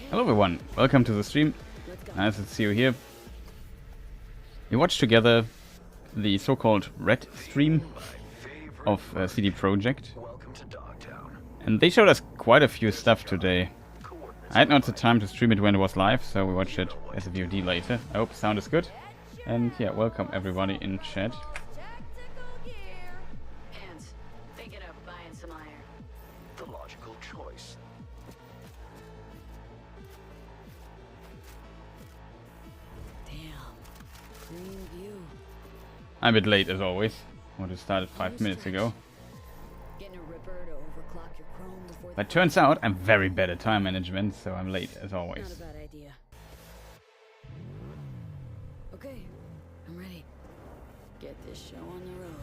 Hello everyone, welcome to the stream. Nice to see you here. We watched together the so-called REDStream of CD Projekt, and they showed us quite a few stuff today. I had not the time to stream it when it was live, so we watched it as a VOD later. I hope the sound is good. And yeah, welcome everybody in chat. I'm a bit late as always. I would have started 5 minutes ago. But turns out I'm very bad at time management, so I'm late as always. Not a bad idea. Okay, I'm ready. Get this show on the road.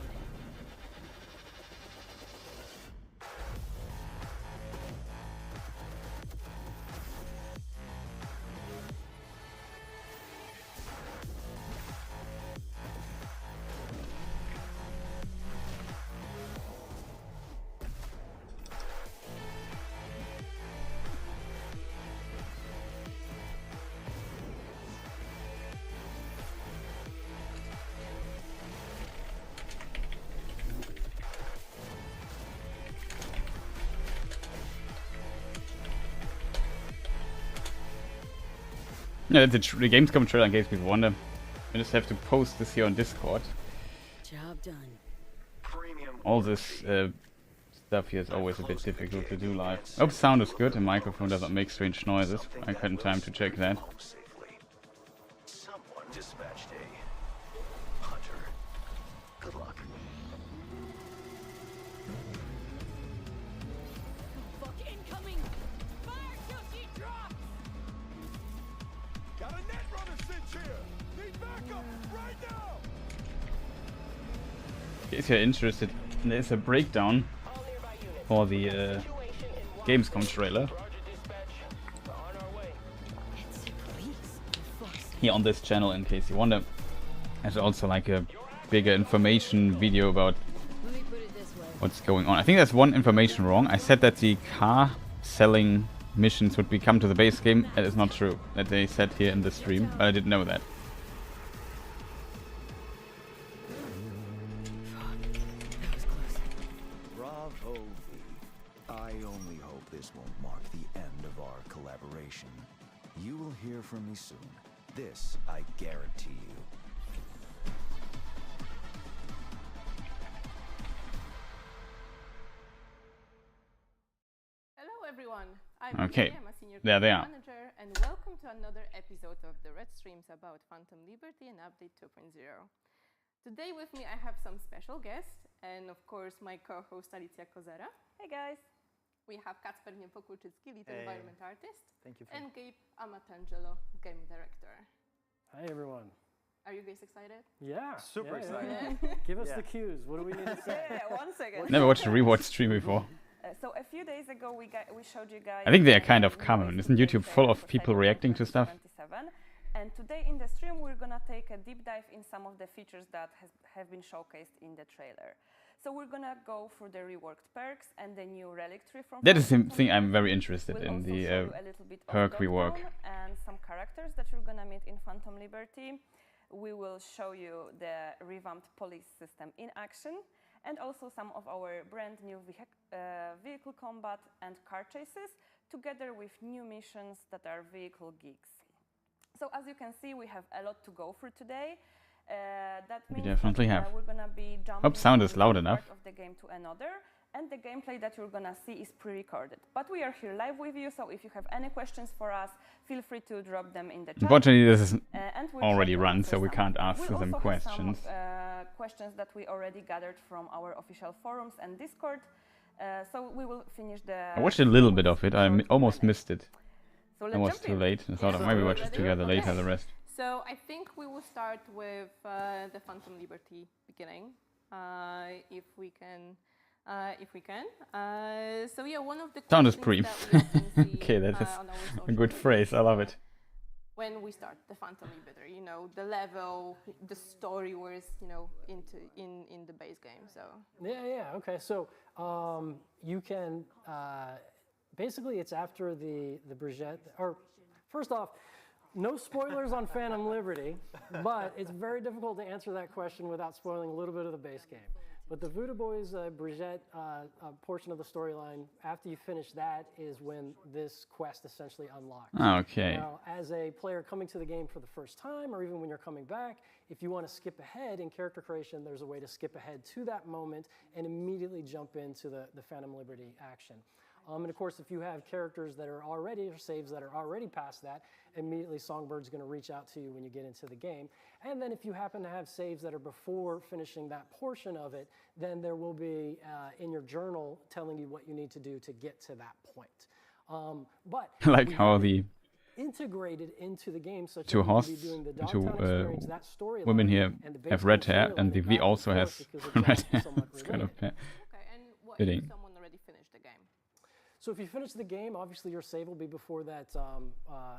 Yeah, that's the Gamescom trailer in case people wonder. I just have to post this here on Discord. Job done. All this stuff here is always a bit difficult to do live. I hope sound is good, the microphone doesn't make strange noises. I hadn't time to check that. In case you're interested, there's a breakdown for the Gamescom trailer here on this channel, in case you wonder. There's also like a bigger information video about what's going on. I think there's one information wrong. I said that the car selling missions would become to the base game. That is not true. That they said here in the stream, but I didn't know that. You will hear from me soon. This I guarantee you. Hello everyone. I'm Okay, I'm a senior there they are. manager, and welcome to another episode of the REDStreams about Phantom Liberty and Update 2.0. Today with me I have some special guests, and of course my co-host Alicja Kozera. Hey guys. We have Kacper Niepokulczycki, lead environment artist. Thank you. And Gabe Amatangelo, game director. Hi everyone. Are you guys excited? Yeah. Super excited. Yeah. Give us the cues. What do we need to say? Yeah, 1 second. Never watched a rewatch stream before. So a few days ago we showed you guys. I think they are kind of common. Isn't YouTube full of people reacting to stuff? 27. And today in the stream we're gonna take a deep dive in some of the features that have been showcased in the trailer. So we're gonna go through the reworked perks and the new relic tree from. That is the thing I'm very interested we'll in, also the show you a little bit perk of rework. Dogtown and some characters that you're gonna meet in Phantom Liberty. We will show you the revamped police system in action, and also some of our brand new vehicle combat and car chases, together with new missions that are vehicle gigs. So as you can see, we have a lot to go through today. That means We definitely have. we're gonna be jumping Hope sound from is loud one enough. part of the game to another, and the gameplay that you're gonna see is pre-recorded. But we are here live with you, so if you have any questions for us, feel free to drop them in the chat. Unfortunately, this is And we'll already try to run, answer so we some can't of them. ask We'll them also have questions. some questions that we already gathered from our official forums and Discord. So we will finish the. I watched a little bit of it. I almost missed it. So I let's was jump too in. late. I thought I maybe watch it together later. The rest. So I think we will start with the Phantom Liberty beginning, if we can. So yeah, one of the Sound is questions pre. that we often see, Okay, that is on our a social good media phrase. I love it. When we start the Phantom Liberty, you know, the level, the story was, you know, in the base game. So Yeah. Okay. So you can basically it's after the Brigitte, or first off, no spoilers on Phantom Liberty, but it's very difficult to answer that question without spoiling a little bit of the base game. But the Voodoo Boys Brigitte portion of the storyline, after you finish that, is when this quest essentially unlocks. Okay. Now, as a player coming to the game for the first time, or even when you're coming back, if you want to skip ahead in character creation, there's a way to skip ahead to that moment and immediately jump into the Phantom Liberty action. And of course, if you have characters that are already, or saves that are already past that, immediately Songbird's going to reach out to you when you get into the game. And then if you happen to have saves that are before finishing that portion of it, then there will be in your journal telling you what you need to do to get to that point. But like how the integrated into the game, such two as hosts, doing the two Dogtown experience, that storyline, women here and the base have red game hair, storyline and the are V back and also forth has because it's all red hair. somewhat It's kind of related. Okay, and what Fitting. if someone already finished the game? So if you finish the game, obviously your save will be before that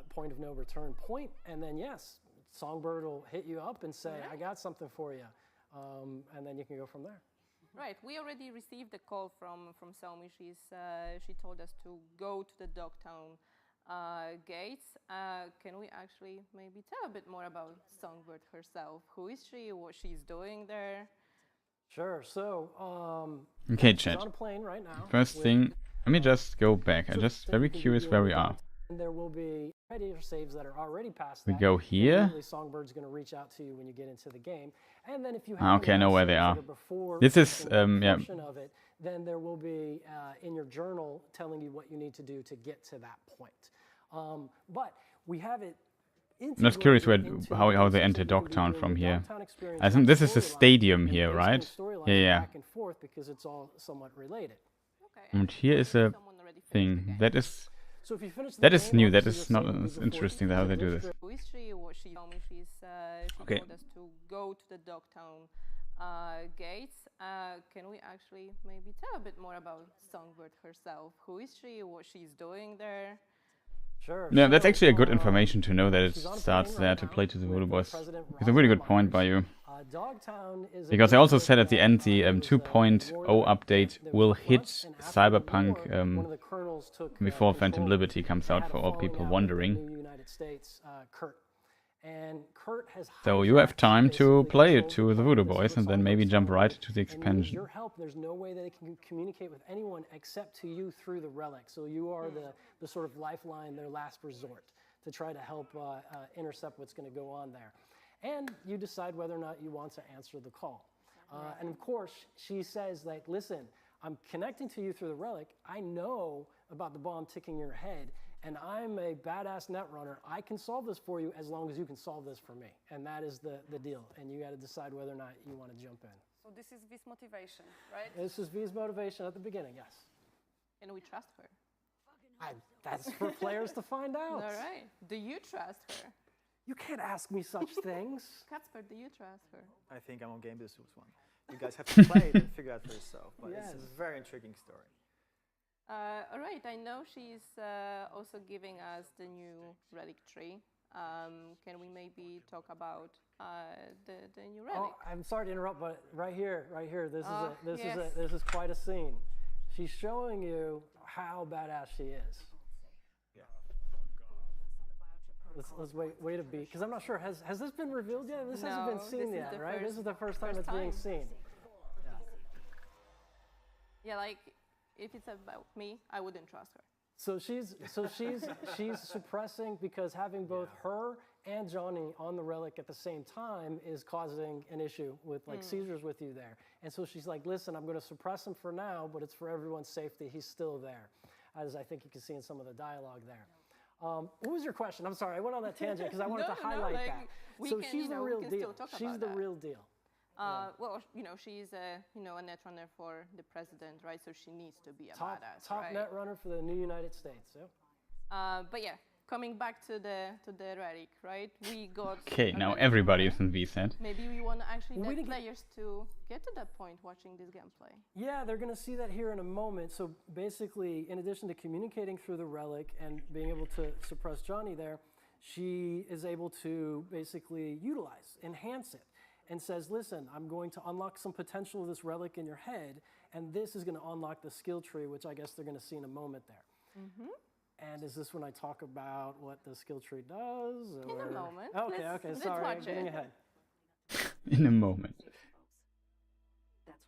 point of no return point, and then yes, Songbird will hit you up and say, I got something for you, and then you can go from there. Right, we already received a call from Xiaomi. She told us to go to the Dogtown gates. Can we actually maybe tell a bit more about Songbird herself? Who is she? What she's doing there? Sure. So Okay, she's chat. on a plane right now. First thing, let me just go back. I'm just very curious where we are. And there will be already saves that are already past We that. go here. Immediately Songbird's going to reach out to you when you get into the game. And then if you have Okay, I know where they are. before This is, finishing that yeah. portion of it, then there will be in your journal telling you what you need to do to get to that point. But we have it. I'm just curious how they enter Dogtown from here. I think this is the stadium here, right? Yeah. Back and forth because it's all somewhat related. Okay, And here is a someone already finished the thing. game. That is So if you finish the that is game, new. That obviously is your not save will be as before interesting how they do this. Who is she? What she told me? She Okay. told us to go to the Dogtown gates. Can we actually maybe tell a bit more about Songbird herself? Who is she? What she's doing there? Sure. Yeah, that's so, actually a good information to know that it she's on a starts plane there right to now play to the with Voodoo Boys. President It's a really good Roger point by you. Dogtown is a Because they game also that, said at the end the there was 2.0 war update that will was hit once, and after the Cyberpunk war, one of the colonels took, before Phantom control. Liberty comes They out had for a all falling people out with the wondering. new United States, Kurt. And Kurt has So you have hijacked time to basically play it control to of the Voodoo this Boys with and then Songbird maybe jump storyline, right to the and needs expansion. your help. There's no way that they can communicate with anyone except to you through the relic. So you are the sort of lifeline, their last resort to try to help intercept what's going to go on there. And you decide whether or not you want to answer the call. And of course, she says that, listen, I'm connecting to you through the relic. I know about the bomb ticking your head, and I'm a badass netrunner. I can solve this for you as long as you can solve this for me. And that is the deal. And you got to decide whether or not you want to jump in. So this is V's motivation, right? This is V's motivation at the beginning, yes. And we trust her. That's for players to find out. All right. Do you trust her? You can't ask me such things. Kacper, do you trust her? I think I'm on game this one. You guys have to play it and figure out for yourself. But Yes. it's a very intriguing story. All right. I know she's also giving us the new relic tree. Can we maybe talk about the new relic? Oh, I'm sorry to interrupt, but right here, Yes. this is quite a scene. She's showing you how badass she is. Let's wait a beat, because I'm not sure. Has this been revealed yet? This hasn't been No, seen this is yet, the right? This is the first time first it's being time. seen. Yeah, like if it's about me, I wouldn't trust her. So she's suppressing, because having both her and Johnny on the relic at the same time is causing an issue with seizures with you there. And so she's like, listen, I'm going to suppress him for now, but it's for everyone's safety. He's still there, as I think you can see in some of the dialogue there. What was your question? I'm sorry, I went on that tangent because I wanted to highlight that. So she's the real deal. She's the real deal. Well, she's a netrunner for the president, right? So she needs to be a Top badass, top right? netrunner for the new United States. Yeah. But yeah, coming back to the relic, right? We got. Okay, a now relic everybody from is her. in V set. Maybe we want actually We the didn't get- players to get to that point watching this gameplay. Yeah, they're going to see that here in a moment. So basically, in addition to communicating through the relic and being able to suppress Johnny there, she is able to basically utilize, enhance it, and says, listen, I'm going to unlock some potential of this relic in your head, and this is going to unlock the skill tree, which I guess they're going to see in a moment there. And is this when I talk about what the skill tree does? Or? In a moment. Okay, Let's sorry, watch getting it. ahead. In a moment.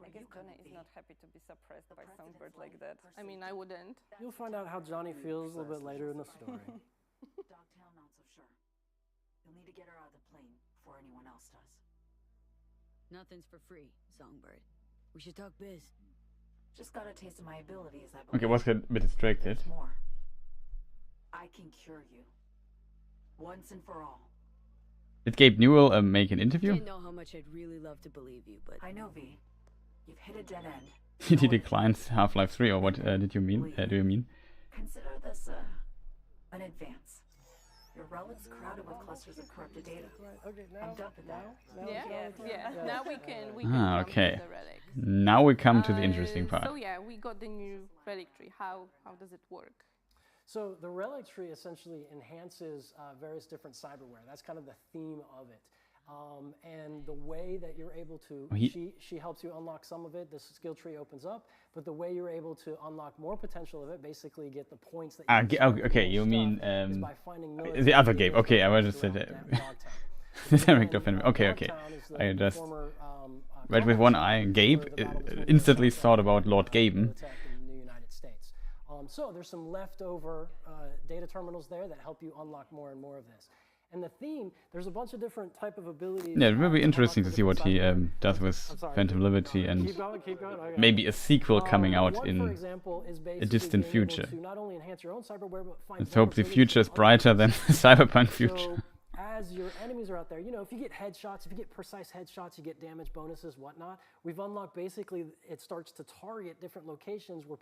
I guess Johnny is not happy to be suppressed by Songbird like that. I mean, I wouldn't. You'll find out how Johnny feels a little bit later in the story. Dogtown, not so sure. You'll need to get her out of the plane before anyone else does. Nothing's for free, Songbird. We should talk biz. Just got a taste of my abilities, I believe. Okay, was a bit distracted. There's more. I can cure you. Once and for all. Did Gabe Newell make an interview? Didn't know how much I'd really love to believe you, but I know, V. You've hit a dead end. Did he decline Half-Life 3 or what did you mean? Do you mean? Consider this an advance. Your relic's crowded with clusters of corrupted data. Okay, I'm done with that. Yeah. Now we can Ah, jump okay. to the relics. Now we come to the interesting part. So yeah, we got the new relic tree. How does it work? So the relic tree essentially enhances various different cyberware. That's kind of the theme of it. And the way that you're able to, she helps you unlock some of it. This skill tree opens up, but the way you're able to unlock more potential of it, basically get the points that you okay, you mean is by finding the other Gabe. Okay, I was just said the director of anime. Okay. I just read with one eye. Gabe instantly thought about Lord Gaben. So there's some leftover data terminals there that help you unlock more and more of this. And the theme, there's a bunch of different type of abilities. Yeah, it will be interesting to see what he does with Phantom Liberty and keep going. Okay. maybe a sequel coming out one, in for example, is a distant being able future. to not only enhance your own cyberware, but find Let's hope the vulnerabilities future is in other brighter than places. the Cyberpunk future. So, as your enemies are out there, if you get headshots, if you get precise headshots, you get damage bonuses, whatnot. We've unlocked basically, it starts to target different locations where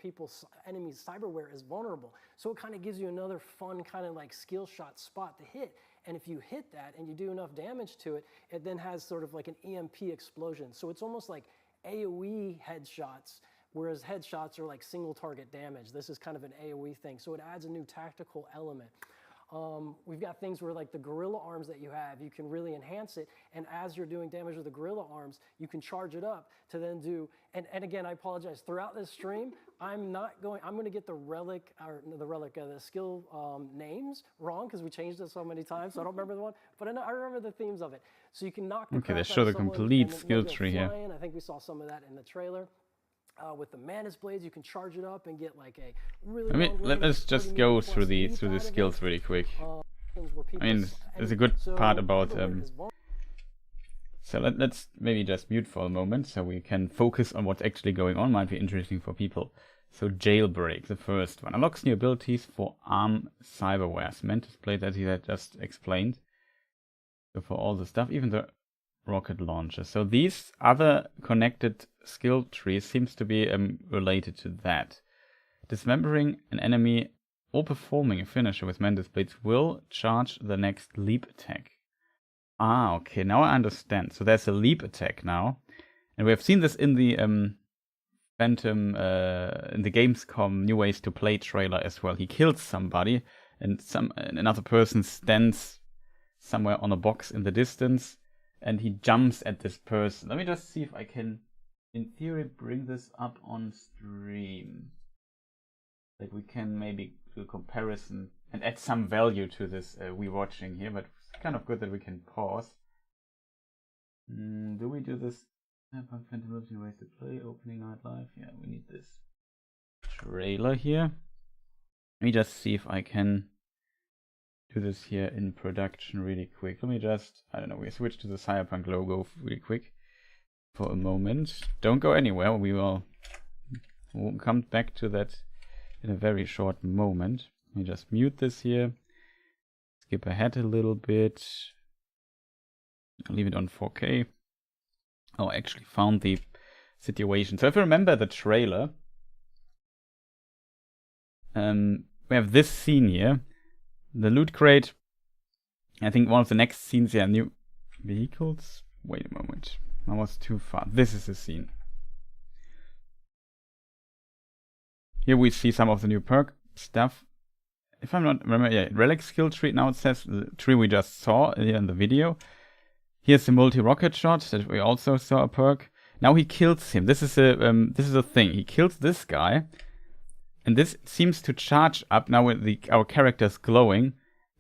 enemies' cyberware is vulnerable. So it kind of gives you another fun kind of like skill shot spot to hit. And if you hit that and you do enough damage to it, it then has sort of like an EMP explosion. So it's almost like AoE headshots, whereas headshots are like single target damage. This is kind of an AoE thing. So it adds a new tactical element. We've got things where like the gorilla arms that you have, you can really enhance it. And as you're doing damage with the gorilla arms, you can charge it up to then do, and again, I apologize, throughout this stream, I'm going to get the skill names wrong because we changed it so many times, so I don't remember the one, but I remember the themes of it. So you can knock the Okay, they crap show out the of someone complete and then skill they'll go tree here. flying. I think we saw some of that in the trailer. With the Mantis Blades, you can charge it up and get like a really let's just go through the skills really quick. I mean, there's a good part about so let's maybe just mute for a moment so we can focus on what's actually going on. Might be interesting for people. So jailbreak, the first one, unlocks new abilities for ARM cyberware. Mantis Blade, as he had just explained. So for all the stuff, even the rocket launcher. So these other connected skill trees seems to be related to that. Dismembering an enemy or performing a finisher with Mantis Blades will charge the next leap attack. Ah, okay, now I understand. So there's a leap attack now. And we have seen this in the Phantom, in the Gamescom New Ways to Play trailer as well. He kills somebody and another person stands somewhere on a box in the distance and he jumps at this person. Let me just see if I can, in theory, bring this up on stream. Like we can maybe do a comparison and add some value to this we watching here, but it's kind of good that we can pause. Do we do this? Phantom Liberty Ways to Play, opening night live. Yeah, we need this trailer here. Let me just see if I can do this here in production really quick. Let me just, I don't know, we switch to the Cyberpunk logo really quick for a moment. Don't go anywhere. We'll come back to that in a very short moment. Let me just mute this here. Skip ahead a little bit. I'll leave it on 4K. Oh, I actually found the situation. So if you remember the trailer, we have this scene here. The loot crate. I think one of the next scenes here, new vehicles. Wait a moment. I was too far. This is the scene. Here we see some of the new perk stuff. If I'm not remember, yeah, relic skill tree. Now it says the tree we just saw here in the video. Here's the multi-rocket shot that we also saw a perk. Now he kills him. This is a thing. He kills this guy, And this seems to charge up now with our character's glowing.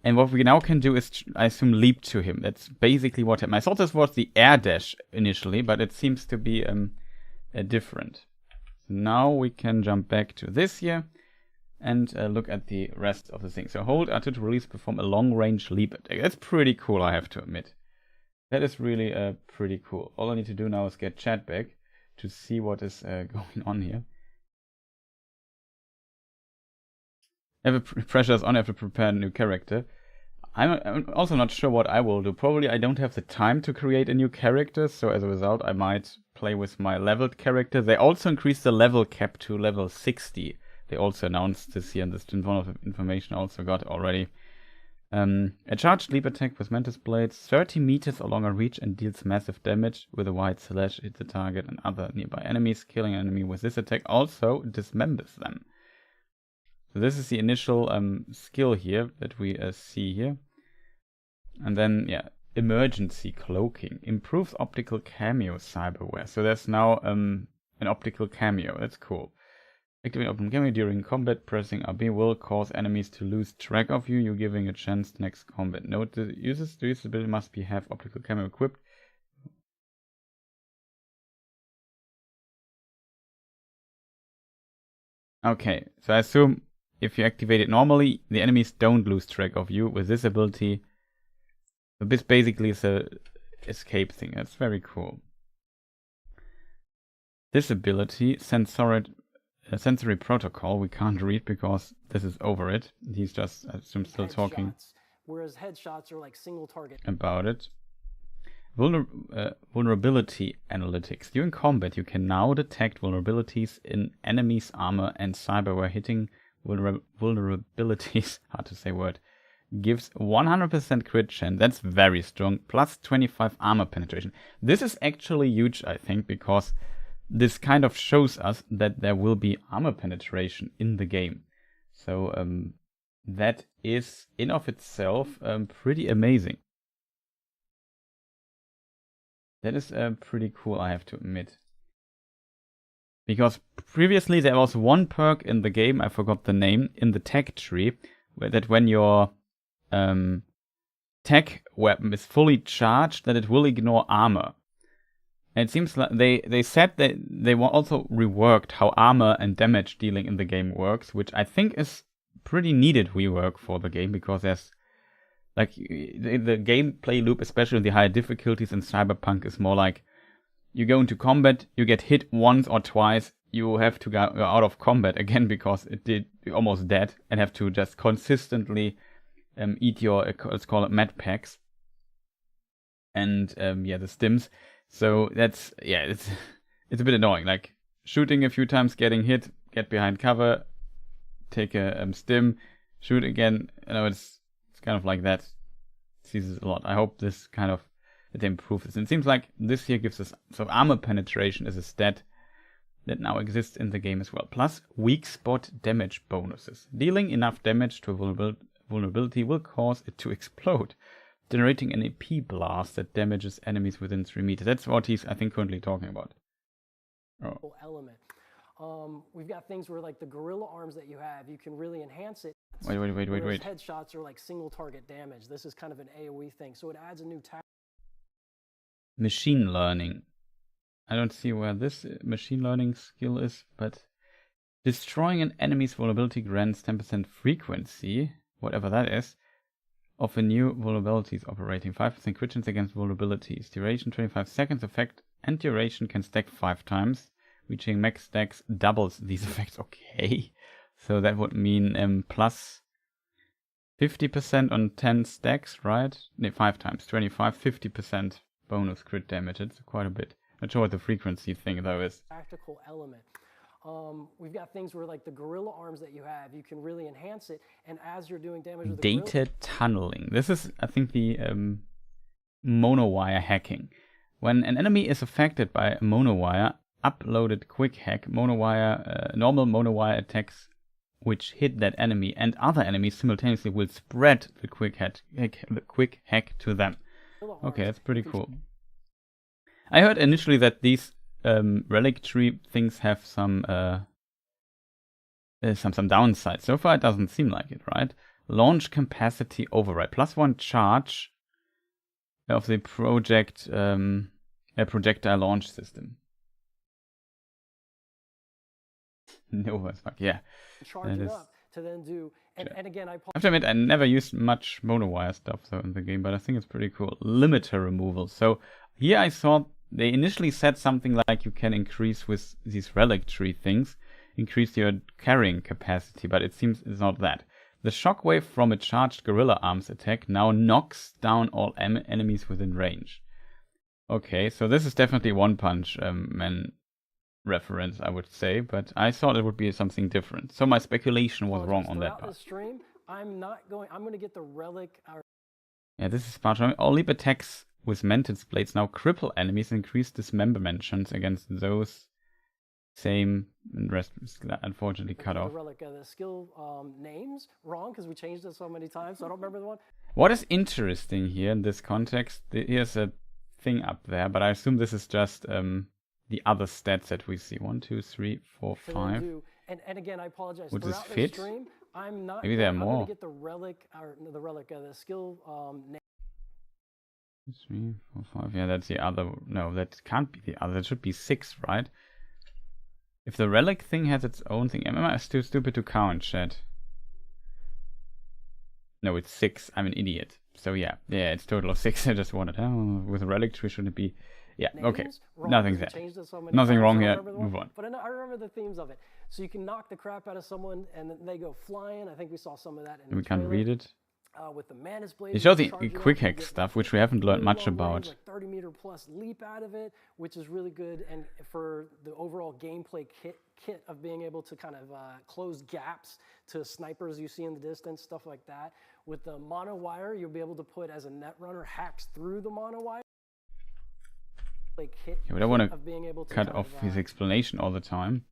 And what we now can do is, I assume, leap to him. That's basically what happened. I thought this was the air dash initially, but it seems to be different. Now we can jump back to this here and look at the rest of the thing. So hold R2 to release, perform a long-range leap attack. That's pretty cool, I have to admit. That is really pretty cool. All I need to do now is get chat back to see what is going on here. Pressure's on, I have to prepare a new character. I'm also not sure what I will do. Probably I don't have the time to create a new character, so as a result I might play with my leveled character. They also increased the level cap to level 60. They also announced this here, and this is one of the information I also got already. A charged leap attack with Mantis Blades, 30 meters or longer reach and deals massive damage with a wide slash, hit the target and other nearby enemies. Killing an enemy with this attack also dismembers them. So this is the initial skill here that we see here. And then, yeah, emergency cloaking. Improves optical cameo cyberware. So there's now an optical cameo. That's cool. Activating optical cameo during combat, pressing RB will cause enemies to lose track of you. You're giving a chance next combat. Note the users to use the ability must have optical cameo equipped. Okay, so I assume if you activate it normally, the enemies don't lose track of you. With this ability, this basically is a escape thing. That's very cool. This ability, sensory protocol, we can't read because this is over it. He's just, I assume, still talking. Whereas headshots are like single target. About it. Vulnerability analytics. During combat, you can now detect vulnerabilities in enemies' armor and cyberware. Hitting vulnerabilities, hard to say word, gives 100% crit chance. That's very strong. Plus 25 armor penetration. This is actually huge, I think, because this kind of shows us that there will be armor penetration in the game. So that is in of itself pretty amazing. That is pretty cool, I have to admit. Because previously there was one perk in the game, I forgot the name, in the tech tree, that when your tech weapon is fully charged, that it will ignore armor. And it seems like they said that they also reworked how armor and damage dealing in the game works, which I think is pretty needed rework for the game, because there's like the gameplay loop, especially in the higher difficulties in Cyberpunk, is more like you go into combat, you get hit once or twice, you have to go out of combat again because you're almost dead, and have to just consistently eat your, let's call it med packs, and yeah, the stims. So that's, yeah, it's a bit annoying. Like shooting a few times, getting hit, get behind cover, take a stim, shoot again. You know, it's kind of like that. Sees this a lot. I hope this kind of that they improve this. And it seems like this here gives us, so armor penetration is a stat that now exists in the game as well. Plus weak spot damage bonuses. Dealing enough damage to a vulnerability will cause it to explode, generating an AP blast that damages enemies within 3 meters. That's what he's, I think, currently talking about. Oh. Element. We've got things where, like the gorilla arms that you have, you can really enhance it. Wait. Headshots are like single target damage. This is kind of an AoE thing, so it adds a new tactic. Machine learning. I don't see where this machine learning skill is, but destroying an enemy's vulnerability grants 10% frequency, whatever that is, of a new vulnerabilities operating. 5% crit chance against vulnerabilities. Duration 25 seconds. Effect and duration can stack 5 times. Reaching max stacks doubles these effects. Okay. So that would mean plus 50% on 10 stacks, right? No, 5 times. 25, 50% bonus crit damage. It's quite a bit. Not sure what the frequency thing though is. Tactical element. We've got things where, like the gorilla arms that you have, you can really enhance it, and as you're doing damage with the data tunneling. This is, I think, the monowire hacking. When an enemy is affected by a monowire, uploaded quick hack, normal monowire attacks which hit that enemy and other enemies simultaneously will spread the quick hack to them. Okay, that's pretty cool. I heard initially that these relic tree things have some some downside. So far, it doesn't seem like it, right? Launch capacity override. +1 charge of the projectile launch system. No, fuck, yeah. Charging up to then do, and again, I have to admit, I never used much monowire stuff though in the game, but I think it's pretty cool. Limiter removal. So here I saw they initially said something like you can increase with these relic tree things, increase your carrying capacity, but it seems it's not that. The shockwave from a charged gorilla arms attack now knocks down all enemies within range. Okay, so this is definitely One Punch Man reference, I would say, but I thought it would be something different. So my speculation was wrong on that part. Stream, I'm going to get the relic. Yeah, this is part of all leap attacks with Mantis blades now cripple enemies, increase dismemberment chance against those same, and rest is unfortunately cut off. The relic, the skill names wrong because we changed it so many times, so I don't remember the one. What is interesting here in this context, here's a thing up there, but I assume this is just the other stats that we see. 1, 2, 3, 4, 5. And again, I apologize. Would this Throughout fit? The stream, I'm not. Maybe there are I'm more. going to get the relic, the skill name. 3, 4, 5. Yeah, that's the other. No, that can't be the other. That should be 6, right? If the relic thing has its own thing, am I too stupid to count, chat? No, it's 6. I'm an idiot. So yeah, it's total of 6. I just wanted. With a relic tree, shouldn't it be? Yeah, okay. Nothing there. Nothing wrong here. Move on. But I remember the themes of it. So you can knock the crap out of someone and then they go flying. I think we saw some of that in the we can't read it. With the Mantis blade. They show the quick hack stuff, which we haven't learned much about. Like 30-meter plus leap out of it, which is really good, and for the overall gameplay kit of being able to kind of close gaps to snipers you see in the distance, stuff like that. With the mono wire, you'll be able to put as a net runner hacks through the mono wire. Yeah, we don't want to cut off his explanation all the time.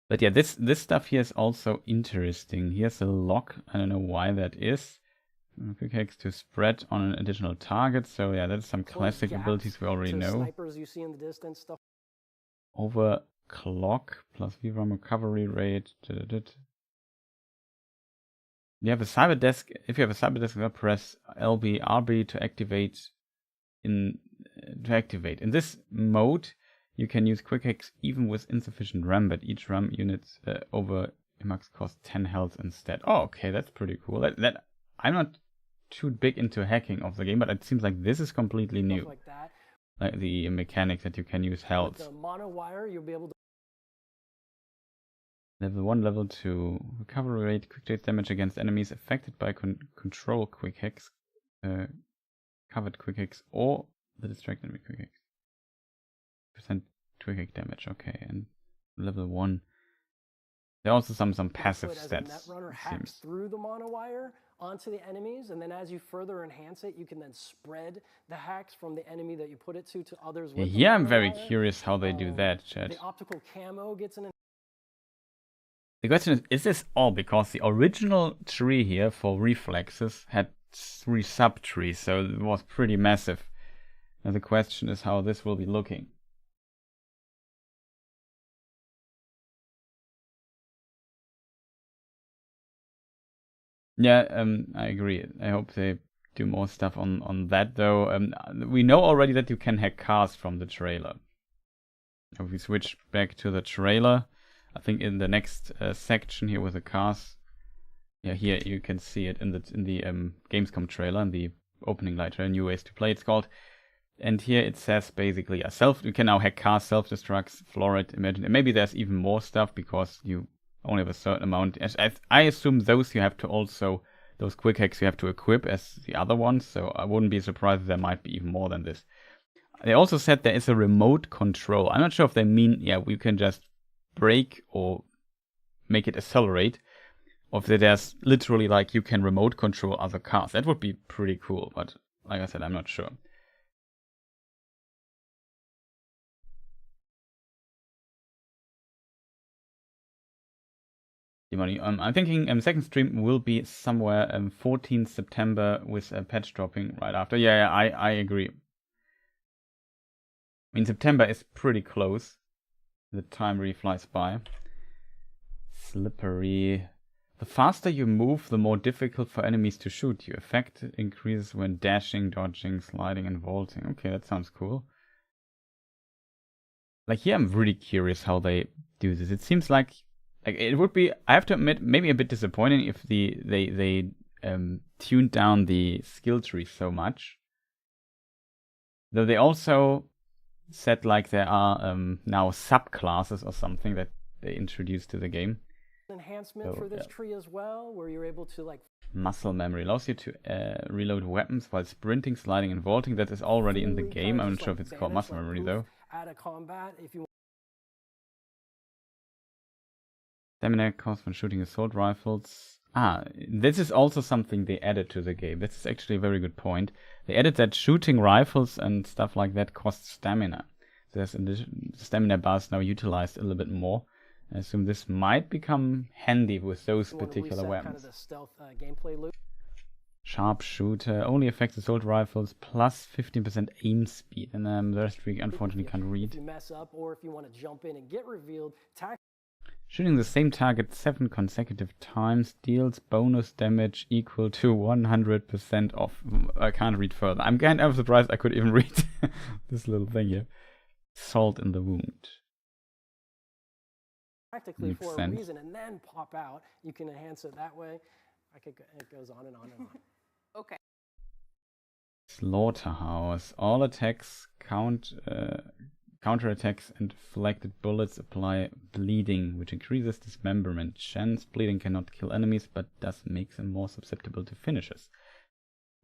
But yeah, this stuff here is also interesting. Here's a lock. I don't know why that is. Quick hacks to spread on an additional target. So yeah, that's some classic abilities we already know. Snipers you see in the distance, stuff. Overclock plus VRAM recovery rate. You have a cyber desk. If you have a cyber desk, press LB RB to activate. In this mode, you can use quick hacks even with insufficient RAM, but each RAM unit over max costs 10 health instead. Oh, okay, that's pretty cool. That I'm not too big into hacking of the game, but it seems like this is completely new. Like the mechanic that you can use health. With the mono wire, you'll be able to. Level 1, level 2 recovery rate, quick rate damage against enemies affected by control quick hacks. Covered quick hacks or the distract enemy quick hacks. % quick hack damage, okay, and level 1. There are also some passive stats. Net runner hacks through the mono wire onto the enemies, and then as you further enhance it, you can then spread the hacks from the enemy that you put it to others. Yeah, here I'm very curious how they do that, chat. The optical camo gets an. The question is this all because the original tree here for reflexes had 3 sub-trees, so it was pretty massive. And the question is how this will be looking. Yeah, I agree. I hope they do more stuff on that though. We know already that you can hack cars from the trailer. If we switch back to the trailer, I think in the next section here with the cars. Yeah, here you can see it in the Gamescom trailer, in the opening light trailer, New Ways to Play it's called. And here it says basically you can now hack cars, self-destructs, florid, imagine. Maybe there's even more stuff because you only have a certain amount. I assume those you have to also, those quick hacks you have to equip as the other ones, so I wouldn't be surprised if there might be even more than this. They also said there is a remote control. I'm not sure if they mean, yeah, we can just brake or make it accelerate. Or if there's literally like you can remote control other cars. That would be pretty cool, but like I said, I'm not sure. I'm thinking second stream will be somewhere 14th September with a patch dropping right after. Yeah, I agree. I mean, September is pretty close. The time really flies by. Slippery. The faster you move, the more difficult for enemies to shoot you. Effect increases when dashing, dodging, sliding, and vaulting. Okay, that sounds cool. Like here, I'm really curious how they do this. It seems like it would be, I have to admit, maybe a bit disappointing if they tuned down the skill tree so much. Though they also said like there are now subclasses or something that they introduced to the game. Enhancement for this tree as well, where you're able to like muscle memory allows you to reload weapons while sprinting, sliding, and vaulting. That is already in the game. I'm not sure if it's called muscle memory though. Out of combat, if you Stamina cost when shooting assault rifles. This is also something they added to the game. This is actually a very good point. They added that shooting rifles and stuff like that costs stamina. There's stamina bars now utilized a little bit more. I assume this might become handy with those particular weapons. Kind of the stealth gameplay loop. Sharpshooter only affects assault rifles plus 15% aim speed, and the rest we unfortunately can't read. If you mess up, or if you want to jump in and get revealed, shooting the same target 7 consecutive times deals bonus damage equal to 100% off. I can't read further. I'm kind of surprised I could even read this little thing here. Salt in the wound. Practically for a reason, and then pop out. You can enhance it that way. It goes on and on and on. Okay. Slaughterhouse. All attacks, counterattacks, and deflected bullets apply bleeding, which increases dismemberment chance. Bleeding cannot kill enemies, but does make them more susceptible to finishes.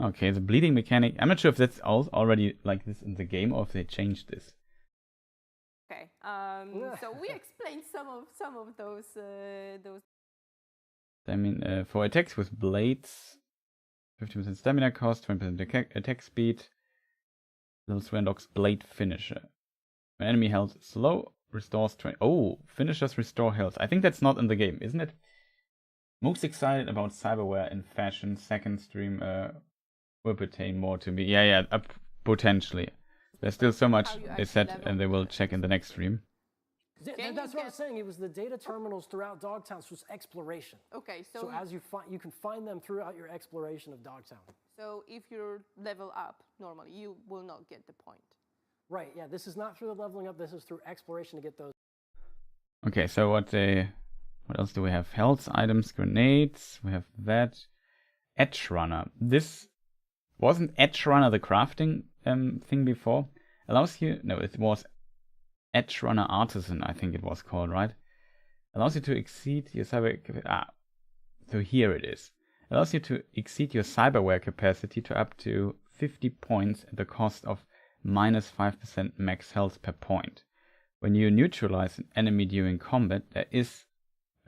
Okay, the bleeding mechanic. I'm not sure if that's already like this in the game or if they changed this. Okay, so we explained some of those. I mean, for attacks with blades, 50% stamina cost, 20% attack speed. Little Swandog's blade finisher. When enemy health is low, restores 20. Oh, finishers restore health. I think that's not in the game, isn't it? Most excited about cyberware in fashion. Second stream will pertain more to me. Yeah, potentially. There's still so much they said, and they will check in the next stream. That's what I was saying. It was the data terminals throughout Dogtown was exploration. Okay, so as you can find them throughout your exploration of Dogtown. So if you level up normally, you will not get the point. Right. Yeah. This is not through the leveling up. This is through exploration to get those. Okay. So what else do we have? Health items, grenades. We have that. Edge Runner. This wasn't Edge Runner the crafting thing before. Allows you. No, it was Edge Runner Artisan, I think it was called, right? Allows you to exceed your so here it is. Allows you to exceed your cyberware capacity to up to 50 points at the cost of minus 5% max health per point. When you neutralize an enemy during combat, there is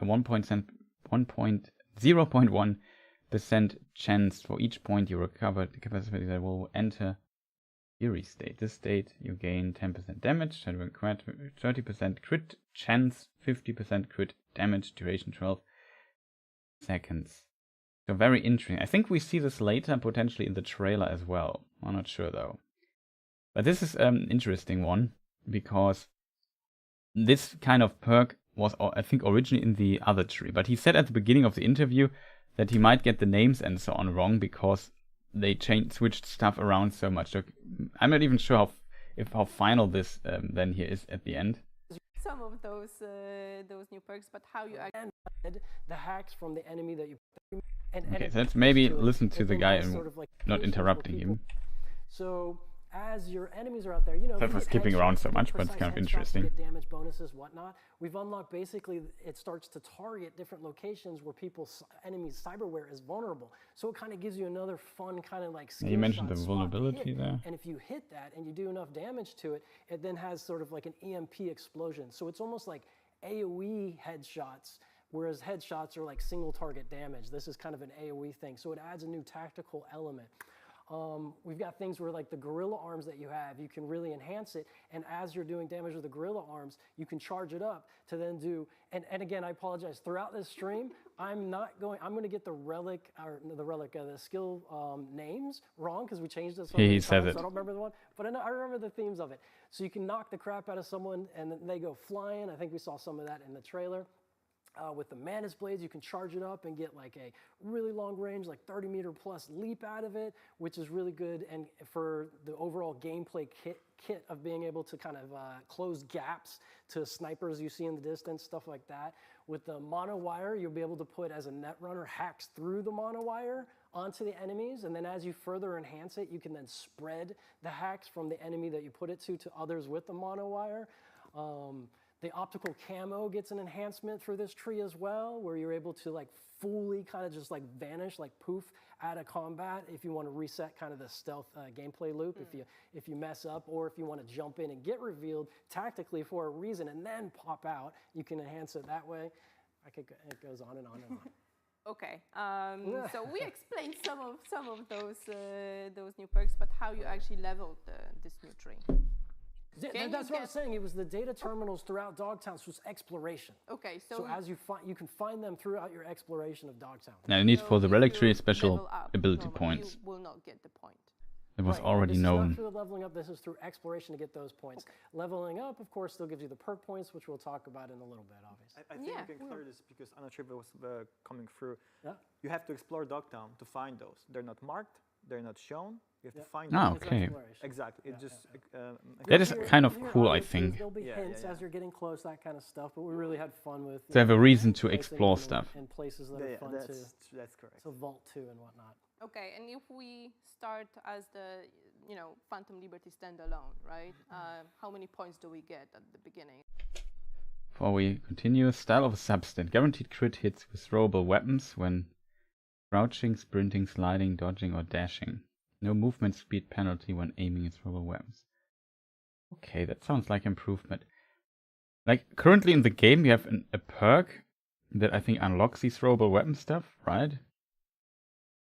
a 0.1% chance for each point you recover the capacity that will enter Fury state. This state you gain 10% damage, 30% crit chance, 50% crit damage, duration 12 seconds. So very interesting. I think we see this later, potentially in the trailer as well. I'm not sure though. But this is an interesting one, because this kind of perk was, I think, originally in the other tree. But he said at the beginning of the interview that he might get the names and so on wrong, because they switched stuff around so much. So I'm not even sure how final this then here is at the end. Some of those new perks, but how you actually the hacks from the enemy that you. Okay, so let's maybe listen to the guy and sort of like not interrupting him. So as your enemies are out there, you know, for skipping around so much, but it's kind of interesting. Get damage bonuses, whatnot. We've unlocked basically it starts to target different locations where enemies' cyberware is vulnerable. So it kind of gives you another fun kind of like skill. You mentioned the vulnerability there. And if you hit that and you do enough damage to it, it then has sort of like an EMP explosion. So it's almost like AoE headshots, whereas headshots are like single target damage. This is kind of an AoE thing. So it adds a new tactical element. We've got things where like the gorilla arms that you have, you can really enhance it, and as you're doing damage with the gorilla arms, you can charge it up to then do, and again, I apologize, throughout this stream, I'm going to get the skill names wrong, because we changed this. He said it. So I don't remember the one, but I remember the themes of it. So you can knock the crap out of someone, and then they go flying. I think we saw some of that in the trailer. With the Manus blades, you can charge it up and get like a really long range, like 30-meter plus leap out of it, which is really good. And for the overall gameplay kit of being able to kind of close gaps to snipers you see in the distance, stuff like that. With the monowire, you'll be able to put as a netrunner hacks through the monowire onto the enemies, and then as you further enhance it, you can then spread the hacks from the enemy that you put it to others with the monowire. The optical camo gets an enhancement through this tree as well, where you're able to like fully kind of just like vanish, like poof, out of combat if you want to reset kind of the stealth gameplay loop if you mess up, or if you want to jump in and get revealed tactically for a reason and then pop out, you can enhance it that way. It goes on and on and on. Okay, so we explained some of those new perks, but how you actually leveled this new tree. That's what I was saying. It was the data terminals throughout Dogtown, so it's exploration. Okay, so as you can find them throughout your exploration of Dogtown. Now you need for the relic tree special level up, ability normally points. You will not get the point. It was Right, already this known. is not through the leveling up, this is through exploration to get those points. Okay. Leveling up, of course, still gives you the perk points, which we'll talk about in a little bit, obviously. I think Yeah, we can clear this because Anna Trivia was coming through. Yeah. You have to explore Dogtown to find those. They're not marked, they're not shown. You have to find Ah, them. It's okay. exploration. Exactly. It Yeah, just That is Here- kind of here cool, I obviously think. There'll be Yeah, hints yeah. as you're getting close, that kind of stuff, but we really had fun with To have a reason to placing explore them stuff. in places that are fun that's correct. to vault to and whatnot. Okay, and if we start as the Phantom Liberty standalone, right? How many points do we get at the beginning? Before we continue, style of a substat. Guaranteed crit hits with throwable weapons when crouching, sprinting, sliding, dodging, or dashing. No movement speed penalty when aiming at throwable weapons. Okay, that sounds like improvement. Like, currently in the game you have a perk that I think unlocks these throwable weapon stuff, right?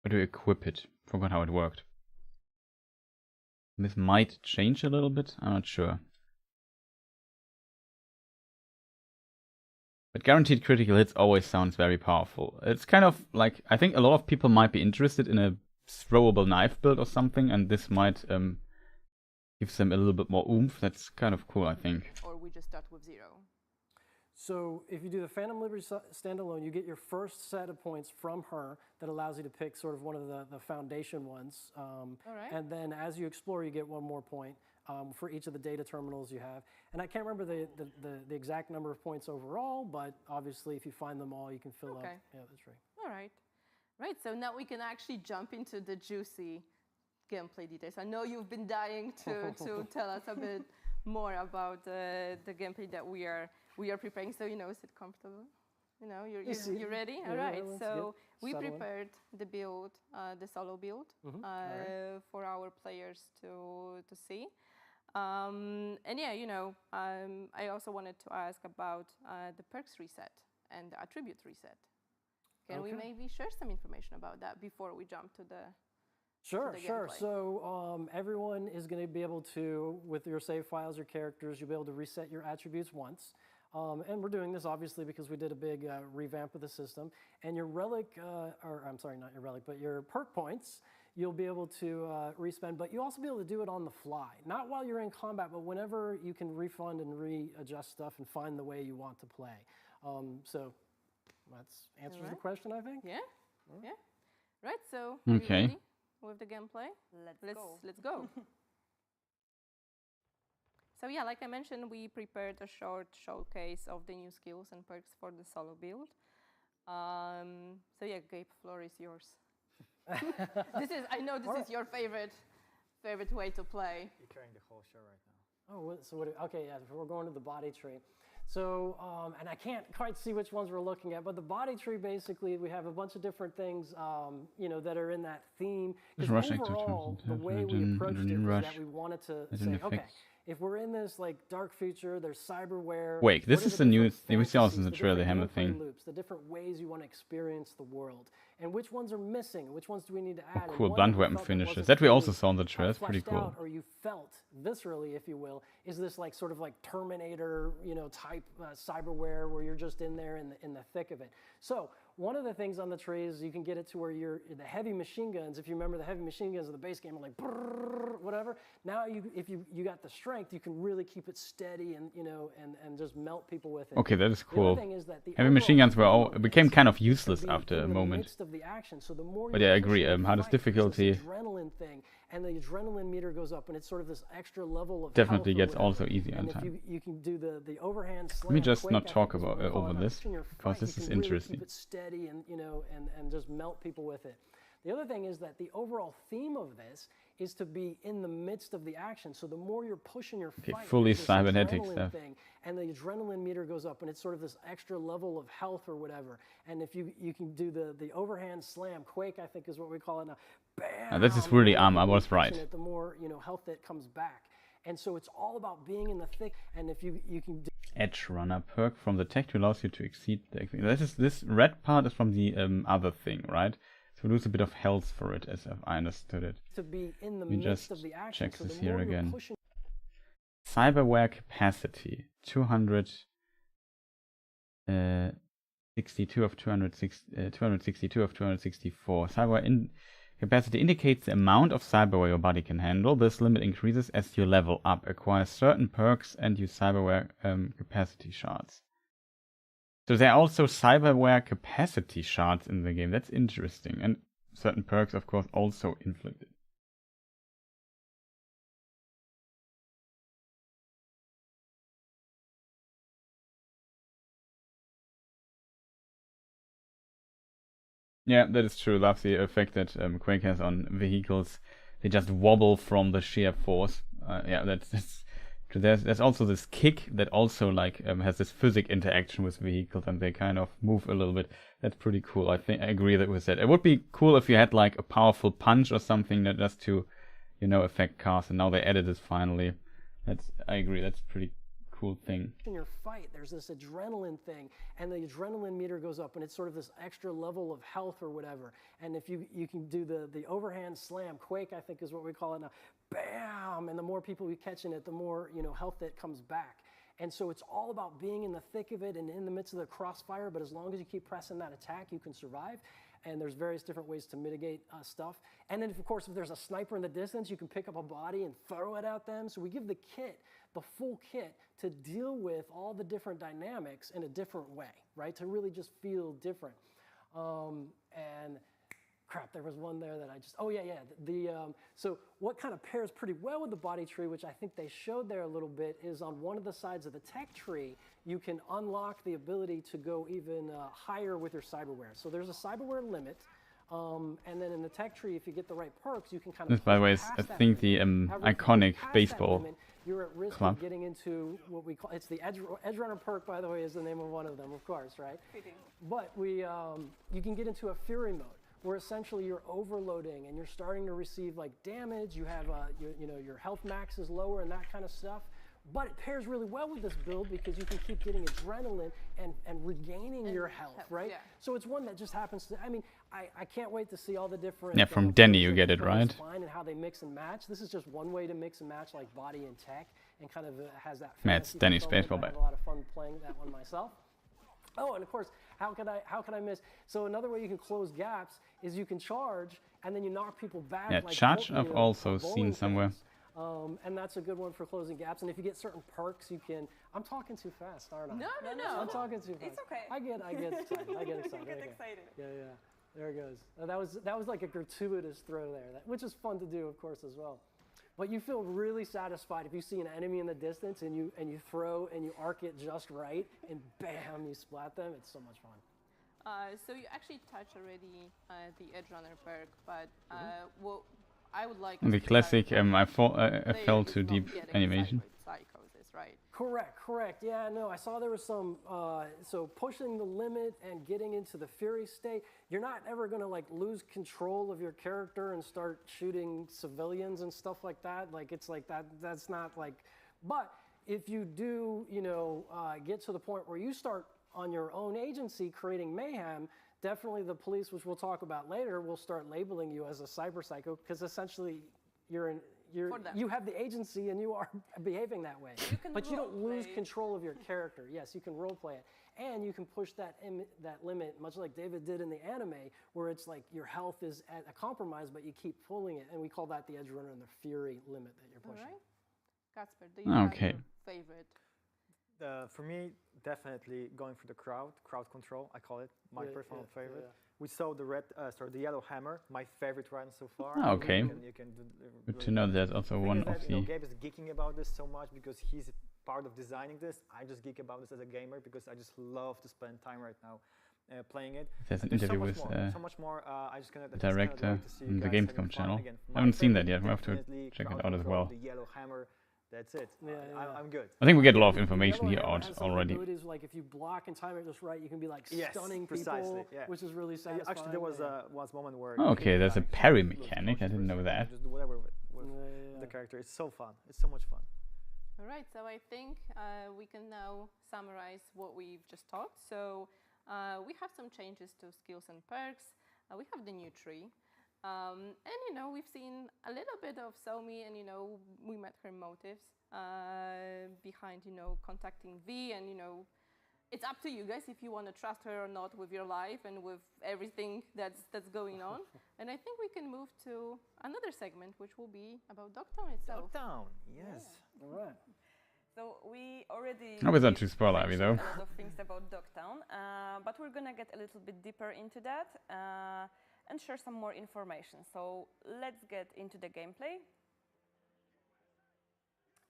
Or do you equip it? Forgot how it worked. This might change a little bit, I'm not sure. But guaranteed critical hits always sounds very powerful. It's kind of like, I think a lot of people might be interested in a throwable knife build or something, and this might give them a little bit more oomph. That's kind of cool, I think. Or we just start with 0? So if you do the Phantom Liberty standalone, you get your first set of points from her that allows you to pick sort of one of the foundation ones. All right. And then as you explore, you get one more point for each of the data terminals you have. And I can't remember the exact number of points overall, but obviously if you find them all, you can fill up the tree. All right. Right, so now we can actually jump into the juicy gameplay details. I know you've been dying to tell us a bit more about the gameplay that we are preparing. So sit comfortable. You're ready. All right. So we prepared the build, the solo build, for our players to see. And yeah, I also wanted to ask about the perks reset and the attribute reset. Can we maybe share some information about that before we jump to the Sure. gameplay? So everyone is going to be able to, with your save files, your characters, you'll be able to reset your attributes once. And we're doing this obviously because we did a big revamp of the system. And your relic, or I'm sorry, not your relic, but your perk points, you'll be able to respend, but you'll also be able to do it on the fly. Not while you're in combat, but whenever you can refund and readjust stuff and find the way you want to play. So that's answers the question, I think. Yeah. Yeah. Right. So are you ready with the gameplay? Let's go. So yeah, like I mentioned, we prepared a short showcase of the new skills and perks for the solo build. So yeah, Gabe, floor is yours. I know this is your favorite way to play. You're carrying the whole show right now. Oh, okay, yeah, we're going to the body tree. So, and I can't quite see which ones we're looking at, but the body tree, basically, we have a bunch of different things, that are in that theme. Because overall, the way we approached it was that we wanted to say, okay, if we're in this like dark future, there's cyberware. Wait, this is the new. We see also in the trailer the hammer thing. Loops, the different ways you want to experience the world, and which ones are missing, and which ones do we need to add? Cool blunt weapon finishes. That we also saw in the trailer. It's pretty cool. Or you felt viscerally, if you will, is this like sort of like Terminator, type cyberware where you're just in there in the thick of it. So one of the things on the tree is you can get it to where the heavy machine guns, if you remember the heavy machine guns of the base game are like brrr, whatever. Now if you got the strength, you can really keep it steady and and just melt people with it. Okay, that is The cool. other thing is that the Heavy machine guns overall became kind of is to useless be after a in the moment. midst of the action. So the more But you're yeah, I pushing agree. the Hardest fight, there's this difficulty adrenaline thing, and the adrenaline meter goes up, and it's sort of this extra level of definitely health or gets whatever. also easier in And if time. you can do the overhand slam. Let me just quick, not I talk think is what about we call over it. this In your because fight, this you is can really interesting. keep it steady and and just melt people with it. The other thing is that the overall theme of this is to be in the midst of the action. So the more you're pushing your Okay, fight, fully there's this cybernetic adrenaline stuff. thing, and the adrenaline meter goes up, and it's sort of this extra level of health or whatever. And if you can do the overhand slam, quake, I think is what we call it now. Bam! This is really the more I people was you catch in right. it, the more health that comes back. And so it's all about being in the thick. And if you can do Edge runner perk from the tech allows you to exceed the. This red part is from the other thing, right? So lose a bit of health for it, as I understood it. to be in the Let me midst just of the action. check So this the here more you're again. pushing Cyberware capacity 262 of 262 of 264. Cyberware capacity indicates the amount of cyberware your body can handle. This limit increases as you level up, acquire certain perks, and use cyberware capacity shards. So there are also cyberware capacity shards in the game. That's interesting. And certain perks, of course, also inflicted. Yeah, that is true. Love the effect that Quake has on vehicles. They just wobble from the sheer force. Yeah, that's true. There's also this kick that also has this physic interaction with vehicles, and they kind of move a little bit. That's pretty cool. I agree with that. It would be cool if you had like a powerful punch or something that just to, affect cars. And now they added it finally. I agree. That's pretty cool thing. in your fight, there's this adrenaline thing, and the adrenaline meter goes up, and it's sort of this extra level of health or whatever. And if you can do the overhand slam, quake, I think is what we call it now. Bam! And the more people you catch in it, the more health that comes back. And so it's all about being in the thick of it and in the midst of the crossfire. But as long as you keep pressing that attack, you can survive. And there's various different ways to mitigate stuff. And then, of course, if there's a sniper in the distance, you can pick up a body and throw it at them. So we give the full kit, to deal with all the different dynamics in a different way, right? To really just feel different. And crap, there was one there that I just, so what kind of pairs pretty well with the body tree, which I think they showed there a little bit, is on one of the sides of the tech tree, you can unlock the ability to go even higher with your cyberware. So there's a cyberware limit. And then in the tech tree, if you get the right perks, you can kind of. This, by the way, is I think the iconic baseball you're at risk club. of getting into what we call, it's the edge runner perk, by the way, is the name of one of them, of course, right? But you can get into a fury mode, where essentially you're overloading and you're starting to receive like damage. You have your health max is lower and that kind of stuff. But it pairs really well with this build because you can keep getting adrenaline and regaining your health, right? Yeah. So it's one that just happens to, I can't wait to see all the different... Yeah, from Denny you get it, right? And how they mix and match. This is just one way to mix and match like body and tech, and kind of has that... Matt's Denny's baseball bat. I bat. had a lot of fun playing that one myself. Oh, and of course, how could I miss? So another way you can close gaps is you can charge, and then you knock people back. Yeah, like charge I've also bowling seen somewhere. pins. And that's a good one for closing gaps. And if you get certain perks, you can. I'm talking too fast, aren't I? No. I'm talking too fast. It's okay. I get excited. I get excited. Get Okay. excited. Yeah. There it goes. That was like a gratuitous throw there, which is fun to do, of course, as well. But you feel really satisfied if you see an enemy in the distance and you throw and you arc it just right, and bam, you splat them. It's so much fun. So you actually touched already the Edge Runner perk, but what I would like... The classic, I fell too deep animation. Psychosis, right? Correct. Yeah, no, I saw there was some, so pushing the limit and getting into the fury state, you're not ever going to like lose control of your character and start shooting civilians and stuff like that. Like, it's like that's not like, but if you do, get to the point where you start on your own agency creating mayhem, definitely the police, which we'll talk about later, will start labeling you as a cyber psycho, because essentially you're For them. you have the agency and you are behaving that way. can But you don't lose role-play. control of your character. Yes, you can role play it. And you can push that limit, much like David did in the anime, where it's like your health is at a compromise, but you keep pulling it. And we call that the edge runner and the fury limit that you're All pushing. right. Casper, do you have Okay. your favorite? For me, definitely going for the crowd control. I call it my Yeah, personal yeah, favorite. yeah. We saw the yellow hammer, my favorite run so far. Ah, okay. You can do, Good to know there's also thing one is that, of you know, the... Gabe is geeking about this so much because he's part of designing this. I just geek about this as a gamer because I just love to spend time right now playing it. There's an There's interview so much with more, so much more. I just cannot. director to see on you the guys having Gamescom fun. channel. Again, I my haven't seen that favorite yet. We'll have to definitely check it crowd out as control, well. The yellow hammer. That's it. Yeah, yeah. I'm good. I think we get a lot of The information yellow here hammer out has some already. abilities, like if you block and time it just right, you can be like Yes, stunning precisely, people, yeah. which is really satisfying. Actually, there was yeah. one moment where. Okay, you there's a like parry lose mechanic. I didn't know consciousness, that. Just do whatever with Yeah. the character. It's so fun. It's so much fun. All right, so I think we can now summarize what we've just talked. So we have some changes to skills and perks. We have the new tree. And, you know, we've seen a little bit of Somi and, you know, we met her motives behind, you know, contacting V. And, you know, it's up to you guys if you want to trust her or not with your life and with everything that's going on. And I think we can move to another segment, which will be about Dogtown itself. Dogtown, yes. All right. So we already I was not too spoilery though. mentioned a lot of things about Dogtown, but we're gonna get a little bit deeper into that and share some more information. So let's get into the gameplay.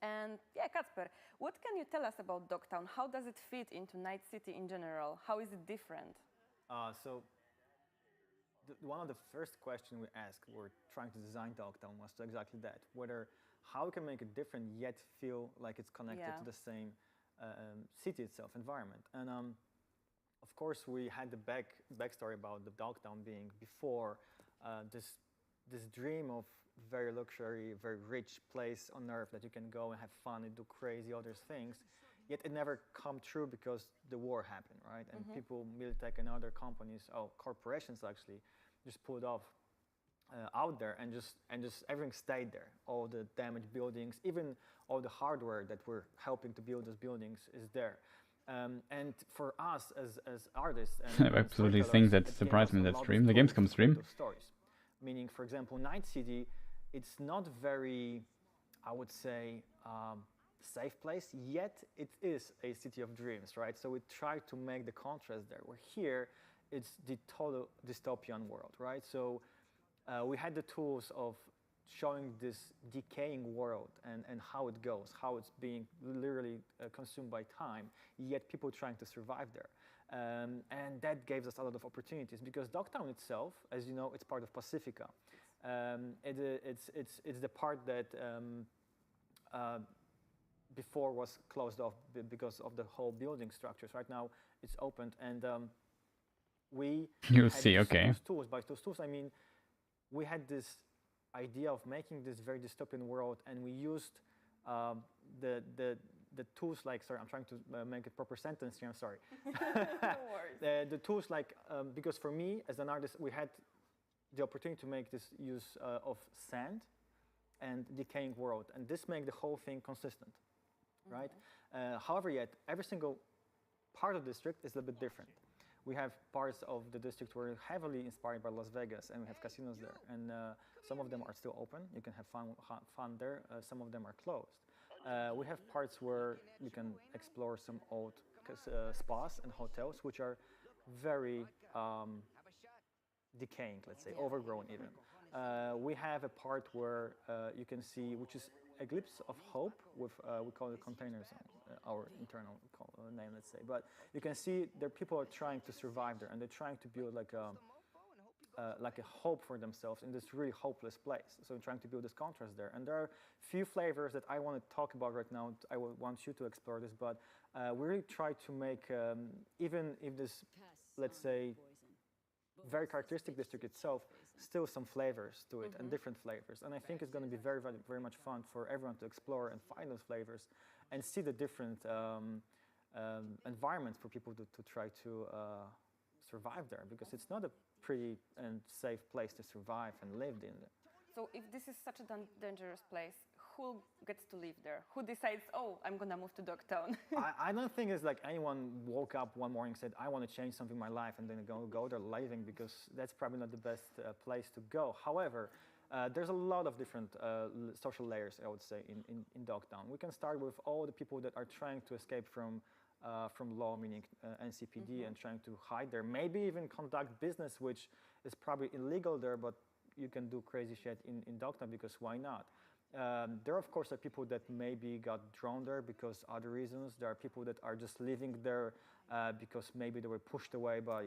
And yeah, Kacper, what can you tell us about Dogtown? How does it fit into Night City in general? How is it different? So one of the first questions we asked, we're trying to design Dogtown, was exactly that: whether how we can make it different yet feel like it's connected to the same city itself, environment. And of course, we had the backstory about the Dogtown being before this dream of very luxury, very rich place on earth that you can go and have fun and do crazy other things. Yet it never come true because the war happened, right? And people, Militech and other companies, corporations actually, just pulled off out there and just everything stayed there. All the damaged buildings, even all the hardware that we're helping to build those buildings is there. And for us as artists and Absolutely storytellers, things that it gave surprised us me a in that lot of stream, the tools Gamescom to stream. create those stories. Meaning, for example, Night City, it's not very, I would say, safe place, yet it is a city of dreams, right? So we try to make the contrast there. Where here, it's the total dystopian world, right? So we had the tools of showing this decaying world and how it goes, how it's being literally consumed by time, yet people trying to survive there. And that gave us a lot of opportunities because Dogtown itself, as you know, it's part of Pacifica. It's the part that before was closed off because of the whole building structures. Right now, it's opened, and we You'll see, okay. Those tools. By those tools, I mean we had this idea of making this very dystopian world, and we used the tools like, sorry, I'm trying to make a proper sentence here, I'm sorry. No worries. The tools like, because for me as an artist, we had the opportunity to make this use of sand and decaying world, and this makes the whole thing consistent, right? However, yet every single part of the district is a little bit different. We have parts of the district where are heavily inspired by Las Vegas, and we have casinos there, and some of them are still open. You can have fun there. Some of them are closed. We have parts where you can explore some old spas and hotels, which are very decaying, let's say, overgrown even. We have a part where you can see, which is a glimpse of hope with, we call it container zone, our internal name, let's say. But you can see there people are trying to survive there, and they're trying to build like a hope for themselves in this really hopeless place. So I'm trying to build this contrast there. And there are few flavors that I want to talk about right now. I will want you to explore this, but we really try to make, even if this, let's say, very characteristic district itself, still some flavors to it and different flavors. And I think it's going to be very, very, very much fun for everyone to explore and find those flavors and see the different environments for people to try to survive there, because it's not a pretty and safe place to survive and live in. So if this is such a dangerous place, who gets to live there? Who decides, oh, I'm gonna move to Dogtown? I don't think it's like anyone woke up one morning and said, I want to change something in my life and then go there living, because that's probably not the best place to go. However, there's a lot of different social layers, I would say, in Dogtown. We can start with all the people that are trying to escape from law, meaning NCPD, and trying to hide there. Maybe even conduct business, which is probably illegal there, but you can do crazy shit in Dogtown, because why not? There, of course, are people that maybe got drawn there because other reasons. There are people that are just living there because maybe they were pushed away by,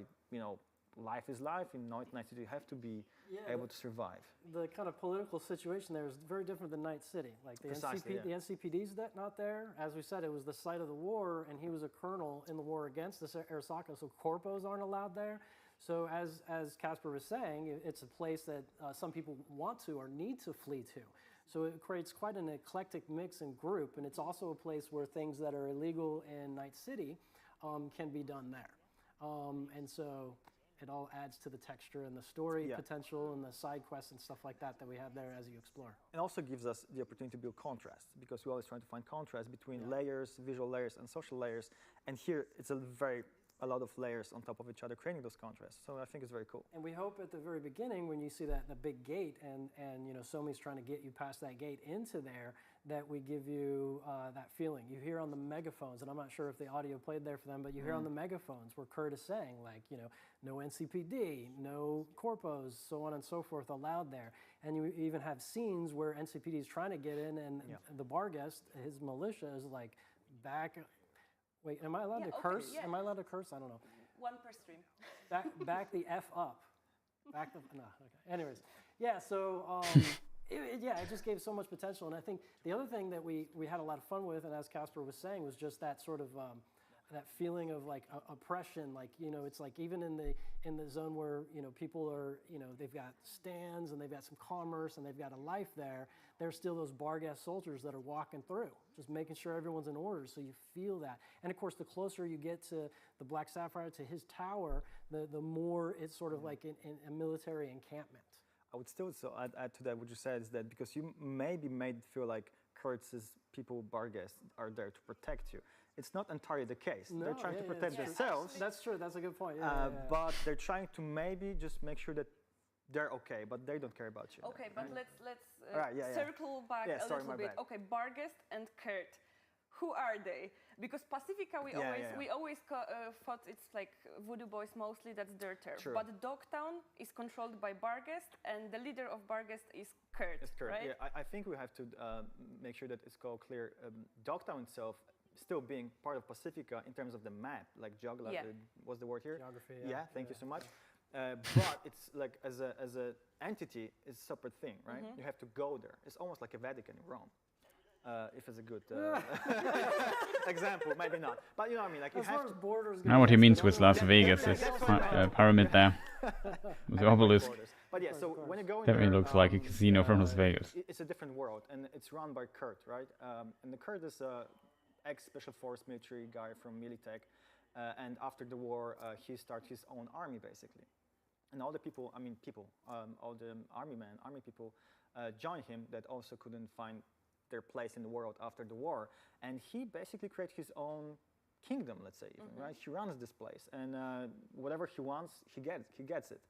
life is life. In Night City, you have to be able to survive. The kind of political situation there is very different than Night City. Like the NCPD's not there. As we said, it was the site of the war, and he was a colonel in the war against the Arasaka, so corpos aren't allowed there. So as Casper was saying, it's a place that some people want to or need to flee to. So it creates quite an eclectic mix and group, and it's also a place where things that are illegal in Night City can be done there. And so it all adds to the texture and the story potential and the side quests and stuff like that we have there as you explore. It also gives us the opportunity to build contrast, because we're always trying to find contrast between layers, visual layers, and social layers. And here it's a lot of layers on top of each other, creating those contrasts. So I think it's very cool. And we hope at the very beginning, when you see the big gate and Somi's trying to get you past that gate into there, that we give you that feeling. You hear on the megaphones, and I'm not sure if the audio played there for them, but you hear on the megaphones where Kurt is saying, like, no NCPD, no corpos, so on and so forth allowed there. And you even have scenes where NCPD is trying to get in, and the bar guest, his militia, is like back. Wait, am I allowed to curse? Yeah. Am I allowed to curse? I don't know. One per stream. Back the F up. No, okay. Anyways, so it just gave so much potential. And I think the other thing that we had a lot of fun with, and as Casper was saying, was just that sort of that feeling of like oppression. Like, it's like even in the zone where, people are, they've got stands and they've got some commerce and they've got a life there. There's still those bar guest soldiers that are walking through, just making sure everyone's in order, so you feel that. And of course, the closer you get to the Black Sapphire, to his tower, the more it's sort of like in a military encampment. I would still add to that what you said, is that because you may be made feel like Kurtz's people, bar guests, are there to protect you. It's not entirely the case. No, they're trying to protect themselves. That's true. That's a good point. But they're trying to maybe just make sure that they're okay, but they don't care about you. Okay, but let's right, circle back a little bit. Okay, Barghest and Kurt, who are they? Because Pacifica, we always thought it's like Voodoo Boys mostly. That's their turf. True. But Dogtown is controlled by Barghest, and the leader of Barghest is Kurt. It's Kurt. Right? Yeah, I think we have to make sure that it's called clear. Dogtown itself still being part of Pacifica in terms of the map, like geography. What's the word here? Geography. Thank you so much. But it's like as a entity, it's a separate thing, right? You have to go there. It's almost like a Vatican in Rome. If it's a good example, maybe not. But you know what I mean? Like, as far as borders go, Now what he means with Las Vegas is pyramid there with the obelisk. But yeah, so when you go in Definitely there, looks like a casino from Las Vegas. It's a different world, and it's run by Kurt, right? And the Kurt is a ex-special force military guy from Militech, and after the war, he started his own army, basically. And all the people, all the army people joined him that also couldn't find their place in the world after the war. And he basically created his own kingdom, let's say, even, right? He runs this place, and whatever he wants, he gets it.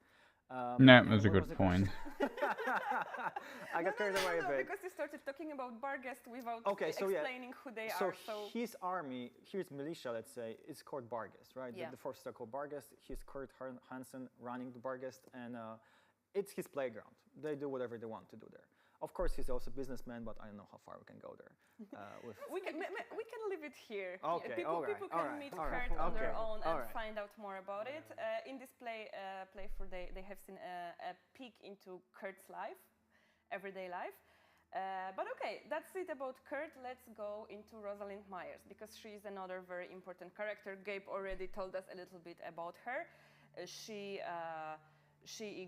No, that's a good point. I got carried away a bit. Because you started talking about Barghest without so explaining who they so are. So his army, his militia, let's say, is called Barghest, right? Yeah. The forces are called Barghest. He's Kurt Hansen running the Barghest, and it's his playground. They do whatever they want to do there. Of course, he's also a businessman, but I don't know how far we can go there. we can leave it here. Okay, people can meet Kurt on their own and find out more about it. In this playthrough, they have seen a peek into Kurt's life, everyday life. But okay, that's it about Kurt. Let's go into Rosalind Myers, because she's another very important character. Gabe already told us a little bit about her. She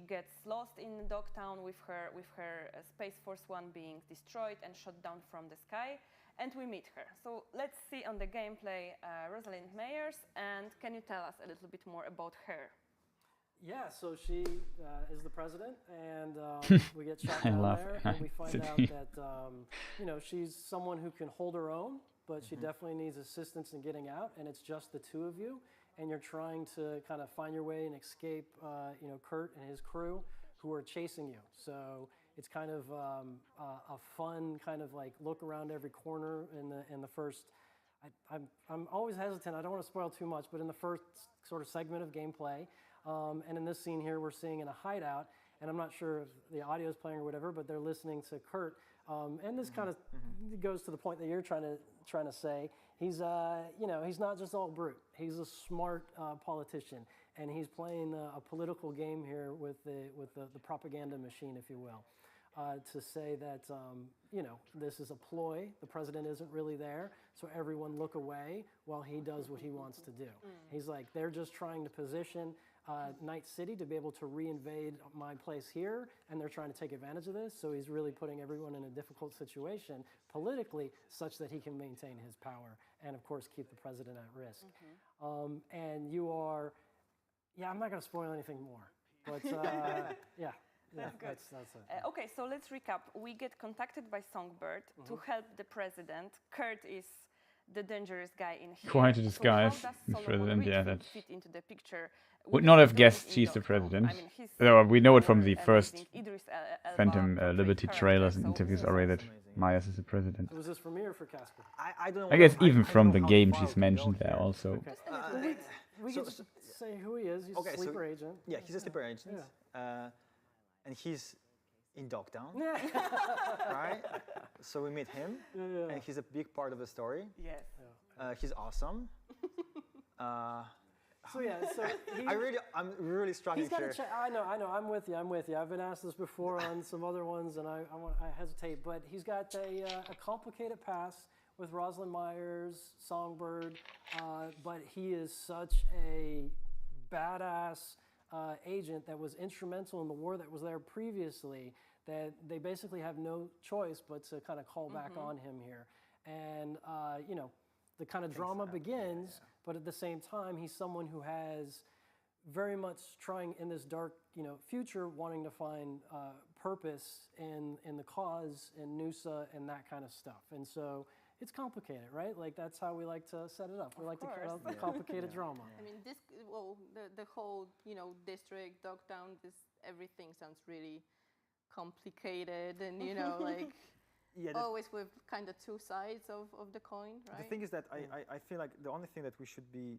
gets lost in Dogtown with her Space Force One being destroyed and shot down from the sky, and we meet her. So let's see on the gameplay Rosalind Myers, and can you tell us a little bit more about her? Yeah, so she is the president, and we get shot I down love there, her. and we find out that you know, she's someone who can hold her own, but she definitely needs assistance in getting out, and it's just the two of you, and you're trying to kind of find your way and escape, you know, Kurt and his crew who are chasing you. So it's kind of a fun kind of like look around every corner in the first. I'm always hesitant. I don't want to spoil too much, but in the first sort of segment of gameplay, and in this scene here, we're seeing in a hideout, and I'm not sure if the audio is playing or whatever, but they're listening to Kurt, and this kind of goes to the point that you're trying to say. He's you know, he's not just all brute. He's a smart politician, and he's playing a political game here with the propaganda machine, if you will. To say that, you know, this is a ploy, the president isn't really there, so everyone look away while he does what he wants to do. He's like, they're just trying to position Night City to be able to reinvade my place here, and they're trying to take advantage of this, so he's really putting everyone in a difficult situation politically such that he can maintain his power and, of course, keep the president at risk. And you are, yeah, I'm not going to spoil anything more, but yeah. That's good. That's it. Okay, so let's recap. We get contacted by Songbird to help the president. Kurt is the dangerous guy in here. Quite a disguise, So how the does Solomon president, yeah, Richfield that's- fit into the picture? Would What not is have he guessed doing in she's the Dogtown? president. I mean, he's Though we know it from the amazing. first Idris Elba Phantom portrayed Liberty character, trailers so and interviews this is already that amazing. Myers is the president. Was this for me or for Casper? I don't know. I guess I even don't from know the how game far she's we can mentioned go there here. also. We so- can just say who he is. He's Okay, a so- sleeper agent. Yeah, he's a sleeper agent, and he's in Dogtown, Yeah. right? So we meet him, and he's a big part of the story. Yes. He's awesome. So yeah, so I'm really struggling he's got here. to check. I know. I'm with you. I've been asked this before on some other ones, and I hesitate. But he's got a complicated past with Rosalind Myers, Songbird, but he is such a badass agent that was instrumental in the war that was there previously that they basically have no choice but to kind of call back on him here. And, you know, the kind of drama begins, but at the same time, he's someone who has very much trying in this dark, you know, future, wanting to find purpose in the cause, in Noosa, and that kind of stuff. And so it's complicated, right? Like, that's how we like to set it up. We like to cut out the complicated drama. I mean, this, well, the whole, you know, district, Dogtown, everything sounds really complicated and, you know, like, always with kind of two sides of the coin, right? The thing is that I feel like the only thing that we should be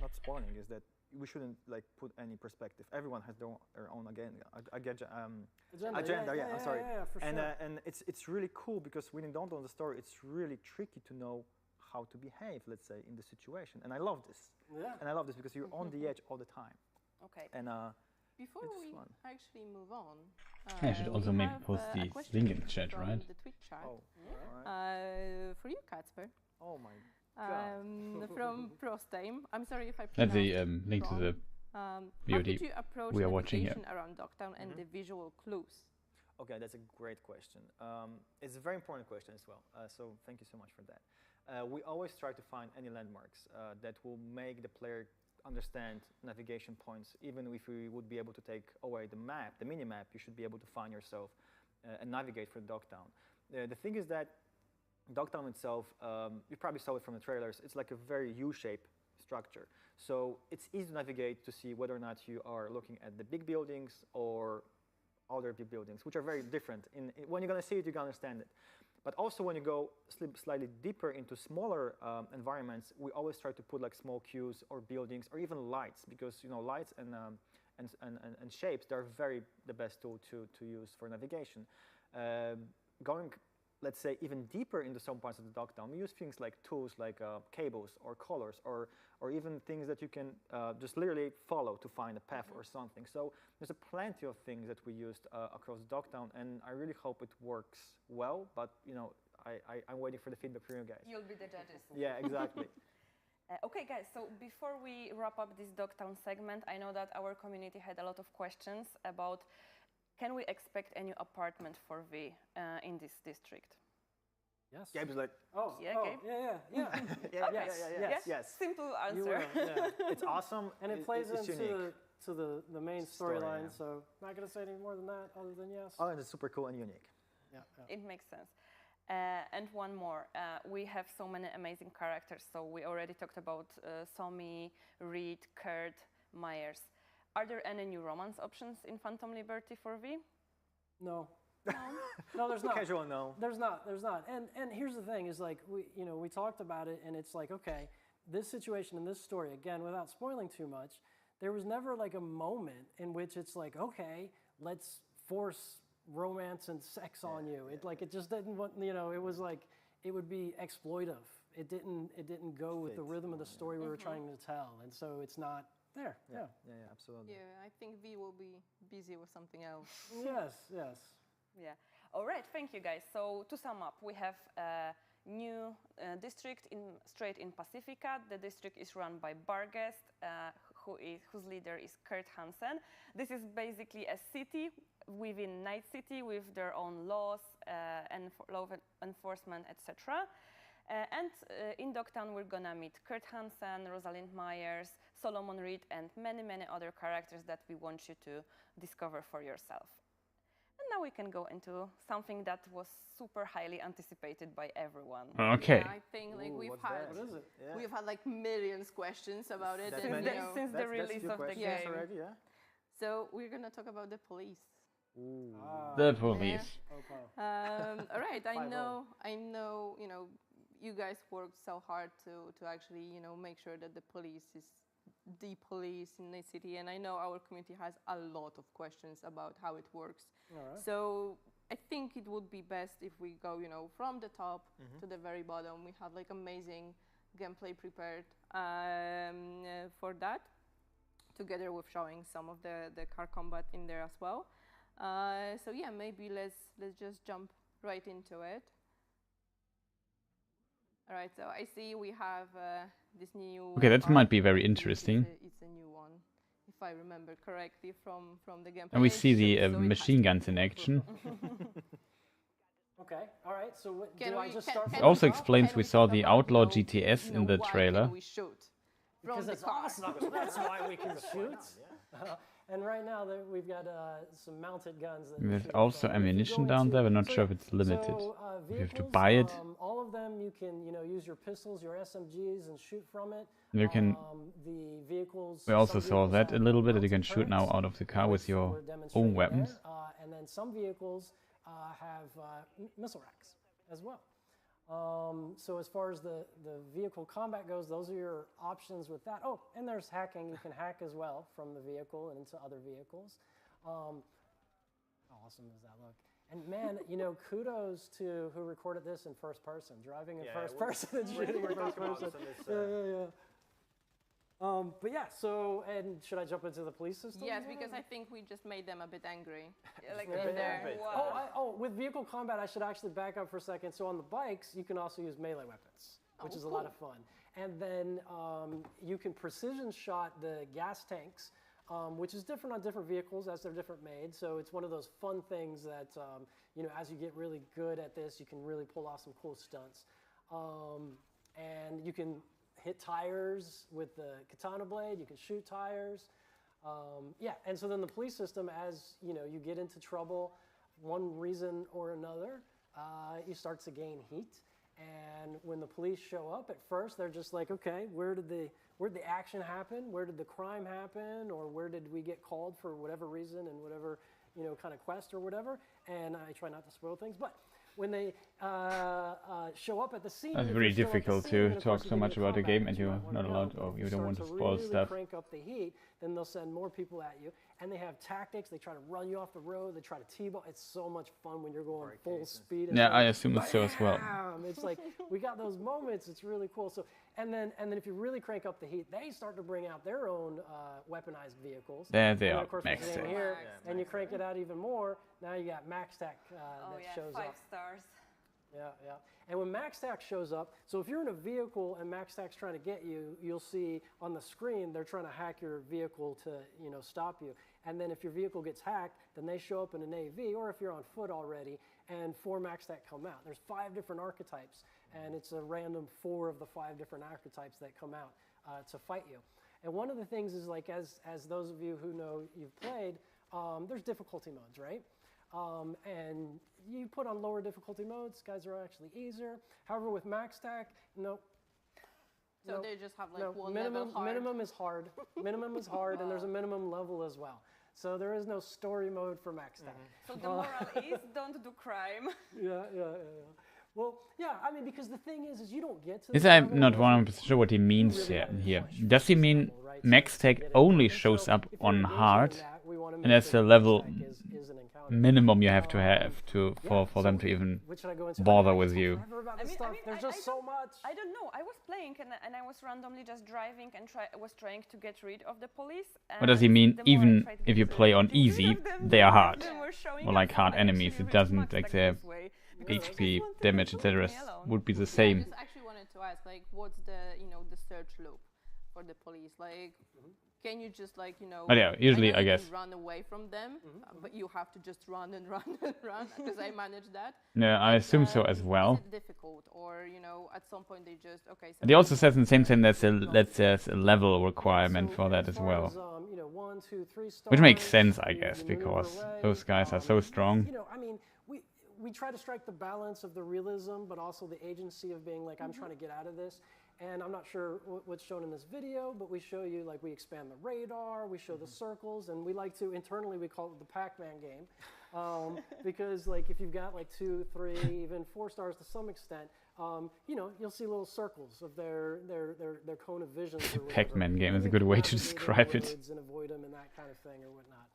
not spoiling is that we shouldn't like put any perspective. Everyone has their own agenda. I'm sorry. Yeah, for and sure. and it's really cool because when you don't know the story, it's really tricky to know how to behave, let's say, in the situation. And I love this. Yeah. And I love this because you're on the edge all the time. Okay. And Before it's we fun. actually move on, I should also we maybe have, post a the question link in the chat, from right? The Twitch chat. Oh, alright. For you, Kacper. Oh my. From Prostame. I'm sorry if I That's pronounced the it link to wrong. the How VoD did you approach we are watching here. navigation around Dogtown and the visual clues? Okay, that's a great question. It's a very important question as well. So thank you so much for that. We always try to find any landmarks that will make the player understand navigation points. Even if we would be able to take away the map, the mini map, you should be able to find yourself and navigate through Dogtown. The thing is that Dogtown itself, you probably saw it from the trailers, it's like a very U-shaped structure. So it's easy to navigate to see whether or not you are looking at the big buildings or other big buildings, which are very different. When you're going to see it, you're going to understand it. But also when you go slightly deeper into smaller environments, we always try to put like small cues or buildings or even lights, because you know lights and shapes, they're the best tool to use for navigation. Going, let's say, even deeper into some parts of the Dogtown, we use things like tools like cables or colors or even things that you can just literally follow to find a path or something. So there's plenty of things that we used across Dogtown, and I really hope it works well, but you know, I'm waiting for the feedback from you guys. You'll be the judges. Yeah, exactly. Okay, guys, so before we wrap up this Dogtown segment, I know that our community had a lot of questions about, can we expect a new apartment for V in this district? Yes. Gabe's like, Yeah, Gabe? Yeah. yes. Simple You answer. will, yeah. It's awesome. And it It's plays unique. the main Story, storyline. yeah. So not gonna say any more than that, other than yes. Oh, and it's super cool and unique. Yeah. It makes sense. And one more, we have so many amazing characters. So we already talked about Somi, Reed, Kurt, Myers. Are there any new romance options in Phantom Liberty for V? No. No, there's not. Casual, no. There's not. And here's the thing: is like we talked about it, and it's like, okay, this situation in this story, again, without spoiling too much, there was never like a moment in which it's like, okay, let's force romance and sex on you. It just didn't want, it was like it would be exploitive. It didn't go with the rhythm of the story we were trying to tell, and so it's not there. Yeah, absolutely. Yeah, I think V will be busy with something else. Yes. Yeah. All right. Thank you, guys. So to sum up, we have a new district straight in Pacifica. The district is run by Barguest, whose leader is Kurt Hansen. This is basically a city within Night City with their own laws and law enforcement, etc. And in Dogtown, we're gonna meet Kurt Hansen, Rosalind Myers, Solomon Reed, and many, many other characters that we want you to discover for yourself. And now we can go into something that was super highly anticipated by everyone. Okay. Yeah, I think like What's that? What is it? Yeah. we've had like millions questions about it. That's and, many? Since the release of the questions game. already, yeah? So we're gonna talk about the police. The police. All right, I 5-0. know, you guys worked so hard to actually, make sure that the police is the police in the city, and I know our community has a lot of questions about how it works. All right. So I think it would be best if we go, from the top to the very bottom. We have like amazing gameplay prepared for that, together with showing some of the car combat in there as well. So yeah, maybe let's just jump right into it. All right, so I see we have this new. Okay, that arc. might be very I think interesting. It's a new one, if I remember correctly from the gameplay. And we see the So it has machine to guns be in action. Okay. All right. So what, Can do I we- just can- start? can from Also the top? explains Can we we saw talk the about, Outlaw GTS in the why trailer. can we shoot from Because the it's car? awesome. That's why we can shoot. And right now we've got some mounted guns. That There's shoot also from. If you ammunition go down into- there. We're not so sure yeah, if it's limited. So, You have to vehicles, buy it. all of them you can use your pistols, your SMGs, and shoot from it. You can. The vehicles. We also some saw vehicles that a have little bit that you mounted can shoot now turrets, out of the car with which your we're own demonstrating weapons. there. And then some vehicles have missile racks as well. So as far as the vehicle combat goes, those are your options with that. Oh, and there's hacking. You can hack as well from the vehicle and into other vehicles. How awesome does that look? And man, kudos to who recorded this in first person, driving in first person and shooting in first person. Yeah. But yeah, so, and should I jump into the police system? Yes, because I think we just made them a bit angry. Like Yeah, in there. bit. Wow. With vehicle combat, I should actually back up for a second. So on the bikes, you can also use melee weapons, which is a lot of fun. And then you can precision shot the gas tanks, which is different on different vehicles as they're different made. So it's one of those fun things that, as you get really good at this, you can really pull off some cool stunts. And you can hit tires with the katana blade. You can shoot tires. And so then the police system, as you get into trouble, one reason or another, you start to gain heat. And when the police show up, at first they're just like, okay, where did the action happen? Where did the crime happen? Or where did we get called for whatever reason and whatever kind of quest or whatever? And I try not to spoil things, but when they show up at the scene, It's if really you're still at the difficult scene, to then of talk course you so can much do about the combat, game, and which you you're might wanna not allowed, know. or If you don't start want to to spoil really stuff. crank up the heat, then they'll send more people at you, and they have tactics. They try to run you off the road. They try to T-ball. It's so much fun when you're going full speed. And Yeah, they're I like, assume it's so as well. bam! It's like we got those moments. It's really cool. So and then if you really crank up the heat, they start to bring out their own weaponized vehicles. There they And then, are, of course, max we're tech. here, Yeah, and you max crank it out even more. Now you got max tech Oh that yeah, shows 5 up. stars. Yeah. And when MaxTac shows up, so if you're in a vehicle and MaxTac's trying to get you, you'll see on the screen they're trying to hack your vehicle to, stop you. And then if your vehicle gets hacked, then they show up in an AV, or if you're on foot already, and 4 MaxTac come out. There's 5 different archetypes, and it's a random 4 of the 5 different archetypes that come out to fight you. And one of the things is like, as those of you who know you've played, there's difficulty modes, right? And you put on lower difficulty modes, guys are actually easier. However, with MaxTac, no. So they just have like No, one minimum, level hard. minimum is hard. Minimum is hard, and there's a minimum level as well. So there is no story mode for MaxTac. So the moral is don't do crime. Yeah. Well, yeah, I mean, because the thing is you don't get to Is the I'm level not unless 100% sure what he means really here. wanna Here, push does he mean level, right? max So you tag get it. only And so shows up if you're on engaging in hard, that, we wanna and make that's sure the that level MaxTac is an encounter. minimum you have to Yeah, for them to even which should I go into? bother I with talk you. forever about I this mean- stuff. I mean, There's I just so much. I don't know. I was playing and I was randomly just driving and was trying to get rid of the police. What does he and mean? the more I Even tried to if get you play on getting rid easy, of them, they the are more hard. them were showing Or up. like So hard I enemies, actually it doesn't reached like Max their this way, because I just HP, wanted damage, them to leave me etc. alone. would be the I same. just actually wanted to ask, like, what's the the search loop for the police? Like, can you just like But yeah, usually know I you guess. can run away from them, but you have to just run and run and run because I managed that. Yeah, I assume so as well. Is it difficult, or at some point they just And he also says in the same thing there's a level requirement So for that as far well. 1, 2, 3 Which makes stars, sense, I you guess, maneuver because away. those guys are so strong. I mean, we try to strike the balance of the realism, but also the agency of being like, I'm trying to get out of this. And I'm not sure what's shown in this video, but we show you, like, we expand the radar, we show the circles, and we like to, internally, we call it the Pac-Man game. Because, like, if you've got, like, 2, 3, even 4 stars to some extent, you'll see little circles of their cone of vision. Pac-Man game is a good way to describe it. And avoid them and that kind of thing or whatnot.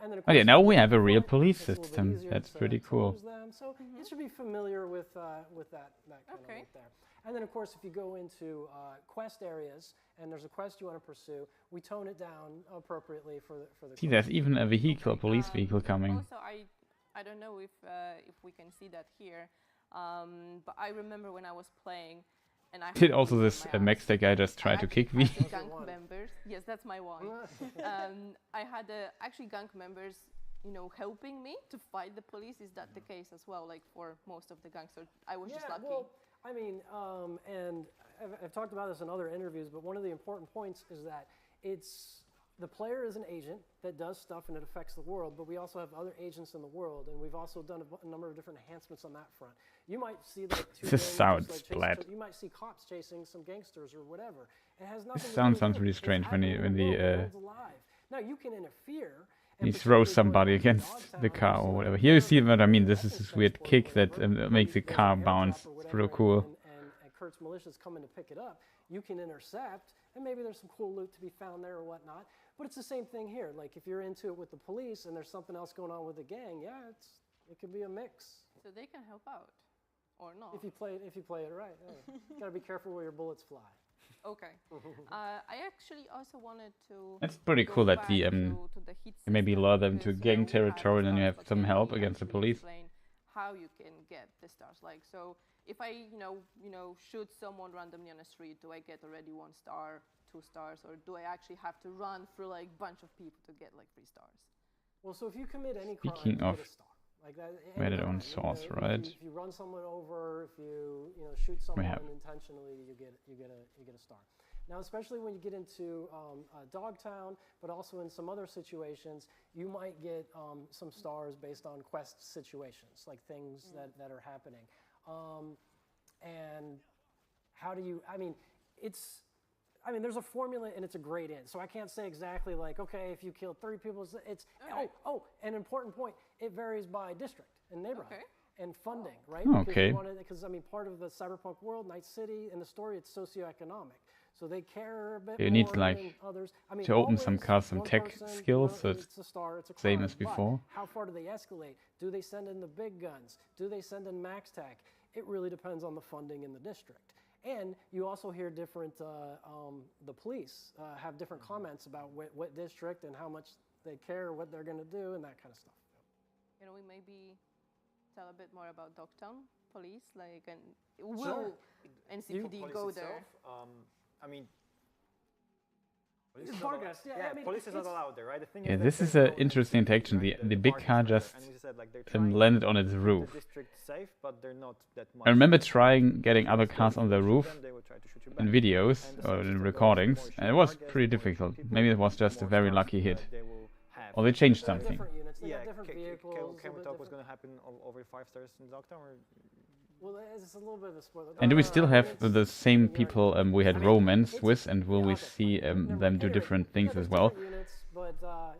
And then of Oh yeah, course, now if we you have a real fight, police it's a little bit system. easier That's to- pretty to cool. lose them. So you should be familiar with that kind of loop there. And then of course, if you go into quest areas and there's a quest you want to pursue, we tone it down appropriately for the. See, there's even a vehicle, a police vehicle coming. Also, I don't know if we can see that here, but I remember when I was playing, and I Did had also police this on my ass. Mexican guy just try to kick me? Actually gang members. Yes, that's my one. I had actually gang members, helping me to fight the police. Is that the case as well? Like for most of the gangsters, I was just lucky. Well, I mean, and I've talked about this in other interviews, but one of the important points is that the player is an agent that does stuff and it affects the world, but we also have other agents in the world, and we've also done a number of different enhancements on that front. You might see like two This gangs sounds just, like, blat. you might see cops chasing some gangsters or whatever. It has nothing. to sounds do with really it. It's strange when happening in the world. The world's alive. Now you can interfere. and He throws particularly somebody going into against Dogtown the or car or something whatever. like Here you that, see what I mean. This is weapons this weird transport kick or that whatever, makes the there's car an airdrop bounce. or It's whatever, real cool. and Kurt's militia's coming to pick it up. You can intercept, and maybe there's some cool loot to be found there or whatnot. But it's the same thing here. Like if you're into it with the police and there's something else going on with the gang, it could be a mix. So they can help out, or not? If you play it right, you gotta be careful where your bullets fly. Okay. I actually also wanted to. It's pretty go cool that back the to the hit you maybe system, lure them to because, gang we had territory and then you stars, have but some can help we against the actually police. explain how you can get the stars? Like, so if I, shoot someone randomly on the street, do I get already 1 star, 2 stars, or do I actually have to run through like bunch of people to get like 3 stars? Well, so if you commit any crime, Speaking you of get a star. Like that, we had any it on crime, source, if right? If you run someone over, if you shoot someone have. intentionally, you get a star. Now, especially when you get into Dogtown, but also in some other situations, you might get some stars based on quest situations, like things that are happening. And how do you? There's a formula and it's a gradient. So I can't say exactly like, okay, if you killed 3 people, it's Alright. an important point. It varies by district and neighborhood. Okay. And funding, right? Okay. Because part of the cyberpunk world, Night City, in the story, it's socioeconomic. So they care a bit You more need, like, than others. to open some always cars, some one tech person, skills, so it's a star, it's a same crime. as But before. how far do they escalate? Do they send in the big guns? Do they send in MaxTac? It really depends on the funding in the district. And you also hear different, the police have different comments about what district and how much they care, what they're going to do, and that kind of stuff. We maybe tell a bit more about Dogtown police, like, and will Sure. NCPD Police go itself, there? Police It's is not Vargas, allowed- yeah, I mean, police is not it's- allowed there, right? The thing Yeah, is that this there's is an no interesting NCPD, interaction. right? The big parties car are there, just and we said, like, they're trying to landed on its keep roof. the district safe, but they're not that much. I remember trying getting other cars on the If you shoot roof, them, they will try to shoot you in videos or in recordings, and it was pretty difficult. Maybe it was just a very lucky hit. Or they changed something. Different units. They Yeah, got different vehicles. can a we bit talk what's different- going to happen over 5 stars in Doctor? Or? Well, it's a little bit of a spoiler. And do we still have Units- the same people we had I mean, romance it's- with, and will we okay, see never them do mind. different Yeah, things there's as well? different units, but, yeah.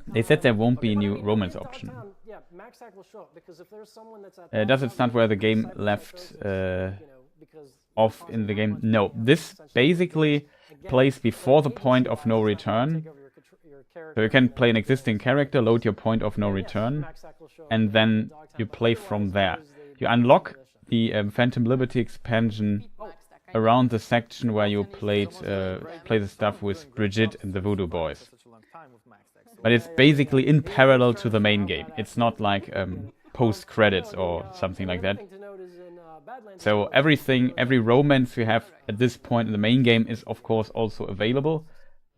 They said there won't be a But I new mean, romance in option. Dogtown, yeah, Max Attack will show up because if there's someone that's at Does it Dogtown, start where the they game can left cyberpsychosis, you know, because off causing in the that game? much No, damage, this essentially. basically Again, plays before the agency point of no wise, it's not gonna return. take over your character So you can and play an then- existing character, load your point of no Yes, return, Max Attack will show up and in then Dogtown, you but play otherwise from there. there's the You unlock edition. the Phantom Liberty expansion around the section where you play the stuff with Brigitte and the Voodoo Boys. But it's basically in parallel to the main game. It's not like post credits or something like that. So everything, every romance you have at this point in the main game is of course also available.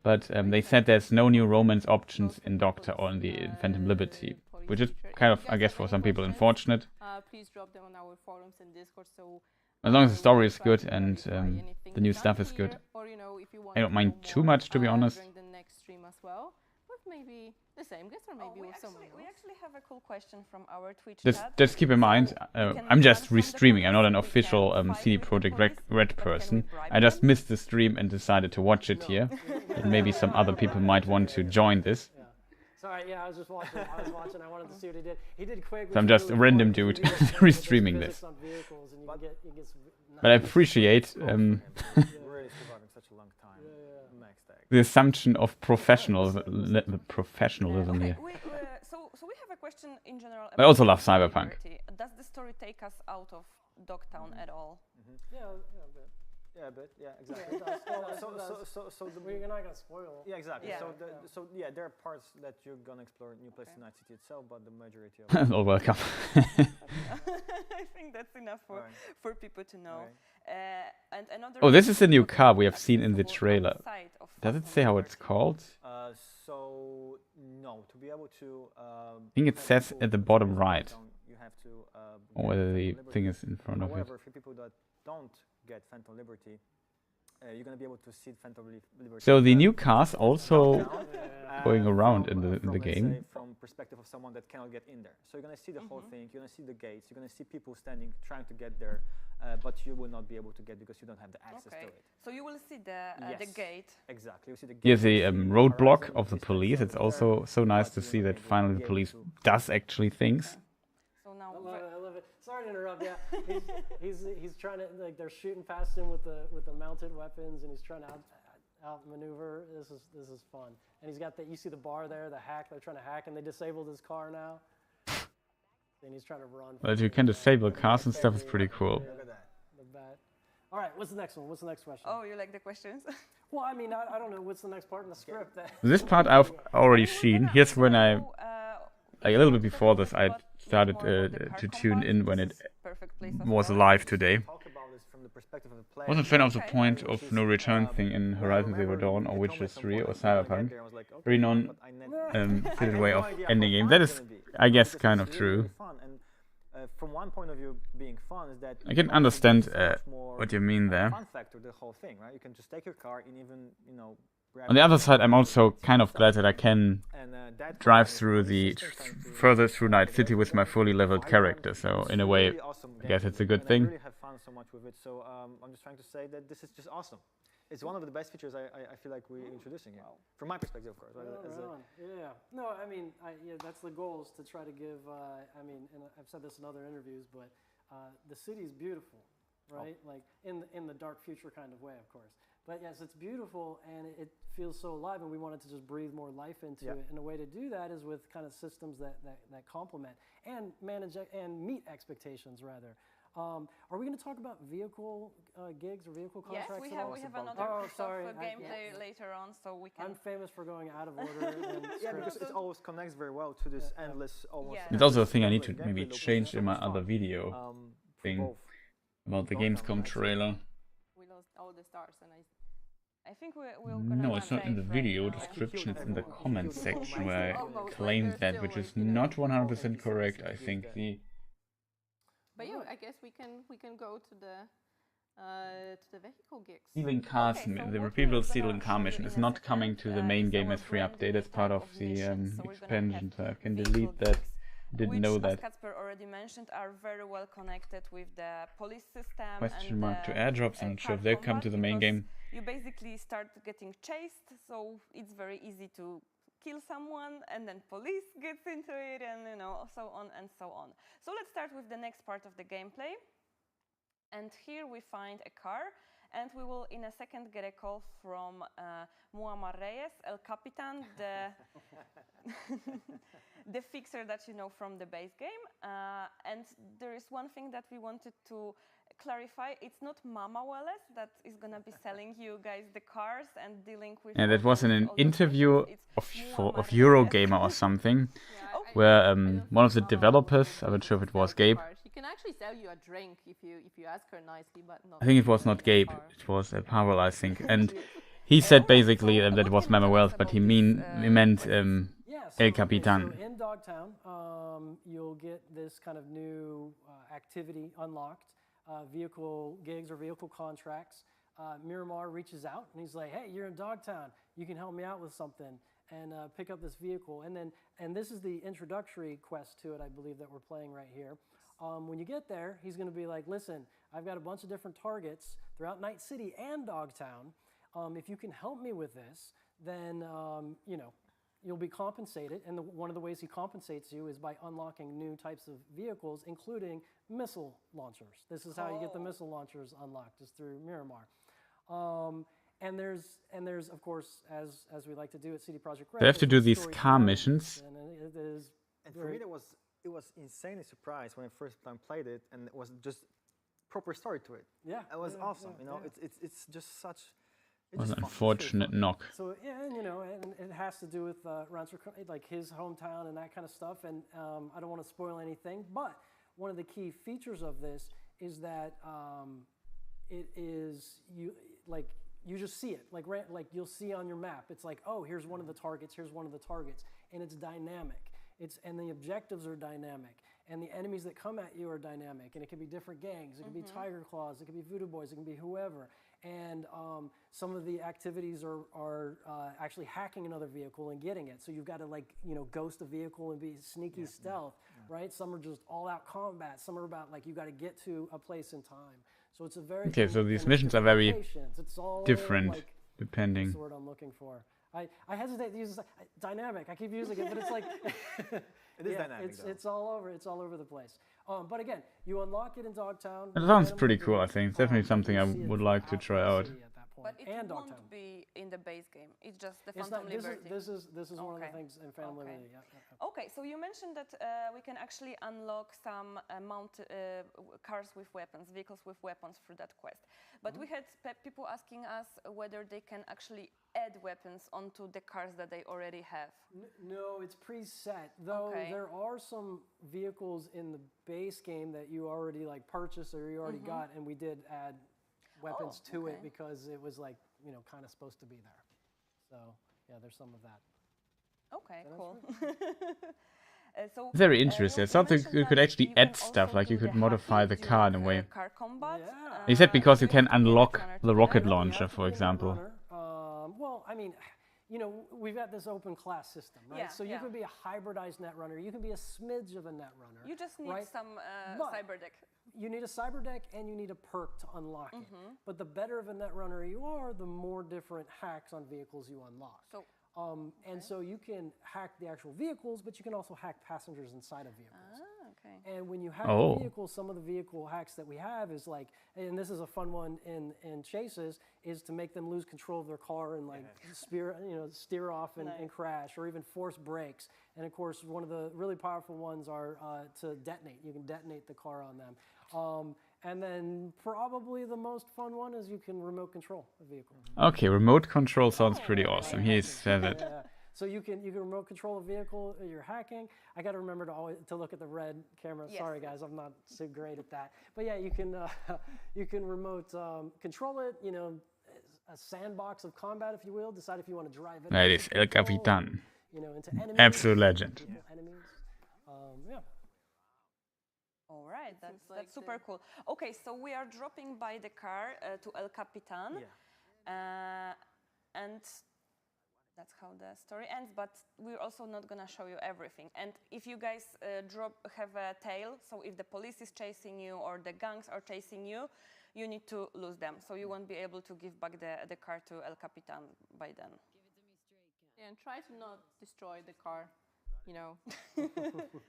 But they said there's no new romance options in Doctor or in the Phantom Liberty, which is kind of, I guess, for some people unfortunate. Please drop them on our forums and Discord. So As long as the story is good and the new stuff is good. Or, you know, if you want I don't mind too much, to be honest. during the next stream as well, with maybe the same guest or maybe with someone We else. actually have a cool question from our Twitch Just, chat. just keep in mind, I'm just restreaming. I'm not an official CD Projekt Red person. I just missed the stream and decided to watch it here. And maybe some other people might want to join this. Yeah. Sorry, yeah, I was just watching. I wanted to see what he did. He did quick. So I'm just a random dude restreaming this. But I appreciate Really surviving such a long time. Max Tag. the assumption of professionalism here. So we have a question in general. I also about love Cyberpunk. liberty. Does the story take us out of Dogtown at all? Yeah, a bit. Yeah, a bit. Yeah, exactly. So the We're not gonna spoil. yeah, exactly. Yeah. So yeah, there are parts that you're gonna explore New Place in Night City itself, but the majority of it. Oh, welcome. I think that's enough Alright. for people to know. And another Oh, this is the new question car we have about seen in the accessible trailer. outside of Does it Phantom say how it's Liberty. called? So no, to be able to. I think it have says people at the who bottom use right. Downtown, you have to. Or get whether the Phantom thing Liberty. is in front of it. However, for people that don't get Phantom Liberty, you're gonna be able to see Phantom Liberty. So the new cars also downtown, going around from, in the let's game. say, from perspective of someone that cannot get in there. So you're gonna see the whole thing. You're gonna see the gates. You're gonna see people standing trying to get there, but you will not be able to get because you don't have the access Okay. to it. So you will see the Yes. gate. Exactly. You see the Here's gate, the you see the roadblock horizon, of the you see police. the It's there, also so nice but to you're see not that able to finally the be police able to- does actually things. So now I love it. Sorry to interrupt. Yeah, he's trying to like they're shooting past him with the mounted weapons, and he's trying to outmaneuver. This is fun. And he's got you see the bar there, the hack. They're trying to hack, and they disabled his car now. And he's trying to run. But you can disable cars and stuff. It's pretty cool. Look at that. The bat. All right, what's the next one? What's the next question? Oh, you like the questions? Well, I mean, I don't know. What's the next part in the script? This part I've already seen. Here's when I, So, like a little bit before this, I started to tune in when it was live today. Talk about this from the perspective of the player. Wasn't a fan of the Okay. point of no return thing in Horizon Zero Dawn or Witcher 3 or Cyberpunk. Very non-fitted way of ending game. That is, I guess, kind of true. From one point of view, being fun is that I can it understand also gives so much more, what you mean there. Fun factor, the whole thing, right? You can just take your car and even, grab On the other side, I'm also kind of glad that I can and that drive car is through the consistent to- further through Night City with my fully leveled character. So in a way, really awesome I guess game, it's a good and thing. I really have fun so much with it. So I'm just trying to say that this is just awesome. It's one of the best features I feel like we're introducing here. From my perspective, of course. Right? As a- Yeah. No, I mean, that's the goal is to try to give. I mean, and I've said this in other interviews, but the city is beautiful, right? Like in the dark future kind of way, of course. But yes, it's beautiful and it feels so alive, and we wanted to just breathe more life into it. And a way to do that is with kind of systems that complement and manage and meet expectations rather. Are we going to talk about vehicle gigs or vehicle Yes, contracts? we at have all? we have about another that. piece Oh, sorry, of gameplay later on, so we can. I'm famous for going out of order. And Yeah, because it always connects very well to this endless, almost. Yeah. It's also a thing I need to gameplay maybe loop, which change is so in my much other fun. video For thing both. about the Dogtown Gamescom Night City. trailer. We lost all the stars and I think we're gonna. No, run it's not in the safe video right now. description. It's in the comment section where Oh, I no, claimed like, that, there's which still, is like, not 100% correct. I think the But yeah, I guess we can go to the the vehicle gigs. Stealing cars, Okay, so the what repeatable we're stealing gonna car show you mission in is a not coming second, to the main is game our as free brand update. new It's part type of the missions. So we're gonna expansion, have so I can vehicle delete that. gigs, Didn't which, know as that. Kacper already mentioned, are very well connected with the police system Question and mark to the, airdrops. I'm not sure if they come car to the main combat, game. because you basically start getting chased, so it's very easy to kill someone, and then police gets into it, and you know, so on and so on. So let's start with the next part of the gameplay. And here we find a car, and we will in a second get a call from Muammar Reyes, El Capitan, the the fixer that you know from the base game. And there is one thing that we wanted to clarify. It's not Mama Wallace that is going to be selling you guys the cars and dealing with... And that was in an all those interview missions. of Muammar Reyes. Eurogamer or something, where I don't one of think the Mama developers, Wallace I'm not sure if it sells was the Gabe, cars. She can actually sell you a drink if you ask her nicely, but not. I think it was not really a Gabe, car. it was Pavel, I think, and he said basically that it was Mama Wealth, but he meant Yeah, El Capitan. So in Dogtown, you'll get this kind of new activity unlocked, vehicle gigs or vehicle contracts. Miramar reaches out and he's like, "Hey, you're in Dogtown. You can help me out with something and pick up this vehicle." And this is the introductory quest to it, I believe, that we're playing right here. When you get there, he's going to be like, "Listen, I've got a bunch of different targets throughout Night City and Dogtown. If you can help me with this, then you know, you'll be compensated." And one of the ways he compensates you is by unlocking new types of vehicles, including missile launchers. This is how you get the missile launchers unlocked, is through Miramar. And there's of course, as we like to do at CD Projekt Red, They have to there's do a these story car to it, missions. and it is And for me, it was insanely surprised when I first time played it, and it was just proper story to it. yeah, It was yeah, awesome. yeah, You know, yeah. it's just such. It was just an fun. It's really unfortunate fun. knock. So yeah, and you know, and it has to do with like his hometown and that kind of stuff. And I don't want to spoil anything, but one of the key features of this is that it is you just see it like you'll see on your map. It's like, oh, here's one of the targets. Here's one of the targets, and it's dynamic. And the objectives are dynamic, and the enemies that come at you are dynamic. And it can be different gangs. It can be Tiger Claws. It can be Voodoo Boys. It can be whoever. And some of the activities are actually hacking another vehicle and getting it. So you've got to ghost a vehicle and be sneaky stealth, right? Some are just all out combat. Some are about like you got to get to a place in time. So it's a very Okay, so these and missions are different very locations. It's all different, like, depending. That's the word I'm looking for. I hesitate to use this, dynamic. I keep using it, but it's like It is dynamic, though. It's all over. It's all over the place. But again, you unlock it in Dogtown. That sounds pretty cool, I think. It's definitely something I would like to try out. But it and won't Dogtown. be in the base game. It's just the It's Phantom not, Liberty. this is one of the Okay. things in Phantom Okay. Liberty. Yeah. Okay, so you mentioned that we can actually unlock some cars with weapons, vehicles with weapons through that quest. But we had people asking us whether they can actually add weapons onto the cars that they already have. No, it's preset. Though Okay. there are some vehicles in the base game that you already purchased or you already got, and we did add weapons to it okay. because it was kind of supposed to be there. So yeah, there's some of that. Okay, Did I cool. So, Very interesting. I you thought you mentioned could that actually you can add stuff, also like you do could the modify the hacking car in a during, way. Car combat. Yeah. He said because you can have to be a unlock Netrunner the to rocket do that. launcher, for example. Well, I mean, we've got this open class system, right? Yeah, So you yeah. can be a hybridized netrunner. You can be a smidge of a netrunner. You just need right? some But- cyber deck. You need a cyber deck and you need a perk to unlock it. But the better of a netrunner you are, the more different hacks on vehicles you unlock. So, And so you can hack the actual vehicles, but you can also hack passengers inside of vehicles. okay. And when you hack Oh. the vehicles, some of the vehicle hacks that we have is and this is a fun one in chases, is to make them lose control of their car and steer off and crash, or even force brakes. And of course, one of the really powerful ones are to detonate. You can detonate the car on them. And then probably the most fun one is you can remote control a vehicle. Okay, remote control sounds pretty awesome. He said it. Yeah. So you can remote control a vehicle. You're hacking. I got to remember to look at the red camera. Yes. Sorry guys, I'm not so great at that. But yeah, you can remote control it. A sandbox of combat, if you will. Decide if you want to drive it. That out is of El control, Capitan. into enemies. Absolute legend. Enemies. Yeah. All right, Seems that's like super cool. Okay, so we are dropping by the car to El Capitan, and that's how the story ends. But we're also not gonna show you everything. And if you guys have a tail, so if the police is chasing you or the gangs are chasing you, you need to lose them. So you won't be able to give back the car to El Capitan by then. And try to not destroy the car, you know,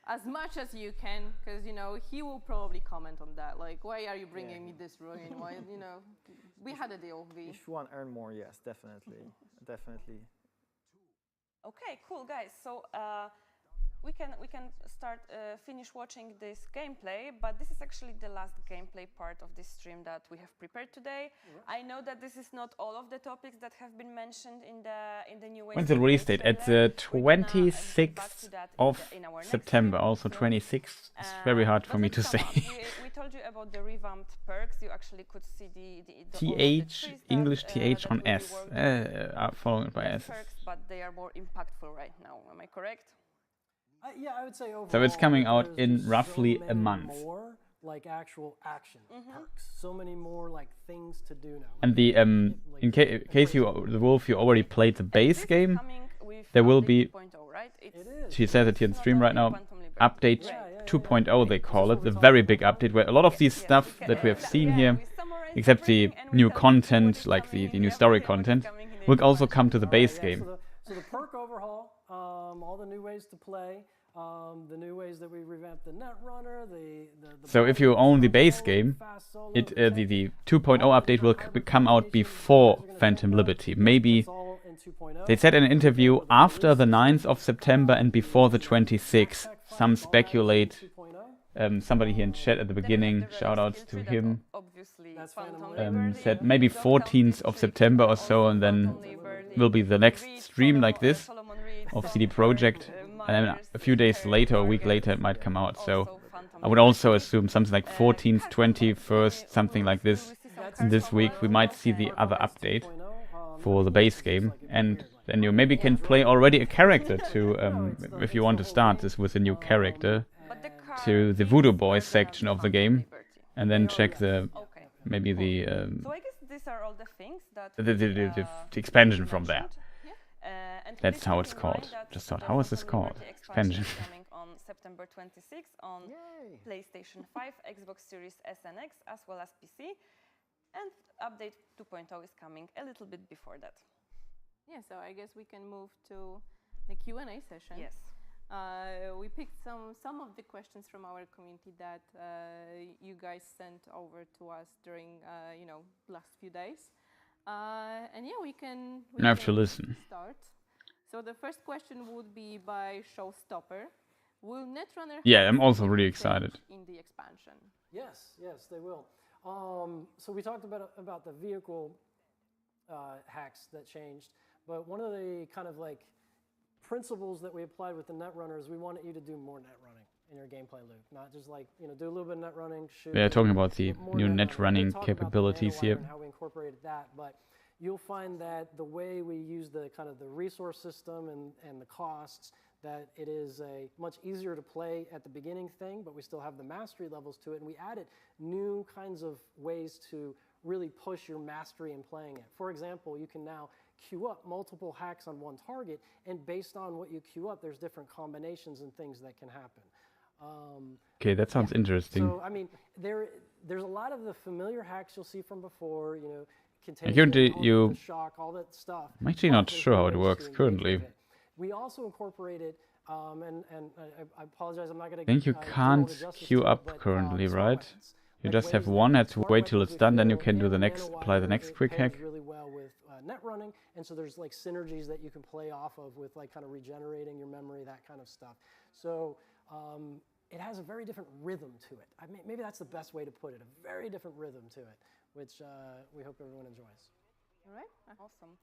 as much as you can, because, you know, he will probably comment on that. Like, why are you bringing me this ruin? Why, you know, we had a deal, V. If you want to earn more, yes, definitely. Definitely. Okay, cool, guys. So we can start finish watching this gameplay, but this is actually the last gameplay part of this stream that we have prepared today. I know that this is not all of the topics that have been mentioned in the new ways. When's the release date? At the 26th of September. Also 26th. It's very hard for me to say. We told you about the revamped perks. You actually could see the TH, English TH on S, followed by S. Perks, but they are more impactful right now. Am I correct? Yeah, I would say overall. So it's coming out there's in just roughly so a many month. More like actual action perks. So many more like things to do now. And the in case the Wolf, you already played the base game, there will be. She says it here in stream right now. Update 2.0 they call it, the very big update where a lot of these stuff that we have seen here, except the new content, like the new story content, will also come to the base game. So the perk overhaul, all the new ways to play, the new ways that we revamped the Netrunner, so if you own the base game, the 2.0 update will come out before Phantom Liberty. Maybe they said in an interview after the 9th of September and before the 26th. Some speculate. Somebody here in chat at the beginning, shout outs to him, said maybe 14th of September or so, and then will be the next stream like this of CD Projekt, and then a few days later, a week later, it might come out. So I would also assume something like 14th, 21st, something like this. In this week, we might see the other update for the base game, and then you maybe can play already a character to, if you want to start this with a new character, to the Voodoo Boys section of the game, and then check the maybe the So I guess these are all the things that the expansion from there. That's how it's called. Just thought, how is this called? Expansion. Coming on September 26th on PlayStation 5, Xbox Series S and X, as well as PC, and update 2.0 is coming a little bit before that. Yeah, so I guess we can move to the Q&A session. Yes. We picked some of the questions from our community that you guys sent over to us during last few days, and yeah, we can have to listen. Start. So the first question would be by Showstopper. Will Netrunner? Yeah, I'm also really excited. In the expansion. Yes, they will. So we talked about the vehicle hacks that changed, but one of the kind of like principles that we applied with the Netrunner is we wanted you to do more net running in your gameplay loop, not just like do a little bit of net running. Yeah, talking about the new net running capabilities here. And how we incorporated that, but you'll find that the way we use the kind of the resource system and the costs, that it is a much easier to play at the beginning thing, but we still have the mastery levels to it, and we added new kinds of ways to really push your mastery in playing it. For example, you can now queue up multiple hacks on one target, and based on what you queue up, there's different combinations and things that can happen. Okay, that sounds interesting. So, I mean, there's a lot of the familiar hacks you'll see from before, you shock, all that stuff. I'm actually not sure how it works currently. We also incorporated, and I apologize, I'm not going I to. think you can't queue up currently, right? You just have one, have to wait till it's done, then you can do the next, apply the next quick hack. Really well with net running, and so there's like synergies that you can play off of with like kind of regenerating your memory, that kind of stuff. So it has a very different rhythm to it. Maybe that's the best way to put it, a very different rhythm to it, which we hope everyone enjoys. All right, awesome.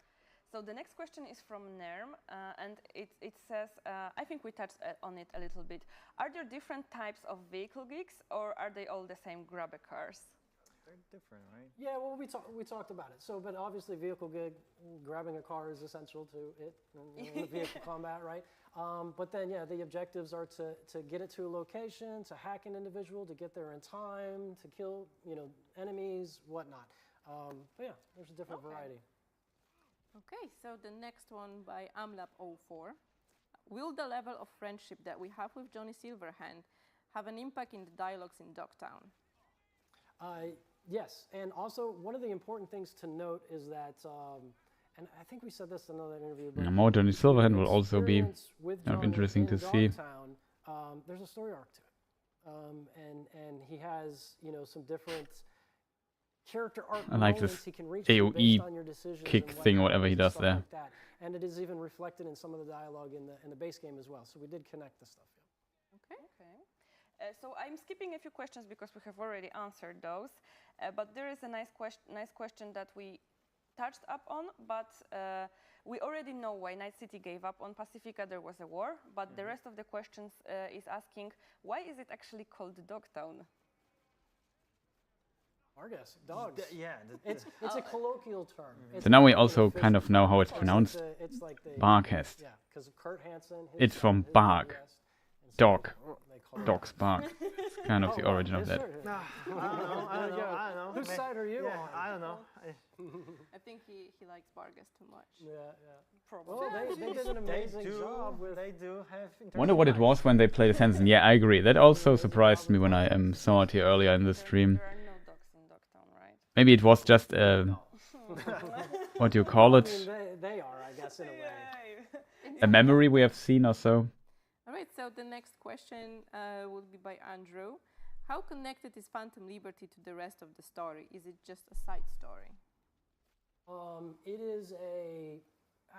So the next question is from Nerm, and it says, I think we touched on it a little bit. Are there different types of vehicle geeks, or are they all the same grabber cars? Very different, right? Yeah, well, we talked about it. So, but obviously, vehicle gig, grabbing a car is essential to it in the vehicle combat, right? But then, yeah, the objectives are to get it to a location, to hack an individual, to get there in time, to kill, enemies, whatnot. But yeah, there's a different variety. Okay, so the next one by Amlab04. Will the level of friendship that we have with Johnny Silverhand have an impact in the dialogues in Dogtown? Yes, and also one of the important things to note is that, and I think we said this in another interview, but More Johnny Silverhand will also be kind of interesting to see. Dogtown, there's a story arc to it, and he has some different character arc. I like moments this he can reach AOE based on your decisions kick and thing or whatnot whatever he and does stuff there. like that. And it is even reflected in some of the dialogue in the base game as well. So we did connect the stuff. Yeah. Okay. So I'm skipping a few questions because we have already answered those. But there is a nice question that we touched up on, but we already know why Night City gave up on Pacifica. There was a war, but the rest of the questions is asking, why is it actually called Dogtown? Our guess, dogs. It's It's a colloquial term. It's So now we not also official. kind of know how it's It's pronounced. It's like the Barkhest. Yeah, because Kurt Hansen. It's from his bark. guest, and so Dog. they call it- Dogs bark. It's kind of the Oh, origin of yes, that. sir. I don't know. Whose side are you on? I don't know. I think he likes Vargas too much. Yeah. Probably. Well, they did an amazing job with. They do have. Wonder what it was when they played Hansen. Yeah, I agree. That also surprised me when I saw it here earlier in the stream. There are no dogs in Dogtown, right? Maybe it was just what do you call I it? mean, they are, I guess, in a way. A memory we have seen or so. All right, so the next question will be by Andrew. How connected is Phantom Liberty to the rest of the story? Is it just a side story? It is a.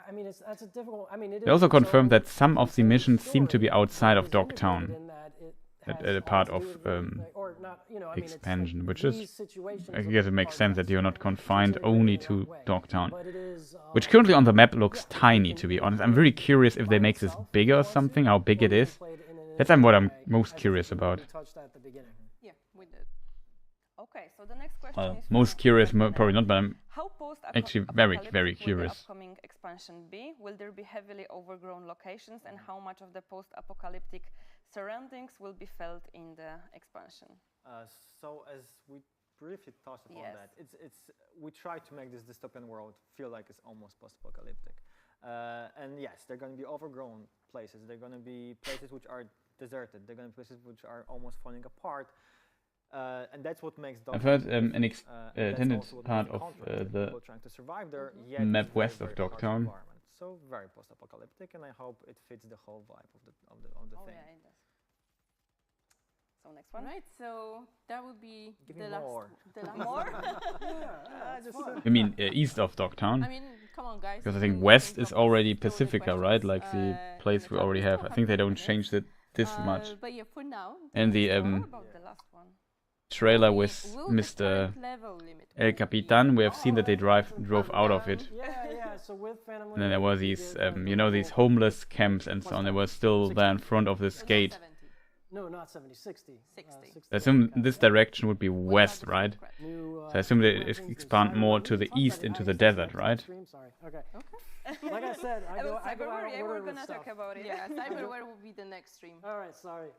I mean, that's a difficult. I mean, it They also is its confirmed own- that some of the its own missions seem to be story, outside but of it's integrated Dogtown. in that it At has a part all to of do with, or not, I mean, it's like expansion, which these is, situations I of guess the it makes part sense that that's you're not it's confined integrated only in to that way. Dogtown. But it is, Which currently on the map looks yeah, tiny, you to can- be you honest. can I'm very play curious if by they make this itself if bigger you or want to, something, how big or it you is. can play it in an That's what I'm independent way, most as curious we about. touched at the beginning. Yeah, we did. Okay, so the next question Well, is most from curious, Martina. probably not, but I'm How post actually very will curious. the upcoming expansion be? Will there be heavily overgrown locations, and how much of the post-apocalyptic surroundings will be felt in the expansion? So as we briefly touched upon Yes. that, we try to make this dystopian world feel like it's almost post-apocalyptic. And yes, they're going to be overgrown places. They're going to be places which are deserted. They're going to be places which are almost falling apart. And that's what makes I've heard Dogtown an different. And that's intended also what part makes it of contrasting. the People trying to survive there, yet map it's very, west of very harsh Dogtown. environment. So very post-apocalyptic, and I hope it fits the whole vibe of the Oh thing. yeah, it does. So next All one. right, so that would be Give the me last. more. The last More? I mean, east of Dogtown. I mean, come on, guys. Because I you think can west drop is us already through the Pacifica, right? questions, Like the in place the we chat. already still have. I think they don't minutes. change it this much. But yeah, for now. And the What about the last one? trailer will with the Mr. current level limit El be- Capitan, we have seen that they drove out of it. Yeah. So with Phantom And then there were Liberty, we these, did, you know, these homeless camps and so on. They were still there in front of this So not gate. 70. No, not 70, 60. 60. I assume okay. this direction would be What about west, the right? secret? New, So I assume they weapons, new expand more cyber to the weapons. east Talk into about the it. desert, Next right? stream, Sorry. Okay. Okay. Like I said, I go About out Cyberware, of yeah, order we're with gonna stuff. talk about it. Yeah, Cyberware will be the next stream. All right, sorry.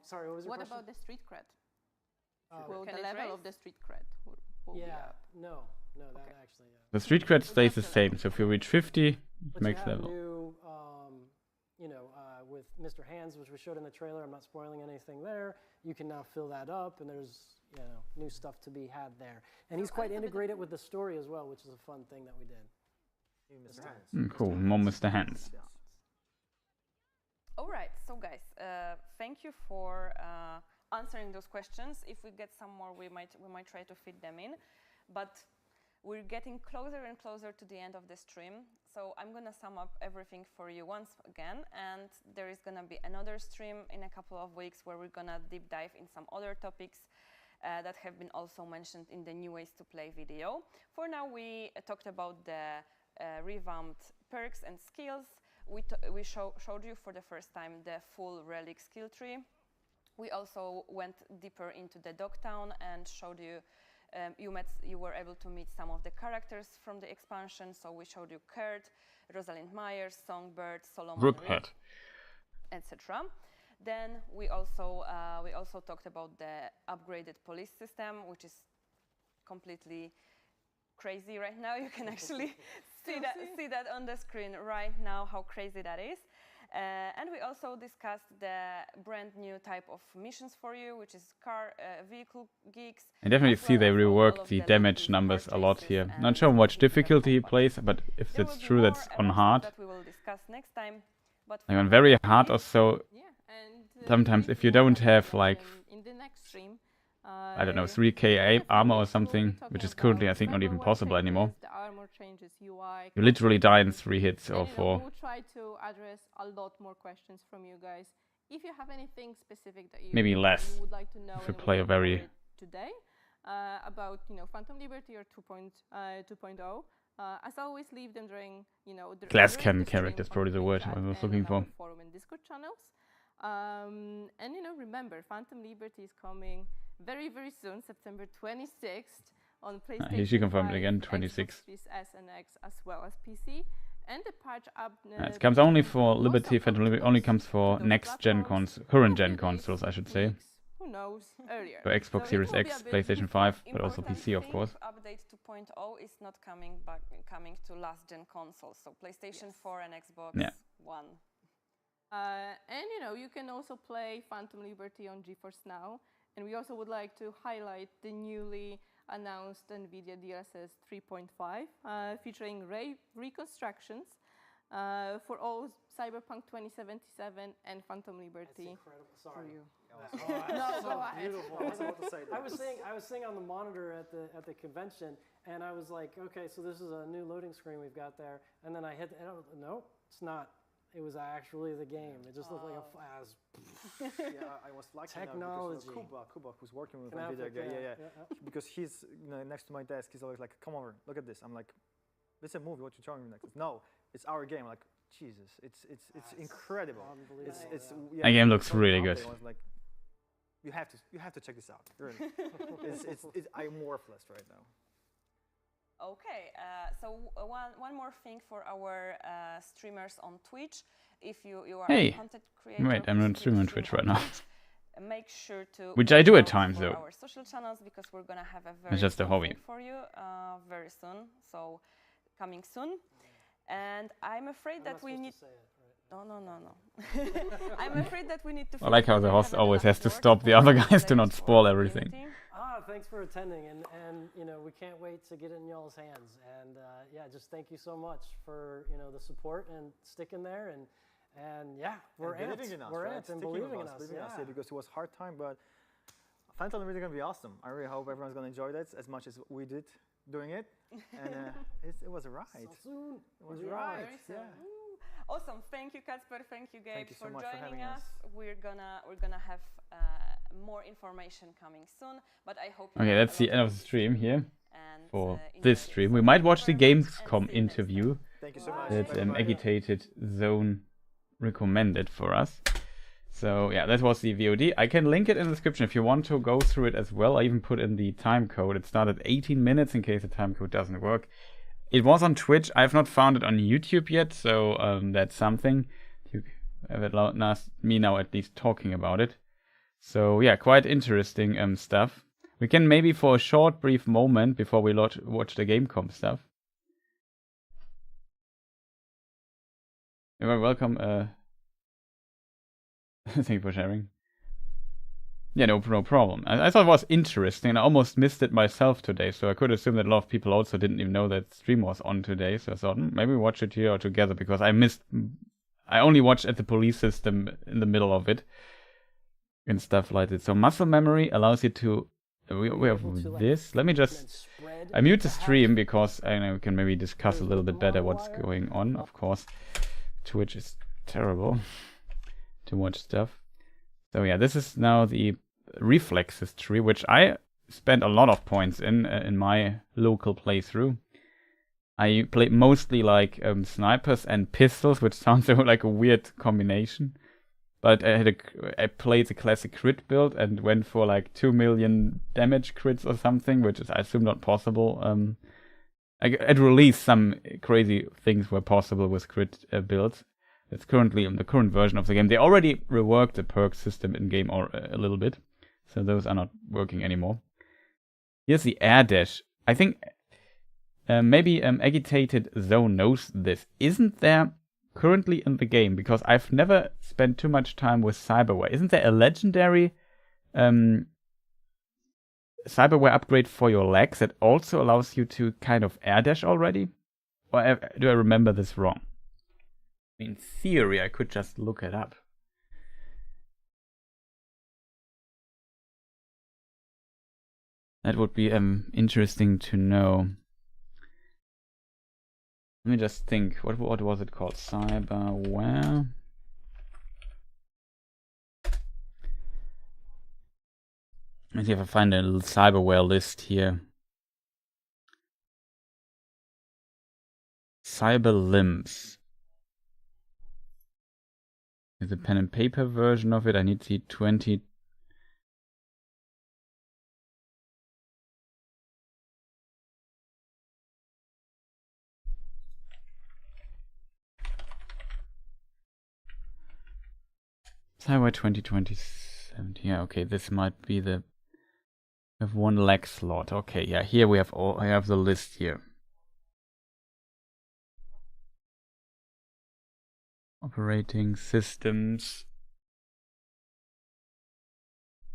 Sorry, what was your What question? about the street cred? Will Can the it level raise? of the street cred will be Yeah, up? no, that Okay. actually, yeah. The street cred stays the same. So if you reach 50, it But makes you have level. new, with Mr. Hands, which we showed in the trailer, I'm not spoiling anything there, you can now fill that up, and there's, new stuff to be had there. And he's quite integrated with the story as well, which is a fun thing that we did. Mr. Hands. Cool, more Mr. Hands. All right, so guys, thank you for answering those questions. If we get some more, we might try to fit them in, but we're getting closer and closer to the end of the stream. So I'm gonna sum up everything for you once again, and there is gonna be another stream in a couple of weeks where we're gonna deep dive in some other topics that have been also mentioned in the New Ways to Play video. For now, we talked about the revamped perks and skills. We showed you for the first time the full relic skill tree. We also went deeper into the Dogtown and showed you You were able to meet some of the characters from the expansion. So we showed you Kurt, Rosalind Myers, Songbird, Solomon Reed, etc. Then we also talked about the upgraded police system, which is completely crazy right now. You can actually see that on the screen right now, how crazy that is. And we also discussed the brand new type of missions for you, which is vehicle geeks. I definitely see they reworked the damage numbers a lot here. Not sure what difficulty he plays, but if that's true, that's on hard. That we will discuss next time. But like on very hard or so, sometimes if you don't have like, in the next stream, I don't know, 3k armor or something, which is currently I think not even possible anymore. The armor changes, UI. You literally die in 3 hits or 4. We'll try to address a lot more questions from you guys. If you have anything specific that you maybe less you would like to know, if you play a very today about Phantom Liberty or 2.0. As always, leave them during the glass cannon character is probably the word I was looking for. Forum and Discord channels. And remember, Phantom Liberty is coming very, very soon, September 26th on PlayStation. She confirmed 5, it again, 26th. Xbox Series S and X, as well as PC. And the patch up. It comes only for Liberty. Phantom Liberty only comes for current gen consoles, I should say. Who knows? Earlier. For Xbox Series X, PlayStation 5, but also PC, of course. Update 2.0 is not coming to last gen consoles, so PlayStation 4 and Xbox One. And you can also play Phantom Liberty on GeForce Now. And we also would like to highlight the newly announced NVIDIA DLSS 3.5, featuring reconstructions for all Cyberpunk 2077 and Phantom Liberty. That's incredible. Sorry. For you. No, go ahead. Beautiful. I was seeing on the monitor at the convention, and I was like, okay, so this is a new loading screen we've got there, and then I hit, no, it's not. It was actually the game. It just looked like a I was lucky technology. Kuba, who's working with NVIDIA, because he's next to my desk. He's always like, "Come over, look at this." I'm like, "It's a movie. What you showing me next?" No, it's our game. I'm like, Jesus, it's incredible. The game looks really good. I was like, you have to check this out. Really, I'm worthless right now. Okay, so one more thing for our streamers on Twitch. If you are a content creator, wait, I'm not streaming on Twitch right now. Make sure to which I do at times though. Our social channels, because we're gonna have a very it's just a hobby for you very soon. So coming soon, and I'm afraid that we need. No. I'm afraid that we need to. I like how the host always has to stop the other guys to not spoil everything. Thanks for attending, and we can't wait to get it in y'all's hands. And just thank you so much for the support and sticking there, and we're believing in us, and believing in us, because it was a hard time, but Phantom is really gonna be awesome. I really hope everyone's gonna enjoy that as much as we did doing it, and it was a ride. So soon. It was a ride. Yeah. Awesome. Thank you, Kasper. Thank you, Gabe, for joining us. We're gonna have more information coming soon, but I hope. Okay, that's the end of the stream here. For this stream, we might watch the Gamescom interview Thank you so much. that Agitated Zone recommended for us. So yeah, that was the VOD. I can link it in the description if you want to go through it as well. I even put in the time code. It started 18 minutes in case the time code doesn't work. It was on Twitch. I have not found it on YouTube yet, so that's something. You have me now at least talking about it. So yeah, quite interesting stuff. We can maybe for a short, brief moment before we watch the Gamecom stuff. You're welcome. Thank you for sharing. Yeah, no problem. I thought it was interesting, and I almost missed it myself today, so I could assume that a lot of people also didn't even know that stream was on today, so I thought, maybe we watch it here or together, because I only watched at the police system in the middle of it, and stuff like that. So muscle memory allows you to, we have this, let me just, I mute the stream, because I know we can maybe discuss a little bit better what's going on. Of course, Twitch is terrible to watch stuff. So yeah, this is now the reflexes tree, which I spent a lot of points in my local playthrough. I played mostly like snipers and pistols, which sounds like a weird combination. but I played the classic crit build and went for like 2 million damage crits or something, which is I assume not possible. At release, some crazy things were possible with crit builds. It's currently in the current version of the game. They already reworked the perk system in game or a little bit, so those are not working anymore. Here's the air dash. I think maybe Agitated Zone knows this. Isn't there currently in the game, because I've never spent too much time with cyberware, isn't there a legendary cyberware upgrade for your legs that also allows you to kind of air dash already? Or do I remember this wrong? In theory, I could just look it up. That would be interesting to know. Let me just think. What was it called? Cyberware. Let's see if I find a little cyberware list here. Cyber limbs. There's a pen and paper version of it. I need the 20. Cyber 2027. Yeah, okay, this might be the. We have one leg slot. Okay, yeah, here we have all. I have the list here. Operating systems.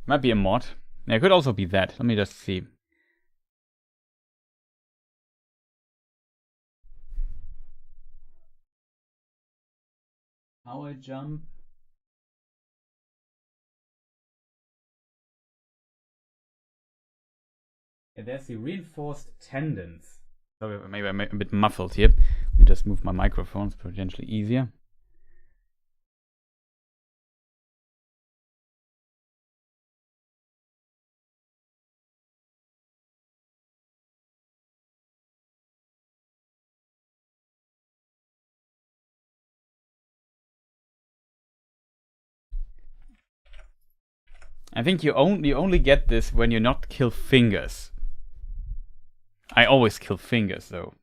Might be a mod. Yeah, it could also be that. Let me just see. Power jump. Yeah, there's the reinforced tendons. Sorry, maybe I'm a bit muffled here. Let me just move my microphone. It's potentially easier. I think you only get this when you not kill fingers. I always kill fingers though.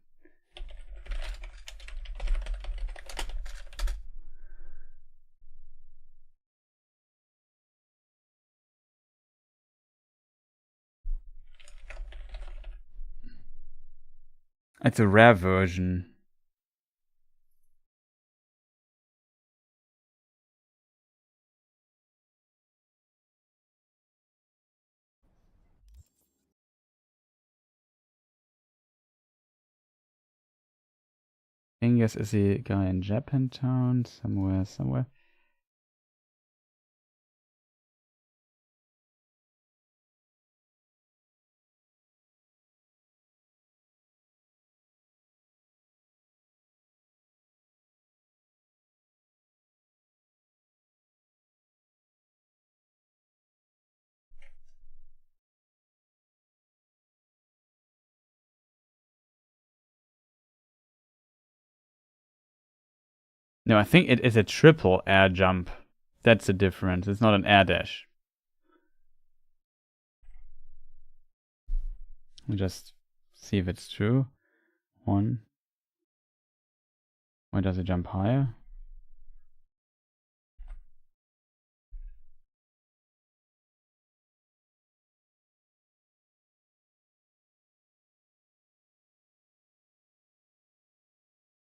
It's a rare version. Fingers is a guy in Japantown, somewhere. No, I think it is a triple air jump. That's the difference. It's not an air dash. Let me just see if it's true. 1. Why does it jump higher?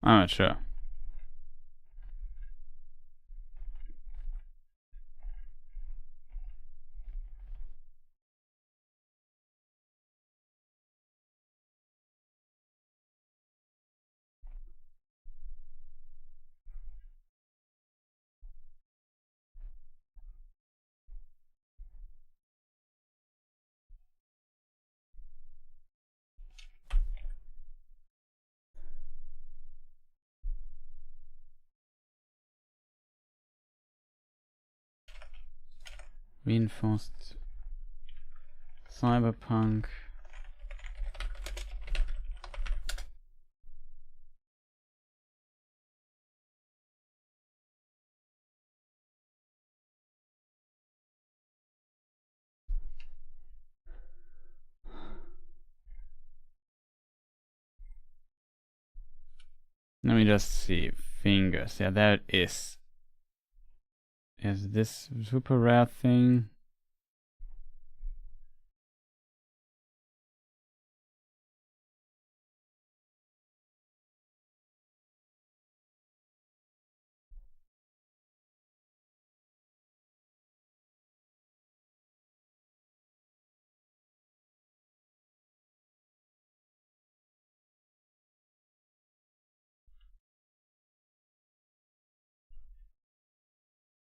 I'm not sure. Reinforced Cyberpunk. Let me just see. Fingers. Yeah, there it is. Is this super rare thing?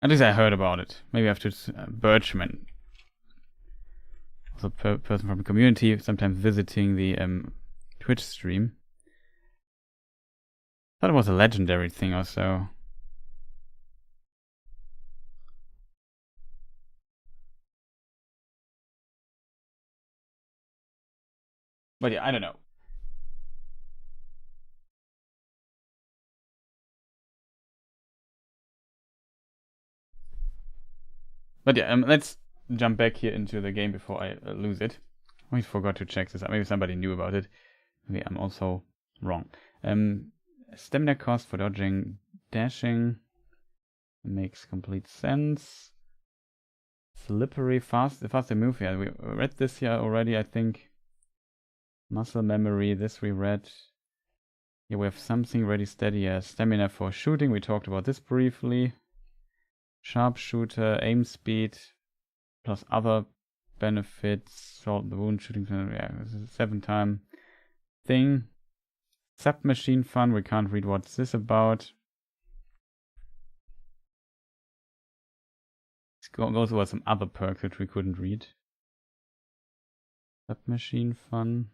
At least I heard about it. Maybe I have to Birchman. Also person from the community, sometimes visiting the Twitch stream. Thought it was a legendary thing or so. But yeah, I don't know. But yeah, let's jump back here into the game before I lose it. I forgot to check this out. Maybe somebody knew about it. Maybe I'm also wrong. Stamina cost for dodging, dashing makes complete sense. Slippery, faster move. Yeah, we read this here already, I think. Muscle memory, this we read. Here we have something ready, steady. Stamina for shooting. We talked about this briefly. Sharpshooter, aim speed, plus other benefits. Salt the wound, shooting. Yeah, this is a 7-time thing. Submachine fun. We can't read what's this about. It goes over some other perks which we couldn't read. Submachine fun.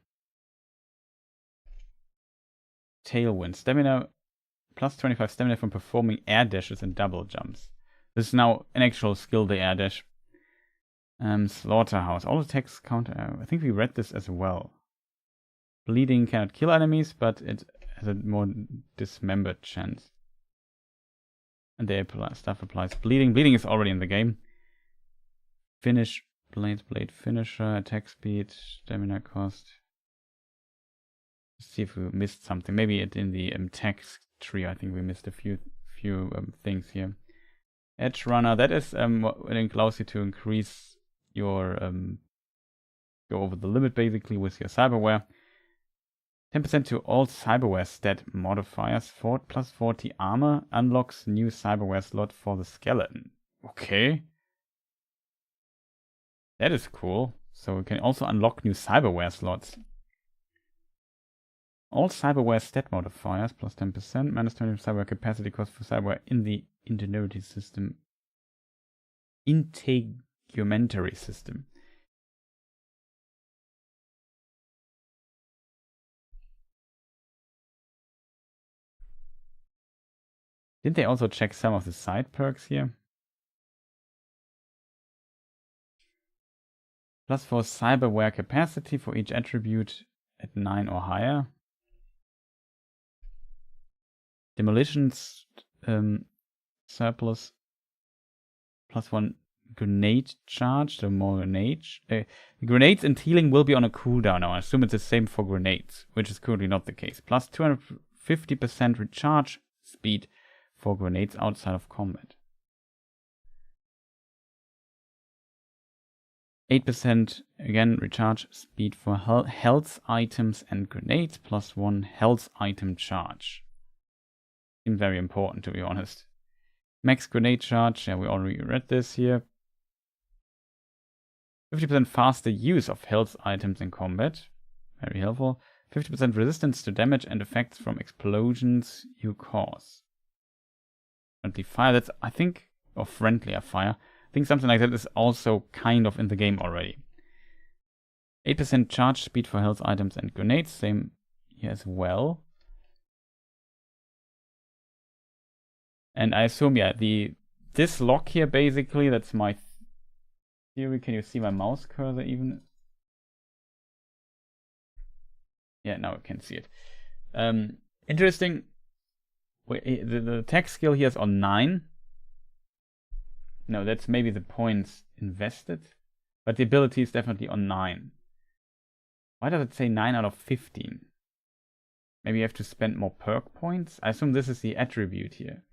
Tailwind. Stamina. Plus 25 stamina from performing air dashes and double jumps. This is now an actual skill, the air dash. Slaughterhouse. All attacks counter. I think we read this as well. Bleeding cannot kill enemies, but it has a more dismembered chance. And the stuff applies. Bleeding. Bleeding is already in the game. Finish. Blade finisher. Attack speed. Stamina cost. Let's see if we missed something. Maybe it in the text tree. I think we missed a few things here. Edge runner. That is what allows you to increase your go over the limit basically with your cyberware. 10% to all cyberware stat modifiers. Plus 40 armor unlocks new cyberware slot for the skeleton. Okay. That is cool. So we can also unlock new cyberware slots. All cyberware stat modifiers plus 10%, minus 20 cyberware capacity cost for cyberware in the integumentary system. Integumentary system. Didn't they also check some of the side perks here? Plus 4 cyberware capacity for each attribute at 9 or higher. Demolitions surplus plus 1 grenade charge, so more grenades. Grenades and healing will be on a cooldown now. I assume it's the same for grenades, which is currently not the case. Plus 250% recharge speed for grenades outside of combat. 8% again recharge speed for health items and grenades, plus 1 health item charge. Seems very important, to be honest. Max grenade charge, yeah, we already read this here. 50% faster use of health items in combat, very helpful. 50% resistance to damage and effects from explosions you cause. Friendly fire, that's, I think, or friendlier fire. I think something like that is also kind of in the game already. 8% charge speed for health items and grenades, same here as well. And I assume, yeah, this lock here basically, that's my theory. Can you see my mouse cursor even? Yeah, now I can see it. Interesting. The tech skill here is on 9. No, that's maybe the points invested. But the ability is definitely on 9. Why does it say 9 out of 15? Maybe you have to spend more perk points. I assume this is the attribute here.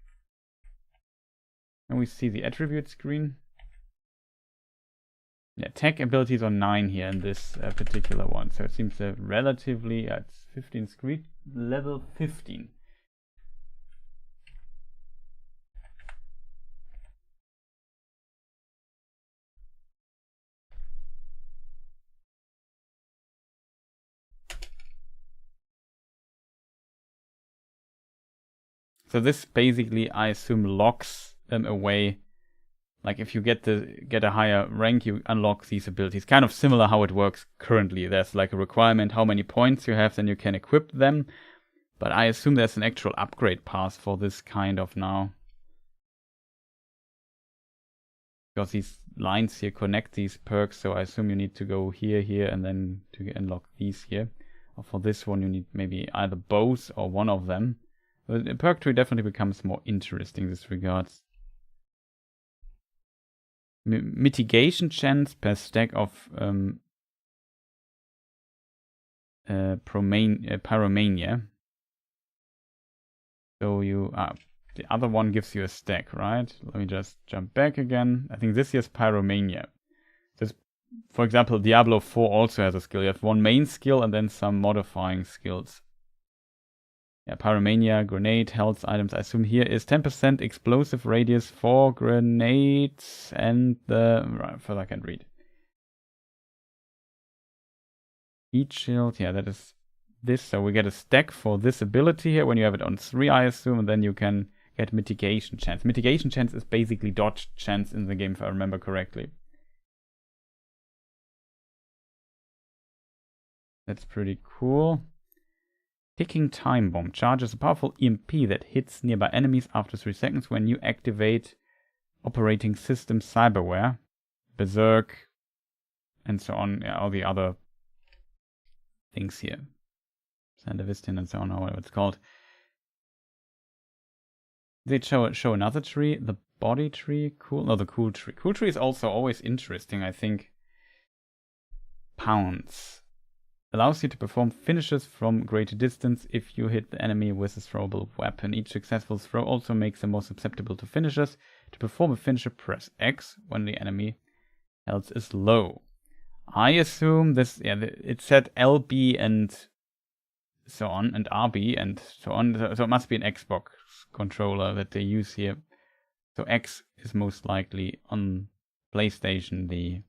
And we see the attribute screen. Yeah, tech abilities are 9 here in this particular one. So it seems relatively, it's 15 screen level 15. So this basically, I assume, locks them away. Like if you get a higher rank, you unlock these abilities. Kind of similar how it works currently. There's like a requirement how many points you have, then you can equip them. But I assume there's an actual upgrade path for this kind of now. Because these lines here connect these perks, so I assume you need to go here, here, and then to unlock these here. Or for this one you need maybe either both or one of them. But the perk tree definitely becomes more interesting in this regards. Mitigation chance per stack of pyromania. So you the other one gives you a stack, right? Let me just jump back again. I think this here's pyromania. This, for example, Diablo 4 also has a skill. You have one main skill and then some modifying skills. Yeah, pyromania, grenade, health items. I assume here is 10% explosive radius for grenades and the... Right, further I can't read. Heat shield, yeah, that is this. So we get a stack for this ability here when you have it on 3, I assume, and then you can get mitigation chance. Mitigation chance is basically dodge chance in the game, if I remember correctly. That's pretty cool. Ticking time bomb charges a powerful EMP that hits nearby enemies after 3 seconds when you activate operating system cyberware, berserk, and so on. Yeah, all the other things here. Sandavistin and so on, or whatever it's called. They show another tree, the body tree. Cool. No, the cool tree. Cool tree is also always interesting, I think. Pounce. Allows you to perform finishes from greater distance if you hit the enemy with a throwable weapon. Each successful throw also makes them more susceptible to finishes. To perform a finisher, press X when the enemy health is low. I assume this, yeah, it said LB and so on, and RB and so on. So it must be an Xbox controller that they use here. So X is most likely on PlayStation the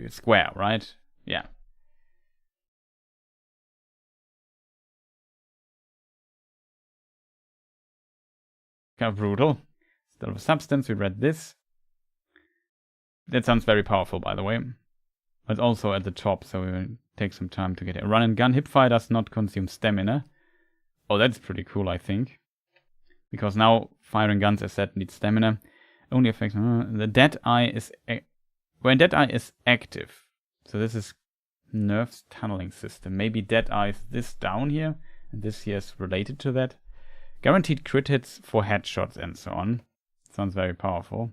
square, right? Yeah. Kind of brutal. Still a substance, we read this. That sounds very powerful, by the way. But also at the top, so we will take some time to get it. Run and gun hipfire does not consume stamina. Oh, that's pretty cool, I think. Because now firing guns, as said, need stamina. Only affects... the dead eye is... when dead eye is active. So this is Nerf's tunneling system. Maybe dead eye is this down here. And this here is related to that. Guaranteed crit hits for headshots and so on. Sounds very powerful.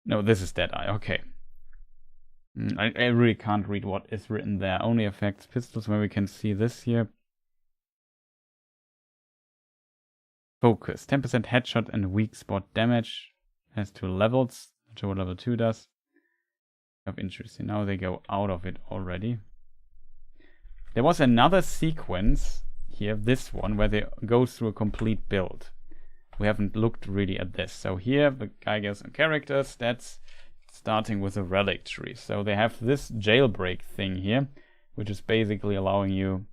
No, this is Deadeye, okay. I really can't read what is written there. Only affects pistols, where we can see this here. Focus. 10% headshot and weak spot damage. Has 2 levels. Not sure what level 2 does. Of interesting. Now they go out of it already. There was another sequence here, this one, where they go through a complete build. We haven't looked really at this. So here the guy gets some characters. That's starting with a relic tree. So they have this jailbreak thing here, which is basically allowing you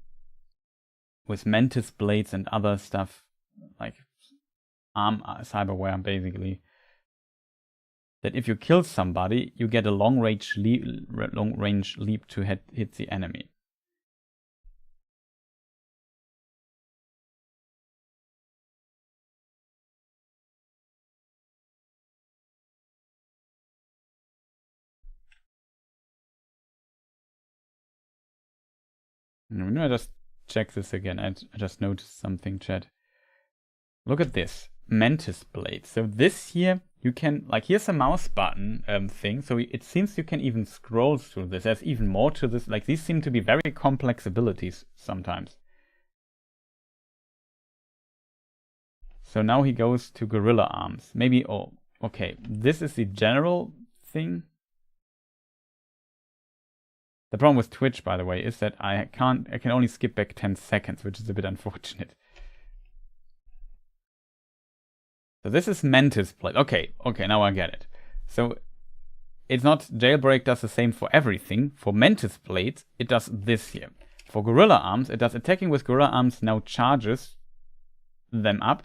with mantis blades and other stuff like arm cyberware basically, that if you kill somebody, you get a long range leap to hit the enemy. No, I just check this again. I just noticed something, chat. Look at this. Mantis blade. So this here you can, like, here's a mouse button thing, so it seems you can even scroll through this. There's even more to this. Like, these seem to be very complex abilities sometimes. So now he goes to gorilla arms. Maybe, oh, okay, this is the general thing. The problem with Twitch, by the way, is that I can only skip back 10 seconds, which is a bit unfortunate. So this is Mantis Blade. Okay, now I get it. So it's not Jailbreak does the same for everything. For Mantis Blade, it does this here. For Gorilla Arms, it does attacking with Gorilla Arms now charges them up.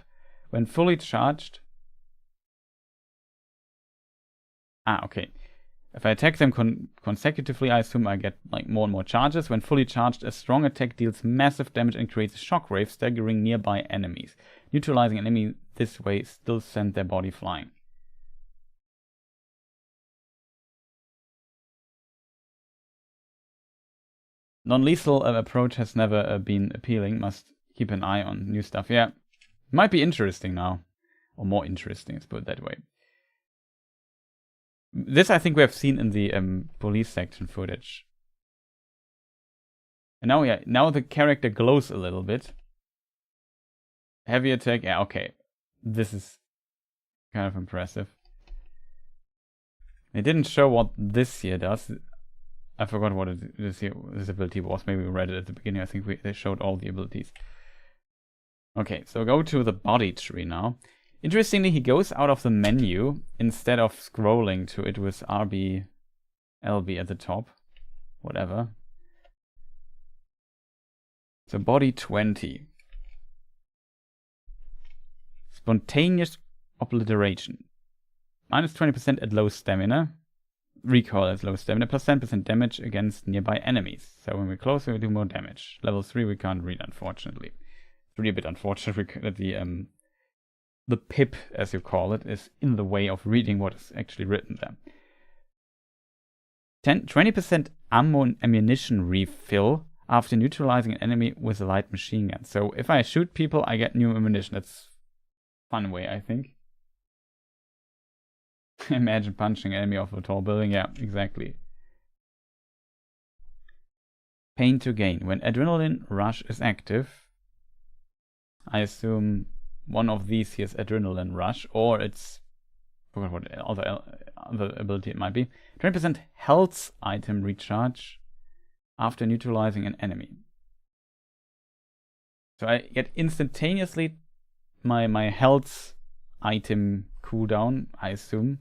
When fully charged... okay. If I attack them consecutively, I assume I get like more and more charges. When fully charged, a strong attack deals massive damage and creates shockwaves, staggering nearby enemies. Neutralizing an enemy this way still send their body flying. Non-lethal approach has never been appealing. Must keep an eye on new stuff. Yeah, might be interesting now. Or more interesting, let's put it that way. This I think we have seen in the police section footage. And now, yeah, now the character glows a little bit. Heavy attack, yeah, okay. This is kind of impressive. They didn't show what this here does. I forgot what this ability was. Maybe we read it at the beginning. I think they showed all the abilities. Okay, so go to the body tree now. Interestingly, he goes out of the menu instead of scrolling to it with RB, LB at the top. Whatever. So body 20. Spontaneous obliteration. Minus 20% at low stamina. Recoil at low stamina. Plus 10% damage against nearby enemies. So when we're closer, we do more damage. Level 3 we can't read, unfortunately. It's really a bit unfortunate that the pip, as you call it, is in the way of reading what is actually written there. 20% ammunition refill after neutralizing an enemy with a light machine gun. So if I shoot people, I get new ammunition. That's a fun way, I think. Imagine punching an enemy off a tall building. Yeah, exactly. Pain to gain. When adrenaline rush is active, I assume one of these here is adrenaline rush, or it's, I forgot what other ability it might be. 20% health item recharge after neutralizing an enemy. So I get instantaneously my health item cooldown, I assume,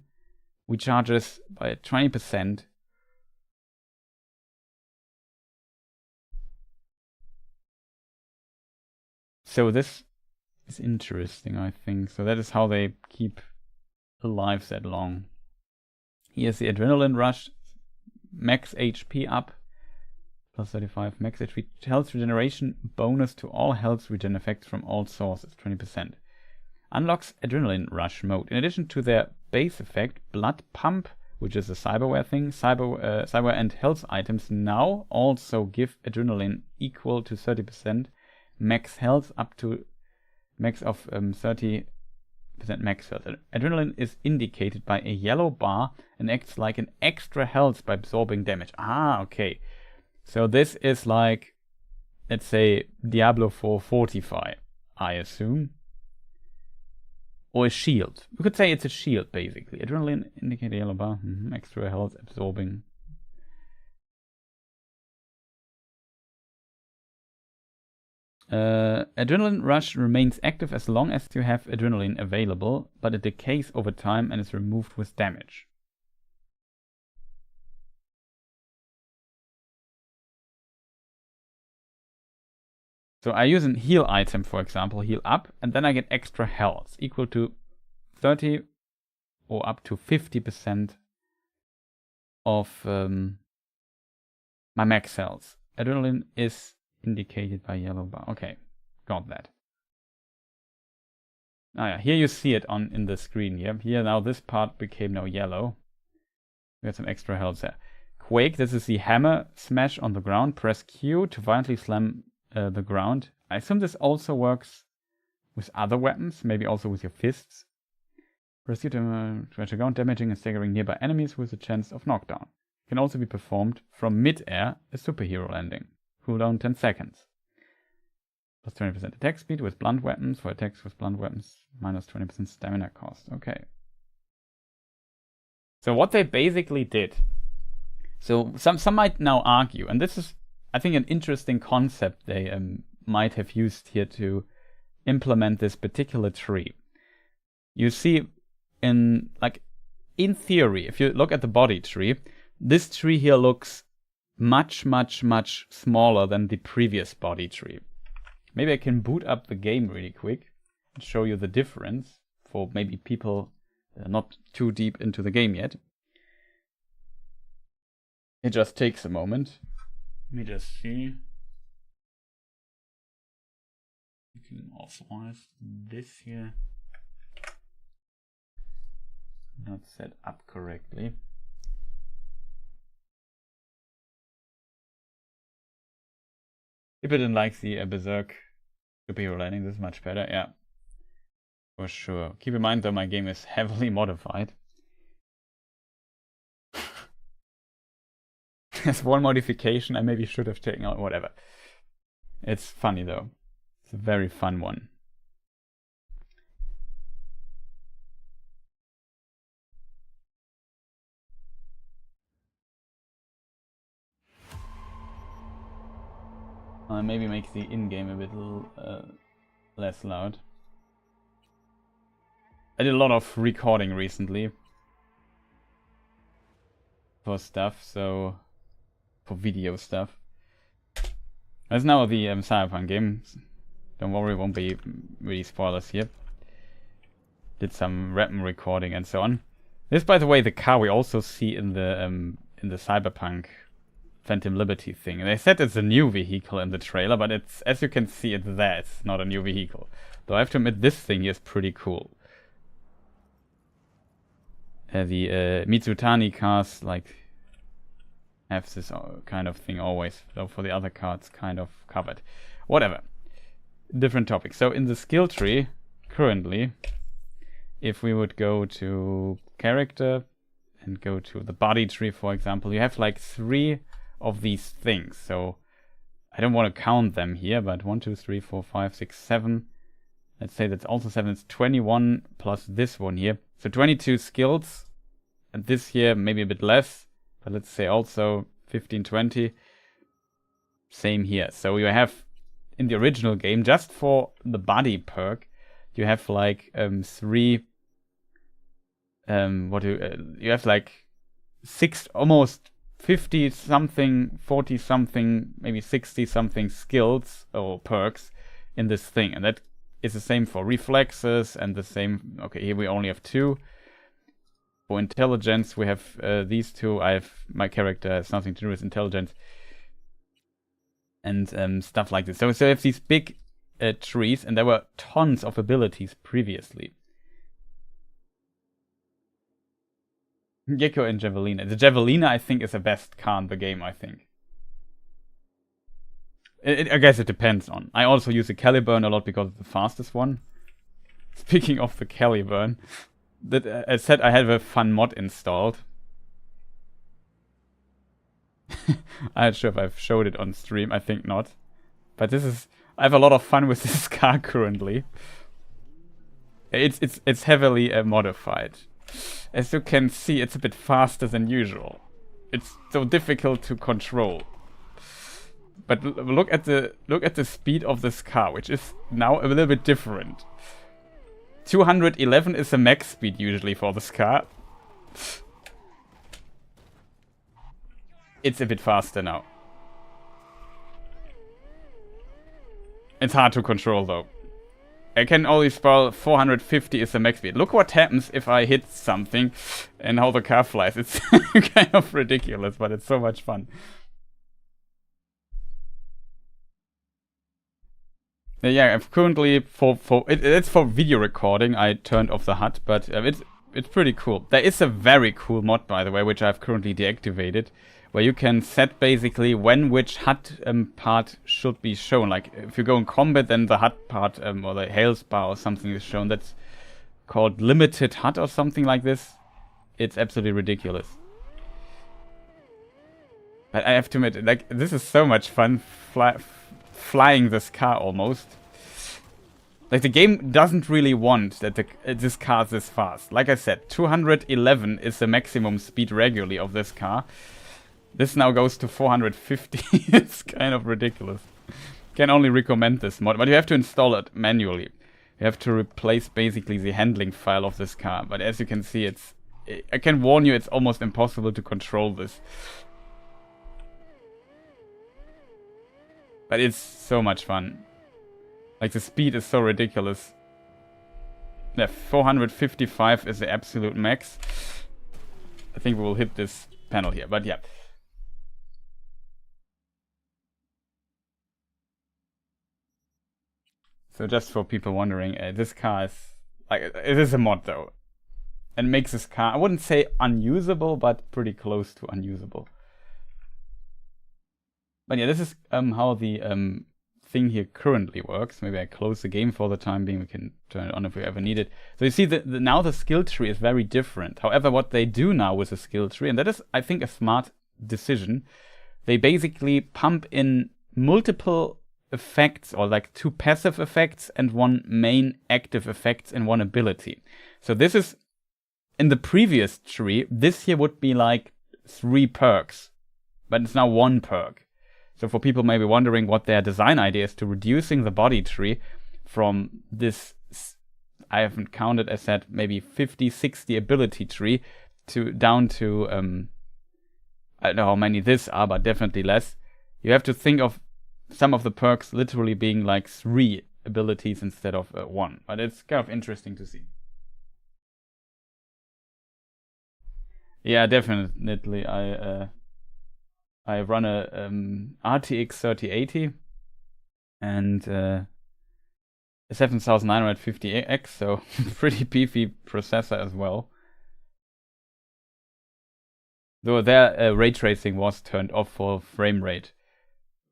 recharges by 20%. So this is interesting, I think. So that is how they keep alive that long. Here's the adrenaline rush. Max HP up. Plus 35 max HP. Health regeneration bonus to all health regen effects from all sources. 20%. Unlocks adrenaline rush mode. In addition to their base effect, blood pump, which is a cyberware thing, cyberware and health items now also give adrenaline equal to 30% max health up to max of 30% max health. Adrenaline is indicated by a yellow bar and acts like an extra health by absorbing damage. Okay. So this is like, let's say, Diablo 4 Fortify, I assume. Or a shield. We could say it's a shield, basically. Adrenaline indicated yellow bar. Extra health absorbing. Adrenaline rush remains active as long as you have adrenaline available, but it decays over time and is removed with damage. So I use a heal item, for example, heal up, and then I get extra health, equal to 30 or up to 50% of my max health. Adrenaline is indicated by yellow bar. Okay, got that. Yeah, here you see it in the screen here. Here now this part became now yellow. We got some extra health there. Quake, this is the hammer smash on the ground. Press Q to violently slam the ground. I assume this also works with other weapons, maybe also with your fists. Pursue to the ground, damaging and staggering nearby enemies with a chance of knockdown. Can also be performed from mid-air, a superhero landing. Cooldown 10 seconds. Plus 20% attack speed with blunt weapons. For attacks with blunt weapons, minus 20% stamina cost. Okay. So what they basically did. So some might now argue, and this is, I think, an interesting concept they might have used here to implement this particular tree. You see, in theory, if you look at the body tree, this tree here looks much, much, much smaller than the previous body tree. Maybe I can boot up the game really quick and show you the difference for maybe people not too deep into the game yet. It just takes a moment. Let me just see. You can authorize this here. Not set up correctly. If I didn't like the Berserk superhero landing, this is much better, yeah. For sure. Keep in mind though, my game is heavily modified. There's one modification I maybe should have taken out, whatever. It's funny though. It's a very fun one. Maybe make the in-game a bit less loud. I did a lot of recording recently for stuff, so for video stuff. That's now the Cyberpunk game. Don't worry, won't be really spoilers here. Did some random recording and so on. This, by the way, the car we also see in the Cyberpunk Phantom Liberty thing. And they said it's a new vehicle in the trailer, but it's, as you can see, it's there. It's not a new vehicle. Though I have to admit, this thing is pretty cool. The Mitsutani cars have this kind of thing always. Though for the other cards, kind of covered. Whatever. Different topic. So in the skill tree, currently, if we would go to character and go to the body tree, for example, you have 3 of these things. So I don't want to count them here, but 1, 2, 3, 4, 5, 6, 7. Let's say that's also 7. It's 21 plus this one here. So 22 skills. And this here, maybe a bit less. But let's say also 15, 20. Same here. So you have, in the original game, just for the body perk, you have 3... you have 6, almost 50 something, 40 something, maybe 60 something skills or perks in this thing. And that is the same for reflexes and the same, okay, here we only have 2. For intelligence, we have these 2. My character has nothing to do with intelligence. And stuff like this. So you have these big trees, and there were tons of abilities previously. Gecko and Javelina. The Javelina, I think, is the best car in the game, I think. I guess it depends on. I also use the Caliburn a lot because it's the fastest one. Speaking of the Caliburn, I said I have a fun mod installed. I'm not sure if I've showed it on stream, I think not. But I have a lot of fun with this car currently. It's heavily modified. As you can see, it's a bit faster than usual. It's so difficult to control. But look at the speed of this car, which is now a little bit different. 211 is the max speed usually for this car. It's a bit faster now. It's hard to control though. I can only spell 450 is the max speed. Look what happens if I hit something and how the car flies. It's kind of ridiculous, but it's so much fun. Yeah, I've currently it's for video recording. I turned off the HUD, but it's pretty cool. There is a very cool mod, by the way, which I've currently deactivated, where you can set basically when which HUD part should be shown. Like if you go in combat, then the HUD part or the health bar or something is shown. That's called Limited HUD or something like this. It's absolutely ridiculous. But I have to admit, like, this is so much fun flying this car almost. Like, the game doesn't really want that this car is this fast. Like I said, 211 is the maximum speed regularly of this car. This now goes to 450. It's kind of ridiculous. Can only recommend this mod, but you have to install it manually. You have to replace basically the handling file of this car. But as you can see, I can warn you, it's almost impossible to control this. But it's so much fun. Like, the speed is so ridiculous. Yeah, 455 is the absolute max. I think we will hit this panel here, but yeah. So just for people wondering, this car is, like, it is a mod though. And makes this car, I wouldn't say unusable, but pretty close to unusable. But yeah, this is how the thing here currently works. Maybe I close the game for the time being. We can turn it on if we ever need it. So you see, now the skill tree is very different. However, what they do now with the skill tree, and that is, I think, a smart decision, they basically pump in multiple effects, or like 2 passive effects and 1 main active effects and 1 ability. So this is, in the previous tree, this here would be like 3 perks, but it's now 1 perk. So for people maybe wondering what their design idea is to reducing the body tree from this, I haven't counted, as said, maybe 50, 60 ability tree down to, I don't know how many this are, but definitely less. You have to think of some of the perks literally being like 3 abilities instead of 1. But it's kind of interesting to see. Yeah, definitely. I run a RTX 3080 and a 7950X, so pretty beefy processor as well. Though there ray tracing was turned off for frame rate.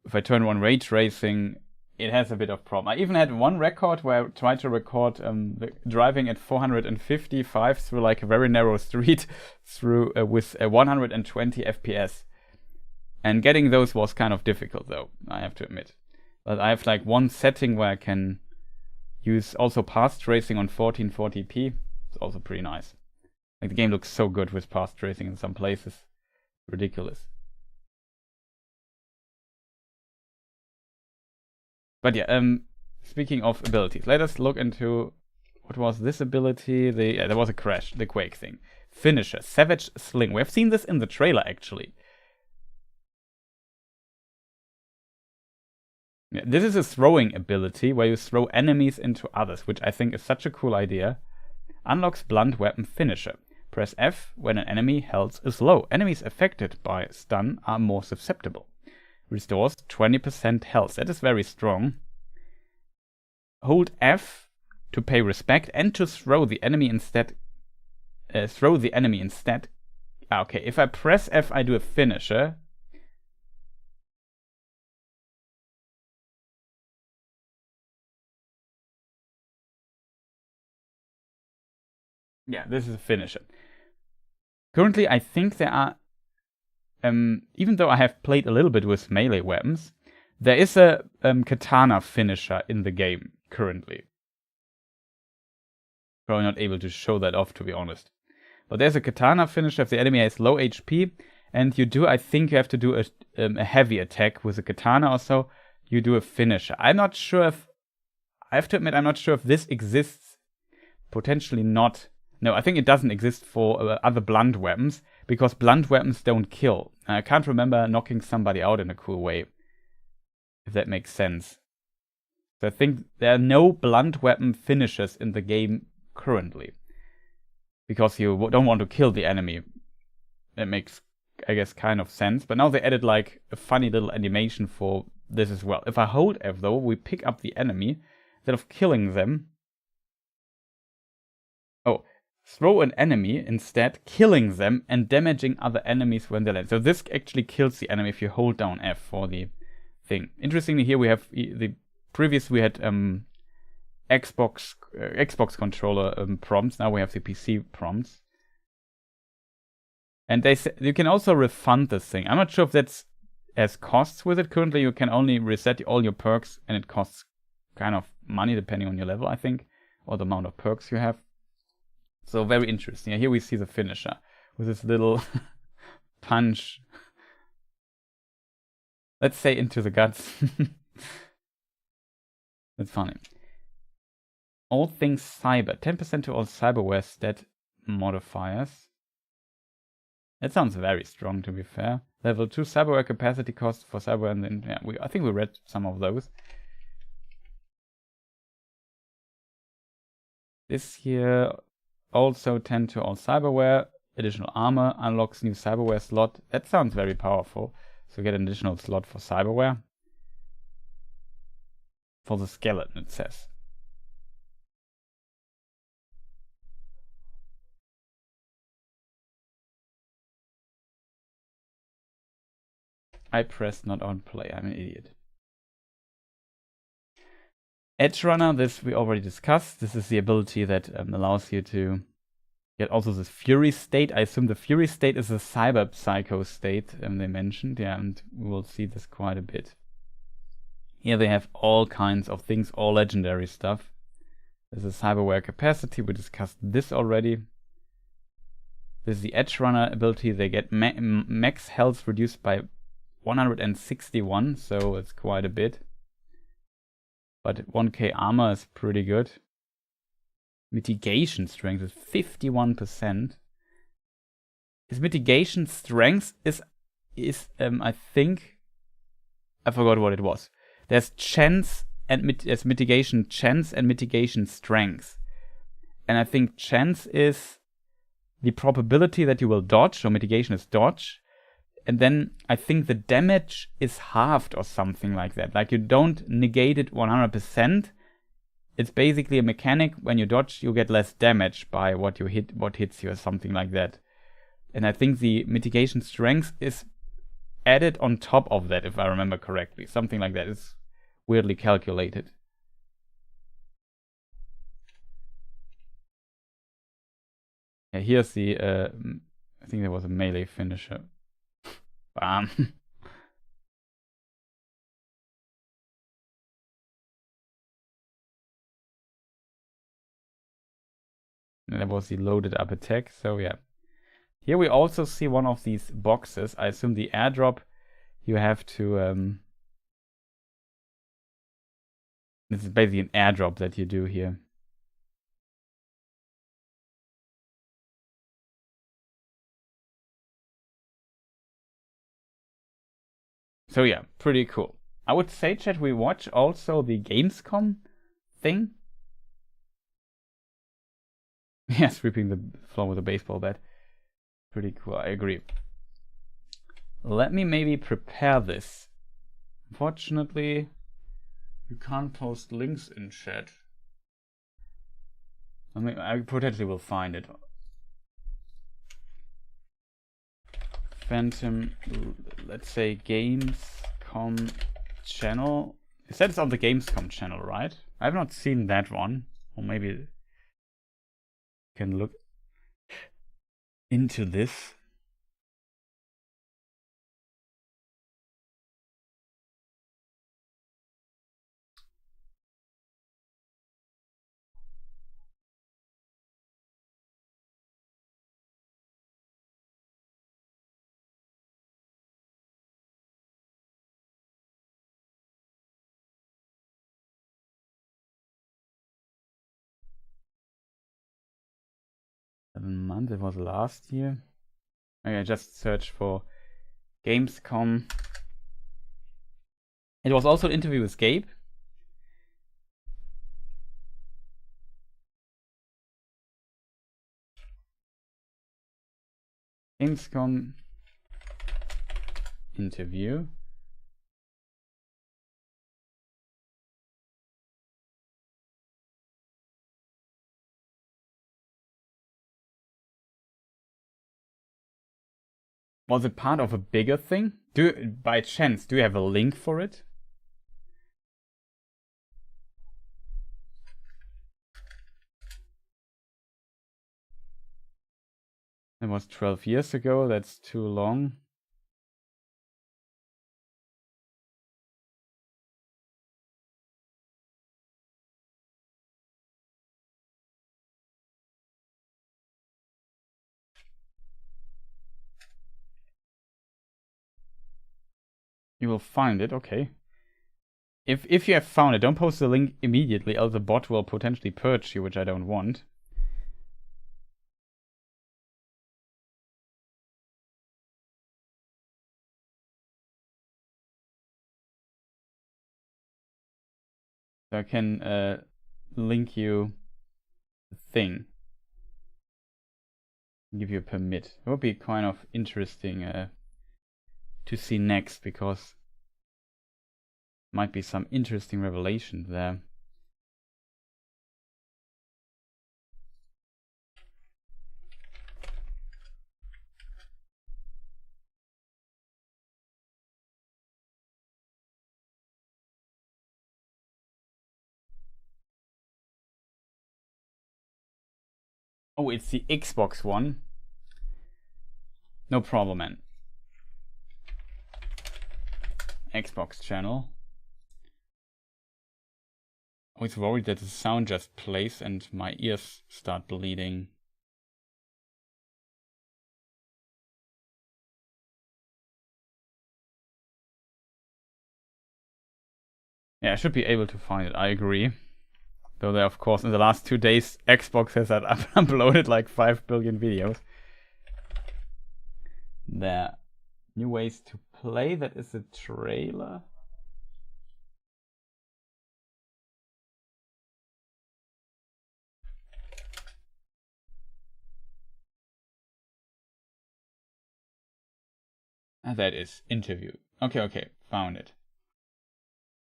If I turn on ray tracing, it has a bit of problem. I even had one record where I tried to record driving at 455 through like a very narrow street through with 120 FPS. And getting those was kind of difficult though, I have to admit. But I have like one setting where I can use also path tracing on 1440p. It's also pretty nice. Like, the game looks so good with path tracing in some places. Ridiculous. But yeah, speaking of abilities, let us look into what was this ability. There was a crash, the Quake thing. Finisher, Savage Sling. We have seen this in the trailer actually. Yeah, this is a throwing ability where you throw enemies into others, which I think is such a cool idea. Unlocks blunt weapon finisher. Press F when an enemy health is low. Enemies affected by stun are more susceptible. Restores 20% health. That is very strong. Hold F to pay respect and to throw the enemy instead. Okay, if I press F, I do a finisher. Yeah, this is a finisher. Currently, I think there are, even though I have played a little bit with melee weapons, there is a katana finisher in the game currently. Probably not able to show that off, to be honest. But there's a katana finisher if the enemy has low HP, and I think you have to do a heavy attack with a katana or so. You do a finisher. I'm not sure if, I have to admit, I'm not sure if this exists. Potentially not. No, I think it doesn't exist for other blunt weapons, because blunt weapons don't kill. I can't remember knocking somebody out in a cool way, if that makes sense. So I think there are no blunt weapon finishers in the game currently, because you don't want to kill the enemy. That makes, I guess, kind of sense. But now they added like a funny little animation for this as well. If I hold F though, we pick up the enemy. Instead of killing them, throw an enemy instead, killing them and damaging other enemies when they land. So this actually kills the enemy if you hold down F for the thing. Interestingly, here we have we had Xbox controller prompts. Now we have the PC prompts. And they say you can also refund this thing. I'm not sure if that's has costs with it. Currently, you can only reset all your perks, and it costs kind of money depending on your level, I think, or the amount of perks you have. So very interesting. Here we see the finisher with this little punch. Let's say into the guts. That's funny. All things cyber. 10% to all cyberware stat modifiers. That sounds very strong, to be fair. Level 2 cyberware capacity cost for cyberware, and then yeah, I think we read some of those. This here also 10 to all cyberware. Additional armor unlocks new cyberware slot. That sounds very powerful. So get an additional slot for cyberware. For the skeleton, it says. I pressed not on play. I'm an idiot. Edge Runner, this we already discussed. This is the ability that allows you to get also this Fury state. I assume the Fury state is a cyber psycho state they mentioned. Yeah, and we will see this quite a bit. Here they have all kinds of things, all legendary stuff. There's a cyberware capacity. We discussed this already. This is the Edge Runner ability. They get max health reduced by 161, so it's quite a bit. But 1k armor is pretty good. Mitigation strength is 51%. Is mitigation strength is I think I forgot what it was. There's chance and there's mitigation chance and mitigation strength. And I think chance is the probability that you will dodge, so mitigation is dodge. And then I think the damage is halved or something like that. Like you don't negate it 100%. It's basically a mechanic. When you dodge, you get less damage by what you hit, what hits you, or something like that. And I think the mitigation strength is added on top of that, if I remember correctly. Something like that. It's weirdly calculated. Yeah, here's the. I think there was a melee finisher. Bam. That was the loaded up attack, so yeah. Here we also see one of these boxes. I assume the airdrop you have to... this is basically an airdrop that you do here. So yeah, pretty cool. I would say, chat, we watch also the Gamescom thing. Yeah, sweeping the floor with a baseball bat. Pretty cool, I agree. Let me maybe prepare this. Unfortunately, you can't post links in chat. I mean, I potentially will find it. Phantom, let's say Gamescom channel. It said it's on the Gamescom channel, right? I have not seen that one. Or maybe you can look into this. Month, it was last year. Okay, I just searched for Gamescom. It was also an interview with Gabe. Gamescom interview. Was it part of a bigger thing? By chance, do you have a link for it? It was 12 years ago. That's too long. You will find it, okay. If you have found it, don't post the link immediately, else the bot will potentially purge you, which I don't want. So I can link you the thing. Give you a permit. It would be kind of interesting to see next, because might be some interesting revelations there. Oh, it's the Xbox one. No problem, man. Xbox channel. I was worried that the sound just plays and my ears start bleeding. Yeah, I should be able to find it, I agree. Though there, of course, in the last 2 days, Xbox has uploaded like 5 billion videos. There. New ways to play, that is a trailer. And that is interview. Okay, found it.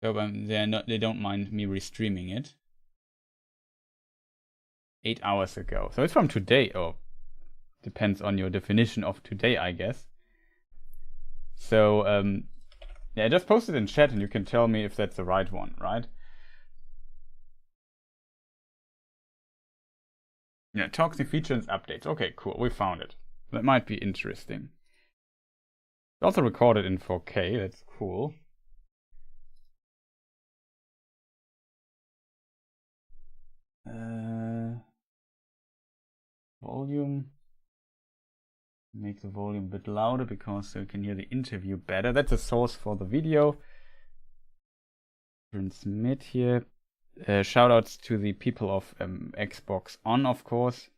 So they don't mind me restreaming it. 8 hours ago. So it's from today. Oh, depends on your definition of today, I guess. So yeah, I just posted in chat and you can tell me if that's the right one, right? Yeah, toxic features updates. Okay, cool. We found it. That might be interesting. It's also recorded in 4K. That's cool. Volume. Make the volume a bit louder because you can hear the interview better. That's a source for the video. Transmit here. Shoutouts to the people of Xbox On, of course.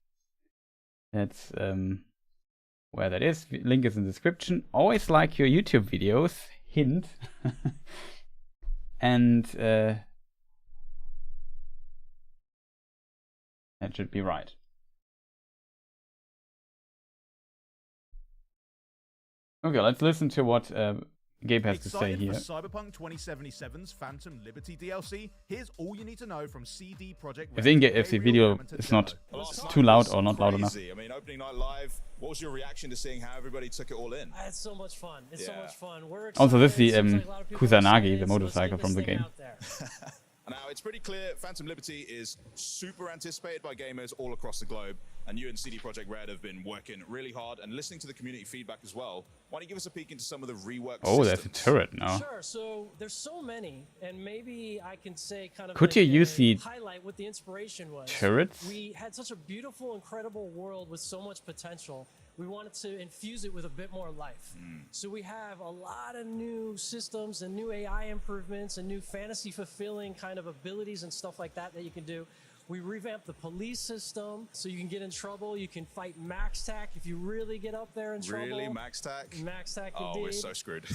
That's where that is. Link is in the description. Always like your YouTube videos. Hint. And that should be right. Okay, let's listen to what Gabe has to say here. Excited for Cyberpunk 2077's Phantom Liberty DLC? Here's all you need to know from CD Projekt Red. If the video is not too loud or not loud enough. I mean, opening night live, what was your reaction to seeing how everybody took it all in? It's so much fun. It's so much fun. Also, this is the Kusanagi, the motorcycle from the game. Now, it's pretty clear Phantom Liberty is super anticipated by gamers all across the globe, and you and CD Projekt Red have been working really hard and listening to the community feedback as well. Why don't you give us a peek into some of the rework Oh, systems? that's a turret now. Sure, so there's so many, and maybe I can say kind of Could you use the highlight what the inspiration was. turrets? We had such a beautiful, incredible world with so much potential. We wanted to infuse it with a bit more life. So we have a lot of new systems and new AI improvements and new fantasy fulfilling kind of abilities and stuff like that that you can do. We revamped the police system so you can get in trouble. You can fight MaxTac if you really get up there in trouble. Really, MaxTac? MaxTac, Oh, indeed. we're so screwed.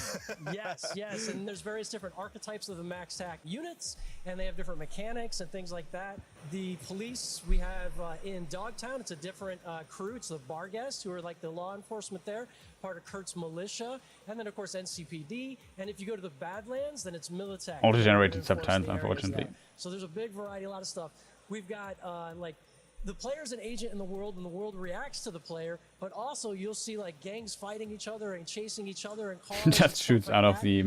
Yes, and there's various different archetypes of the MaxTac units, and they have different mechanics and things like that. The police we have in Dogtown, it's a different crew. It's the Barghest, who are like the law enforcement there, part of Kurt's militia, and then of course NCPD. And if you go to the Badlands, then it's Militech. Auto-generated subtitles, unfortunately. So there's a big variety, a lot of stuff. We've got like the player's an agent in the world, and the world reacts to the player. But also, you'll see like gangs fighting each other and chasing each other and cars. Just shoots out of the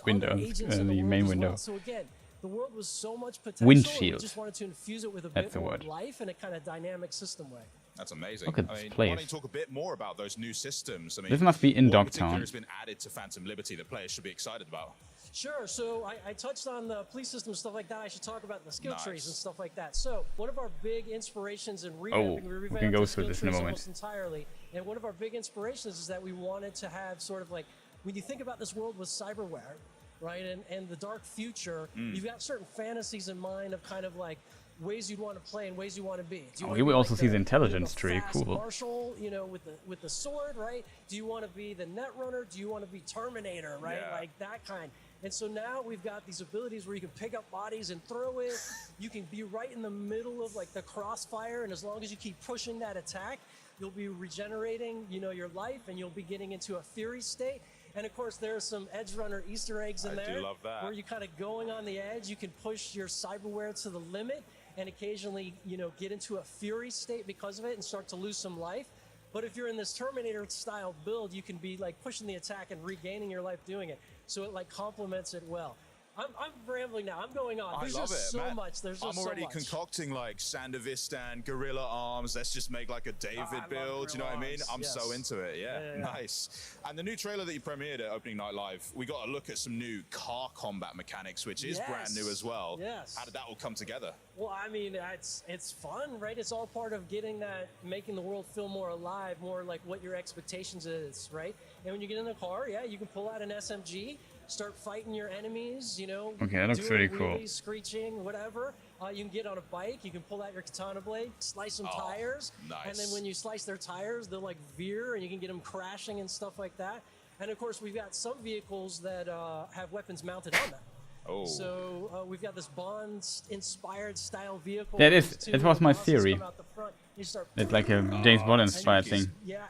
window, the main window. So again, the world was so much potential. Windshield. We just wanted to infuse it with a That's bit more word. life in a kind of dynamic system way. That's amazing. Look at I this mean, place. why don't you talk a bit more about those new systems? I mean, This must be in what in particular Dogtown. has been added to Phantom Liberty that players should be excited about? Sure. So I touched on the police system, stuff like that. I should talk about the skill Nice. trees and stuff like that. So one of our big inspirations in Oh, revamping, we revamped can go the through skill this in a trees moment. almost entirely. And one of our big inspirations is that we wanted to have sort of like, when you think about this world with cyberware, right, and the dark future, you've got certain fantasies in mind of kind of like ways you'd want to play and ways you want to be. Do you Oh, wanna here we be also like see the intelligence the tree. fast Cool. marshal, you know, with the sword, right? Do you want to be the Netrunner? Do you want to be Terminator, right? Yeah. Like that kind. And so now we've got these abilities where you can pick up bodies and throw it. You can be right in the middle of like the crossfire, and as long as you keep pushing that attack, you'll be regenerating, you know, your life, and you'll be getting into a fury state. And of course, there are some Edge Runner Easter eggs in I there do love that. where you kind of going on the edge. You can push your cyberware to the limit and occasionally, you know, get into a fury state because of it and start to lose some life. But if you're in this Terminator style build, you can be like pushing the attack and regaining your life doing it. So it like complements it well. I'm rambling now. I'm going on. There's I love just it, so man. much. There's just I'm already so much. concocting like Sandevistan, Gorilla Arms. Let's just make like a David build. You know what I mean? Arms, I'm so yes. into it. Yeah, Yeah. nice. And the new trailer that you premiered at Opening Night Live, we got a look at some new car combat mechanics, which is brand new as well. Yes. How did that all come together? Well, I mean, it's fun, right? It's all part of getting that, making the world feel more alive, more like what your expectations is, right? And when you get in the car, yeah, you can pull out an SMG, start fighting your enemies, you know. Okay, that looks doing really cool. wheelies, screeching, whatever. You can get on a bike, you can pull out your katana blade, slice some Oh, tires, nice. and then when you slice their tires, they'll like veer, and you can get them crashing and stuff like that. And of course, we've got some vehicles that have weapons mounted on them. Oh. So we've got this Bond-inspired style vehicle. That is- These two it was my bosses theory. come out the front, you start It's like a James Bond and you inspired just- thing. Yeah.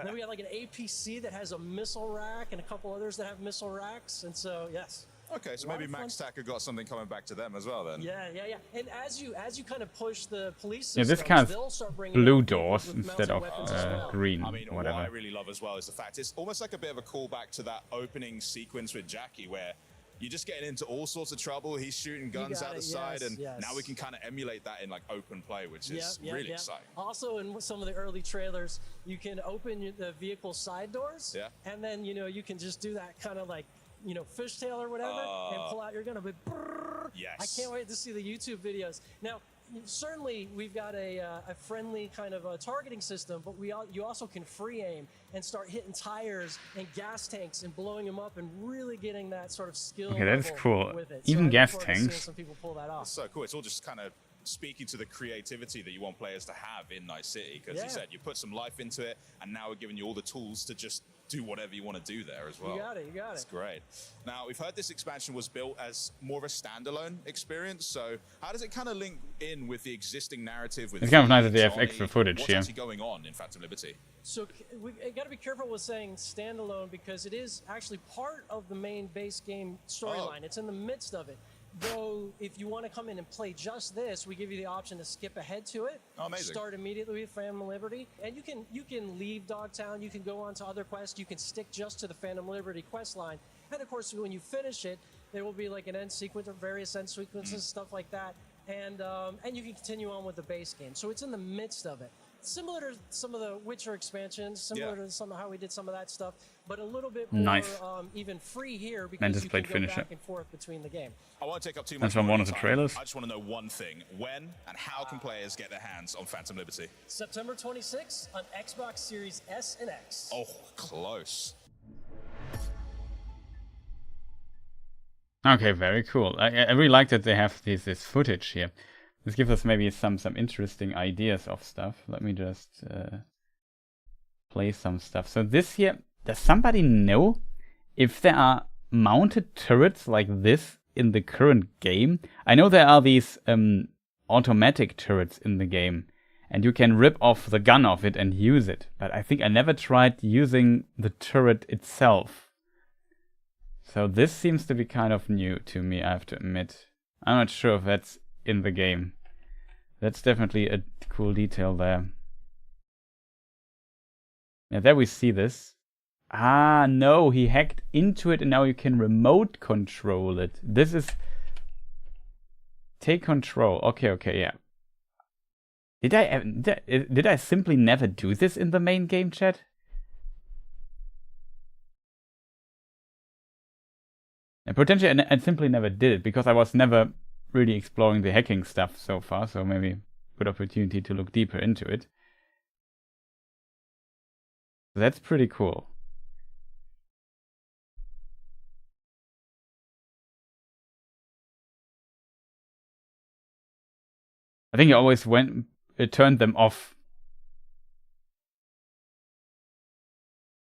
Then we got like an APC that has a missile rack and a couple others that have missile racks. And so, yes. Okay, so A lot maybe of fun. Max Tacker got something coming back to them as well then. Yeah. And as you kind of push the police Yeah, systems, this kind of they'll start bringing blue out vehicles doors with instead mounted of weapons as well. green, I mean, whatever. what I really love as well is the fact it's almost like a bit of a callback to that opening sequence with Jackie where you're just getting into all sorts of trouble. He's shooting guns got out the it, side, yes, and yes. now we can kind of emulate that in like open play, which is really exciting. Also, in some of the early trailers, you can open the vehicle side doors, Yeah. and then you can just do that kind of like fishtail or whatever, and pull out your gun. But Yes. I can't wait to see the YouTube videos. Now, certainly we've got a friendly kind of targeting system, but you also can free aim and start hitting tires and gas tanks and blowing them up and really getting that sort of skill. Okay, that's level cool. With it. Even I look gas forward to seeing tanks. Some people pull that off. It's so cool. It's all just kind of speaking to the creativity that you want players to have in Night City, because you said you put some life into it, and now we're giving you all the tools to just do whatever you want to do there as well. You got it. It's great. Now, we've heard this expansion was built as more of a standalone experience, so how does it kind of link in with the existing narrative? With It's kind of nice that they have Johnny? extra footage What's here. actually going on in Phantom Liberty? So we got to be careful with saying standalone because it is actually part of the main base game storyline. It's in the midst of it. Though, if you want to come in and play just this, we give you the option to skip ahead to it. Oh, amazing. Start immediately with Phantom Liberty, and you can leave Dogtown. You can go on to other quests. You can stick just to the Phantom Liberty quest line, and of course, when you finish it, there will be like an end sequence or various end sequences, stuff like that, and you can continue on with the base game. So it's in the midst of it. Similar to some of the Witcher expansions, similar to some of how we did some of that stuff, but a little bit more even free here because just you played can go Finisher. back and forth between the game. I won't take up too much That's from more one of of the your time. trailers. I just want to know one thing. When and how can players get their hands on Phantom Liberty? September 26th on Xbox Series S and X. Oh, close. Okay, very cool. I really like that they have this footage here. This gives us maybe some interesting ideas of stuff. Let me just play some stuff. So this here, does somebody know if there are mounted turrets like this in the current game? I know there are these automatic turrets in the game, and you can rip off the gun of it and use it. But I think I never tried using the turret itself. So this seems to be kind of new to me, I have to admit. I'm not sure if that's in the game. That's definitely a cool detail there. Yeah, there we see this. Ah, no, he hacked into it and now you can remote control it. This is... Take control. Okay, yeah. Did I simply never do this in the main game chat? And potentially I simply never did it because I was never really exploring the hacking stuff so far, so maybe good opportunity to look deeper into it. That's pretty cool. I think I always turned them off.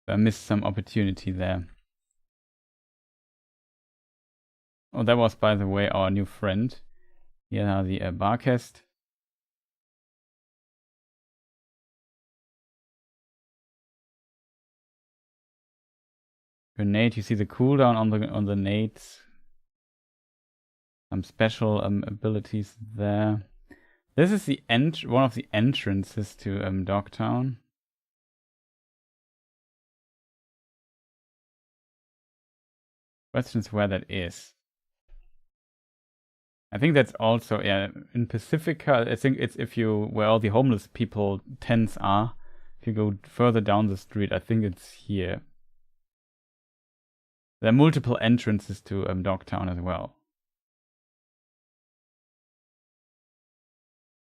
I missed some opportunity there. Oh, that was, by the way, our new friend. Here are the Barcast. Grenade, you see the cooldown on the nades. Some special abilities there. This is the one of the entrances to Dogtown. Questions where that is. I think that's also in Pacifica. I think it's where all the homeless people tents are. If you go further down the street, I think it's here. There are multiple entrances to Dogtown as well.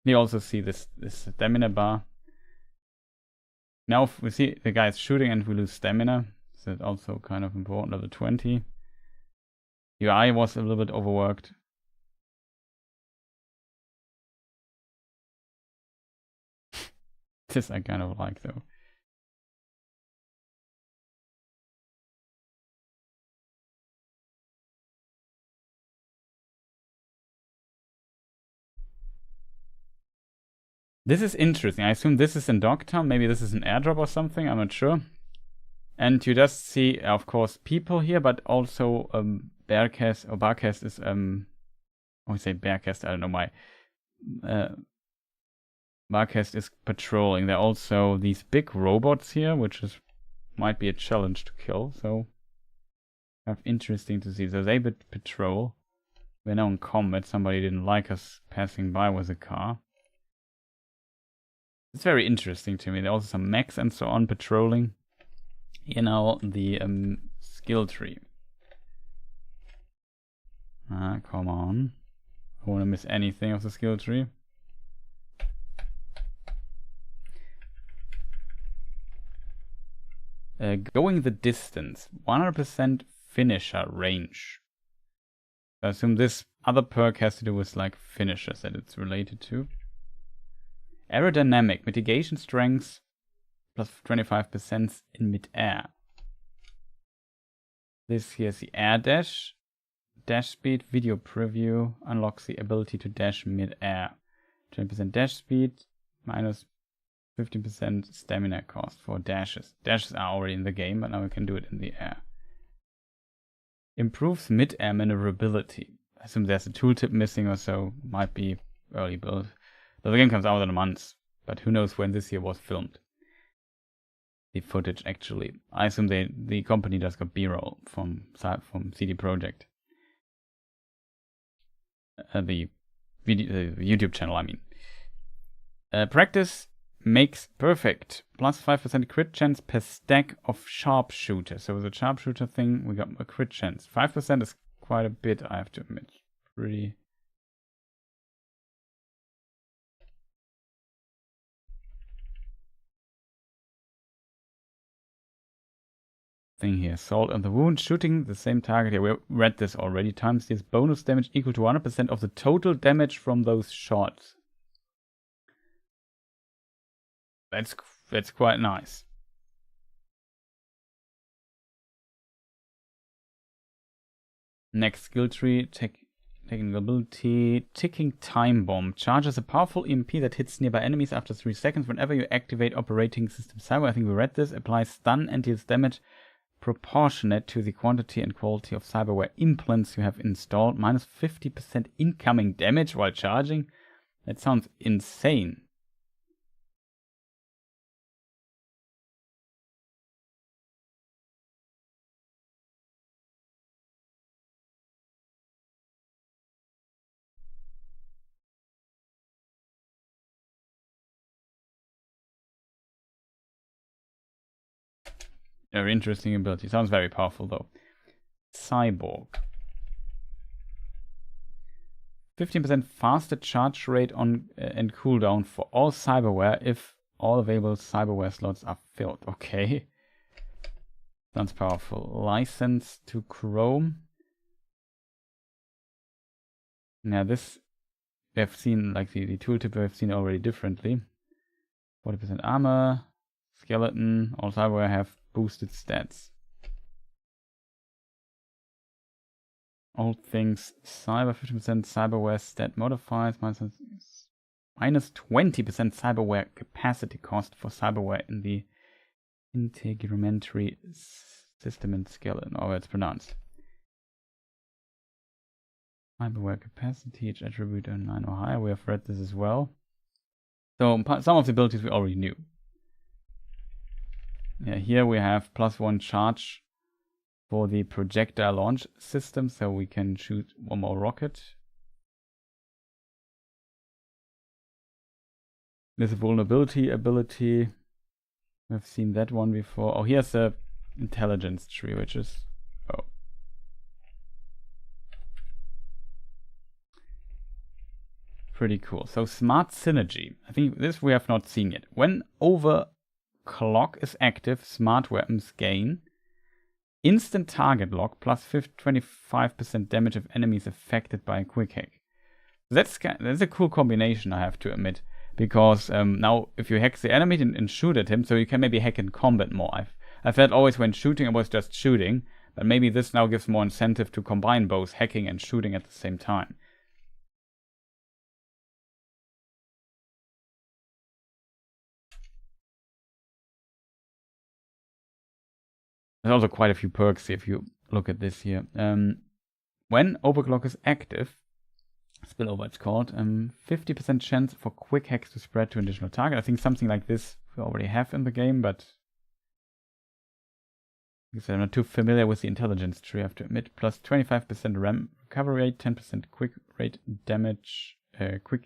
You also see this stamina bar. Now we see the guy is shooting and we lose stamina. So that's also kind of important. Level 20. UI was a little bit overworked. This I kind of like though. This is interesting. I assume this is in Dogtown. Maybe this is an airdrop or something. I'm not sure. And you just see, of course, people here, but also Barcast is I say Bearcast. I don't know why. Barcast is patrolling. There are also these big robots here, which might be a challenge to kill. So, kind of interesting to see. So they patrol. We're now in combat. Somebody didn't like us passing by with a car. It's very interesting to me. There are also some mechs and so on patrolling. You know, the skill tree. Come on. I don't want to miss anything of the skill tree. Going the distance. 100% finisher range. I assume this other perk has to do with like finishers that it's related to. Aerodynamic. Mitigation strength plus 25% in mid-air. This here is the air dash. Dash speed, video preview unlocks the ability to dash mid-air. 20% dash speed, minus 15% stamina cost for dashes. Dashes are already in the game, but now we can do it in the air. Improves mid-air maneuverability. I assume there's a tooltip missing or so. Might be early build. The game comes out in a month, but who knows when this here was filmed. The footage actually. I assume the company just got B-roll from CD Projekt. The YouTube channel, I mean. Practice makes perfect. Plus 5% crit chance per stack of sharpshooter. So with the sharpshooter thing, we got a crit chance. 5% is quite a bit, I have to admit. Pretty. Thing here. Salt on the wound. Shooting the same target here. We read this already. Times this bonus damage equal to 100% of the total damage from those shots. That's quite nice. Next skill tree. Technical ability. Ticking time bomb. Charges a powerful EMP that hits nearby enemies after 3 seconds whenever you activate operating system cyber. I think we read this. Applies stun and deals damage proportionate to the quantity and quality of cyberware implants you have installed. Minus 50% incoming damage while charging. That sounds insane. Very interesting ability. Sounds very powerful though. Cyborg. 15% faster charge rate on and cooldown for all cyberware if all available cyberware slots are filled. Okay. Sounds powerful. License to Chrome. Now this we have seen, like the tooltip we have seen already differently. 40% armor, skeleton, all cyberware have boosted stats. All things cyber, 50% cyberware stat modifiers, minus 20% cyberware capacity cost for cyberware in the integumentary system and skeleton, or it's pronounced. Cyberware capacity, each attribute a 9 or higher. We have read this as well. So some of the abilities we already knew. Yeah, here we have +1 charge for the projectile launch system, so we can shoot one more rocket. There's a vulnerability ability. We've seen that one before. Oh, here's the intelligence tree, which is... oh. Pretty cool. So smart synergy. I think this we have not seen yet. When overclock is active, smart weapons gain instant target lock plus 25% damage of enemies affected by a quick hack. That's a cool combination, I have to admit. Because now if you hack the enemy and shoot at him, so you can maybe hack in combat more. I felt always when shooting I was just shooting, but maybe this now gives more incentive to combine both hacking and shooting at the same time. There's also quite a few perks if you look at this here. When overclock is active, spillover it's called, 50% chance for quick hacks to spread to additional target. I think something like this we already have in the game, but I'm not too familiar with the intelligence tree, I have to admit. Plus 25% RAM recovery rate, 10% quick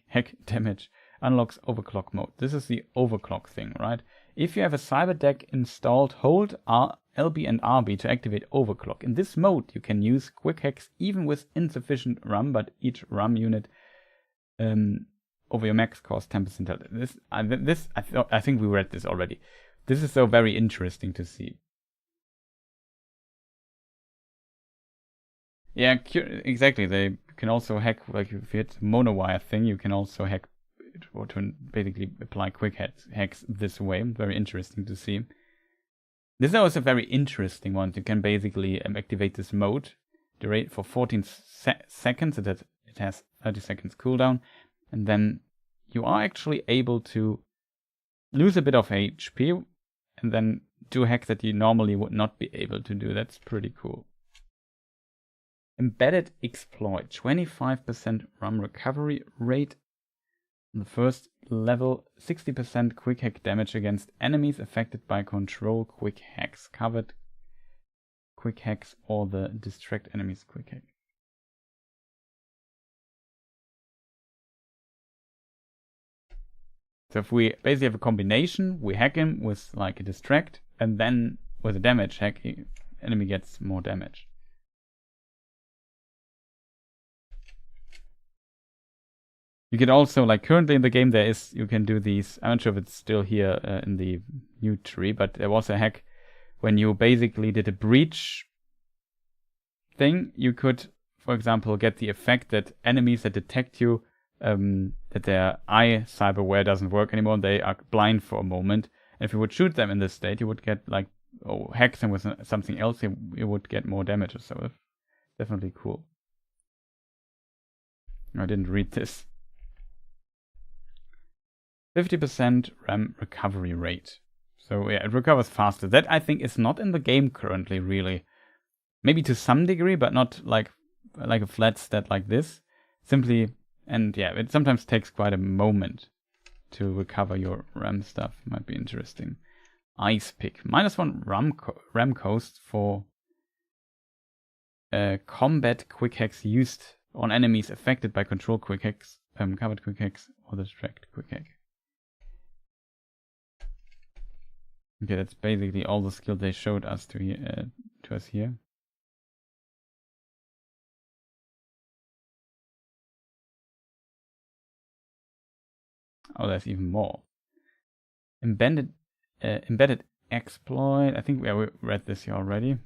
hack damage, unlocks overclock mode. This is the overclock thing, right? If you have a cyber deck installed, hold LB and RB to activate overclock. In this mode, you can use quick hacks even with insufficient RAM, but each RAM unit over your max costs 10%. I think we read this already. This is so very interesting to see. Yeah, exactly. They can also hack, like if you hit monowire thing, you can also hack or to basically apply quick hacks this way. Very interesting to see. This is also a very interesting one. You can basically activate this mode for 14 seconds. It has 30 seconds cooldown, and then you are actually able to lose a bit of HP and then do hacks that you normally would not be able to do. That's pretty cool. Embedded exploit, 25% RAM recovery rate. On the first level, 60% quick hack damage against enemies affected by control quick hacks, covered quick hacks, or the distract enemies quick hack. So if we basically have a combination, we hack him with like a distract, and then with a damage hack, enemy gets more damage. You can also, like currently in the game you can do these, I'm not sure if it's still here in the new tree, but there was a hack when you basically did a breach thing. You could, for example, get the effect that enemies that detect you, that their eye cyberware doesn't work anymore, they are blind for a moment. And if you would shoot them in this state, you would get like, hack them with something else, you would get more damage. So it's definitely cool. I didn't read this. 50% RAM recovery rate. So yeah, it recovers faster. That I think is not in the game currently, really. Maybe to some degree, but not like a flat stat like this. Simply, and yeah, it sometimes takes quite a moment to recover your RAM stuff. Might be interesting. Ice pick, -1 RAM cost for combat quick hacks used on enemies affected by control quick hacks, covered quick hacks, or distract quick hack. Okay, that's basically all the skills they showed us to us here. Oh, there's even more. Embedded exploit. I think we read this here already.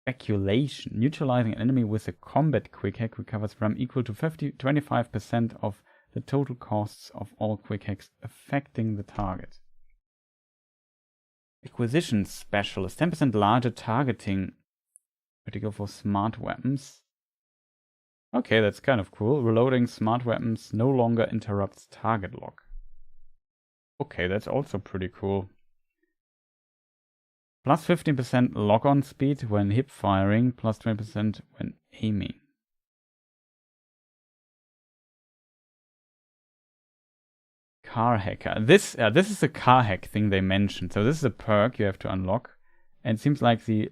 Speculation. Neutralizing an enemy with a combat quick hack recovers RAM equal to 25% of the total costs of all quick hacks affecting the target. Acquisition specialist. 10% larger targeting. Particular for smart weapons. Okay, that's kind of cool. Reloading smart weapons no longer interrupts target lock. Okay, that's also pretty cool. Plus 15% lock-on speed when hip firing, plus 20% when aiming. Car hacker. This is a car hack thing they mentioned. So this is a perk you have to unlock. And it seems like the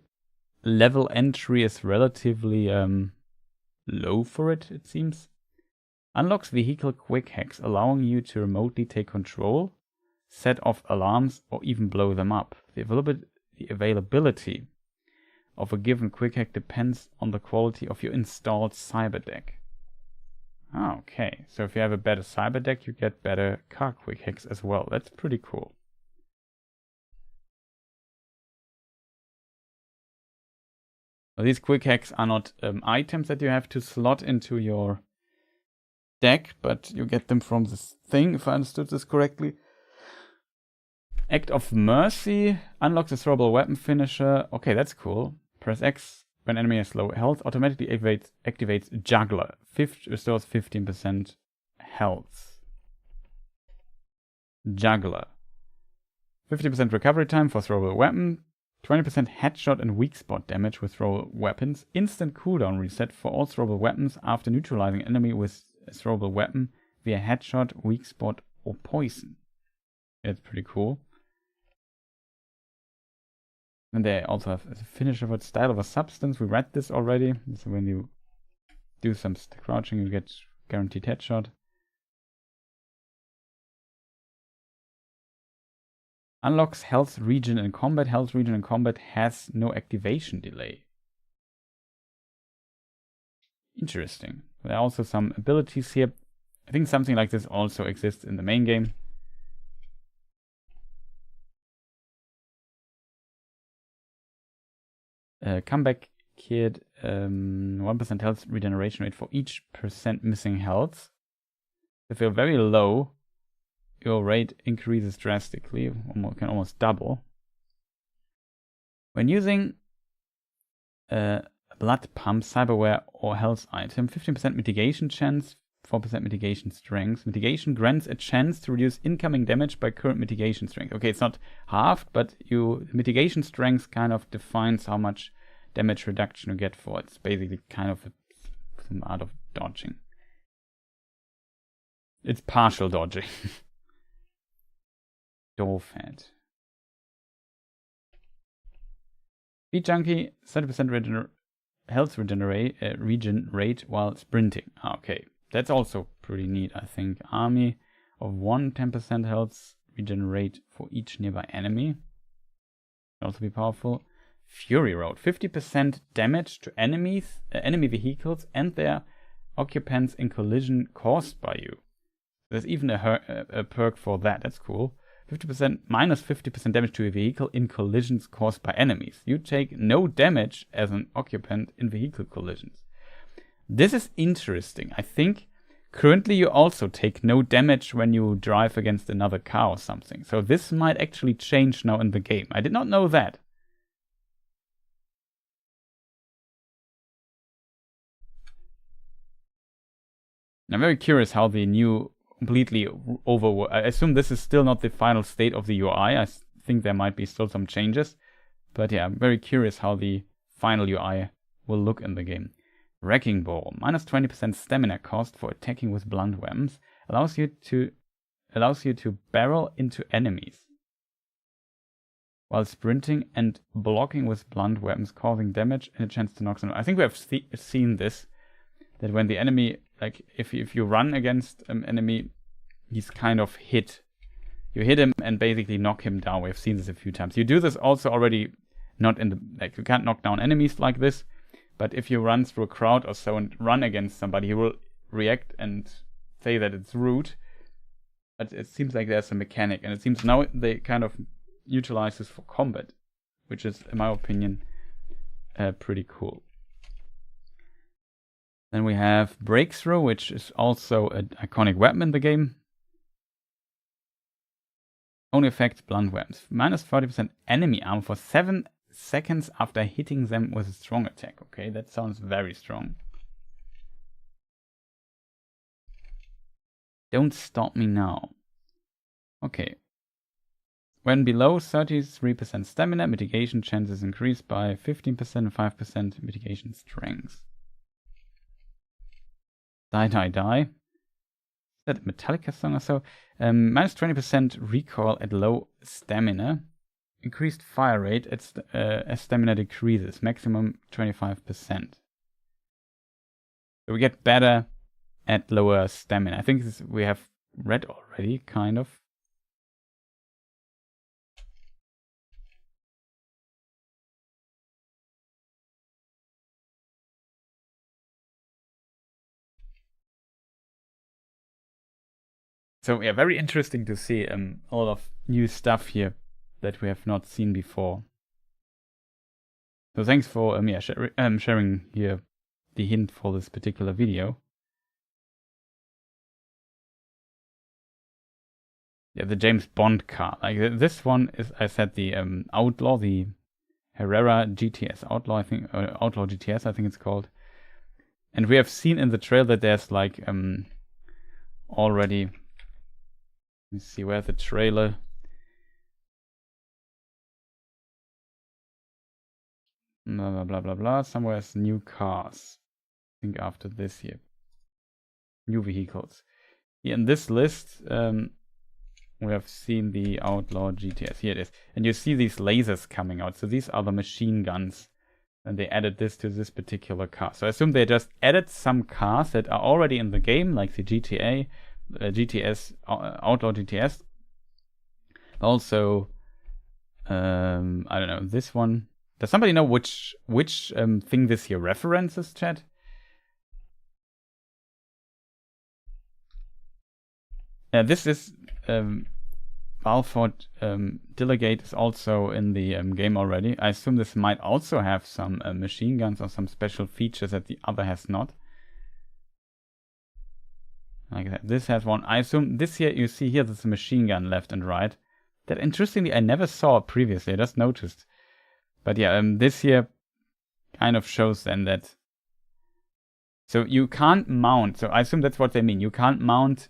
level entry is relatively low for it, it seems. Unlocks vehicle quick hacks, allowing you to remotely take control, set off alarms, or even blow them up. The availability of a given quick hack depends on the quality of your installed cyber deck. Okay, so if you have a better cyber deck, you get better car quick hacks as well. That's pretty cool. These quick hacks are not items that you have to slot into your deck, but you get them from this thing, if I understood this correctly. Act of Mercy unlocks a throwable weapon finisher. Okay, that's cool. Press X when enemy has low health. Automatically activates Juggler. Restores 15% health. Juggler. 50% recovery time for throwable weapon. 20% headshot and weak spot damage with throwable weapons. Instant cooldown reset for all throwable weapons after neutralizing enemy with a throwable weapon via headshot, weak spot, or poison. That's pretty cool. And they also have a finisher for style of a substance. We read this already. So when you do some crouching, you get guaranteed headshot. Unlocks health regen in combat. Health regen in combat has no activation delay. Interesting. There are also some abilities here. I think something like this also exists in the main game. Comeback kit, 1% health regeneration rate for each % missing health. If you're very low, your rate increases drastically, can almost double. When using a blood pump, cyberware, or health item, 15% mitigation chance, 4% mitigation strength. Mitigation grants a chance to reduce incoming damage by current mitigation strength. Okay, it's not halved, but mitigation strength kind of defines how much damage reduction you get for it. It's basically kind of some art of dodging. It's partial dodging. Doorfed. Speed Junkie, 30% health regen rate while sprinting. Okay, that's also pretty neat, I think. Army of 1, 10% health regenerate for each nearby enemy. Can also be powerful. Fury Road, 50% damage to enemy vehicles and their occupants in collision caused by you. There's even a perk for that. That's cool. 50% minus 50% damage to a vehicle in collisions caused by enemies. You take no damage as an occupant in vehicle collisions. This is interesting. I think currently you also take no damage when you drive against another car or something. So this might actually change now in the game. I did not know that. I'm very curious how the new completely I assume this is still not the final state of the UI. I think there might be still some changes. But yeah, I'm very curious how the final UI will look in the game. Wrecking Ball, minus 20% stamina cost for attacking with blunt weapons, allows you to barrel into enemies while sprinting and blocking with blunt weapons, causing damage and a chance to knock them. I think we have seen this, that when the enemy, like if you run against an enemy, he's kind of hit You hit him and basically knock him down. We've seen this a few times. You do this also already, not in the, like, you can't knock down enemies like this, but if you run through a crowd or so and run against somebody, he will react and say that it's rude. But it seems like there's a mechanic, and it seems now they kind of utilize this for combat, which is, in my opinion, pretty cool. Then we have Breakthrough, which is also an iconic weapon in the game. Only affects blunt weapons. Minus 40% enemy armor for 7 seconds after hitting them with a strong attack. Okay, that sounds very strong. Don't stop me now. Okay. When below 33% stamina, mitigation chances increase by 15% and 5% mitigation strength. Die, die, die. Is that a Metallica song or so? Minus 20% recoil at low stamina. Increased fire rate as stamina decreases. Maximum 25%. So we get better at lower stamina. I think this we have read already, kind of. So yeah, very interesting to see a lot of new stuff here that we have not seen before. So thanks for sharing here the hint for this particular video. Yeah, the James Bond car. Like this one is, I said, the Outlaw, the Herrera GTS Outlaw, I think, Outlaw GTS, I think it's called. And we have seen in the trail that there's like already. Let me see, where's the trailer? Blah blah blah blah blah. Somewhere's new cars. I think after this here, new vehicles. Here in this list. We have seen the Outlaw GTS. Here it is. And you see these lasers coming out. So these are the machine guns. And they added this to this particular car. So I assume they just added some cars that are already in the game, like the GTS, Outlaw GTS. Also, I don't know, this one. Does somebody know which thing this here references, chat? This is Balford Delegate is also in the game already. I assume this might also have some machine guns or some special features that the other has not. Like that. This has one. I assume this here, you see here, there's a machine gun left and right. That interestingly I never saw previously. I just noticed. But yeah, this here kind of shows then that. So you can't mount. So I assume that's what they mean. You can't mount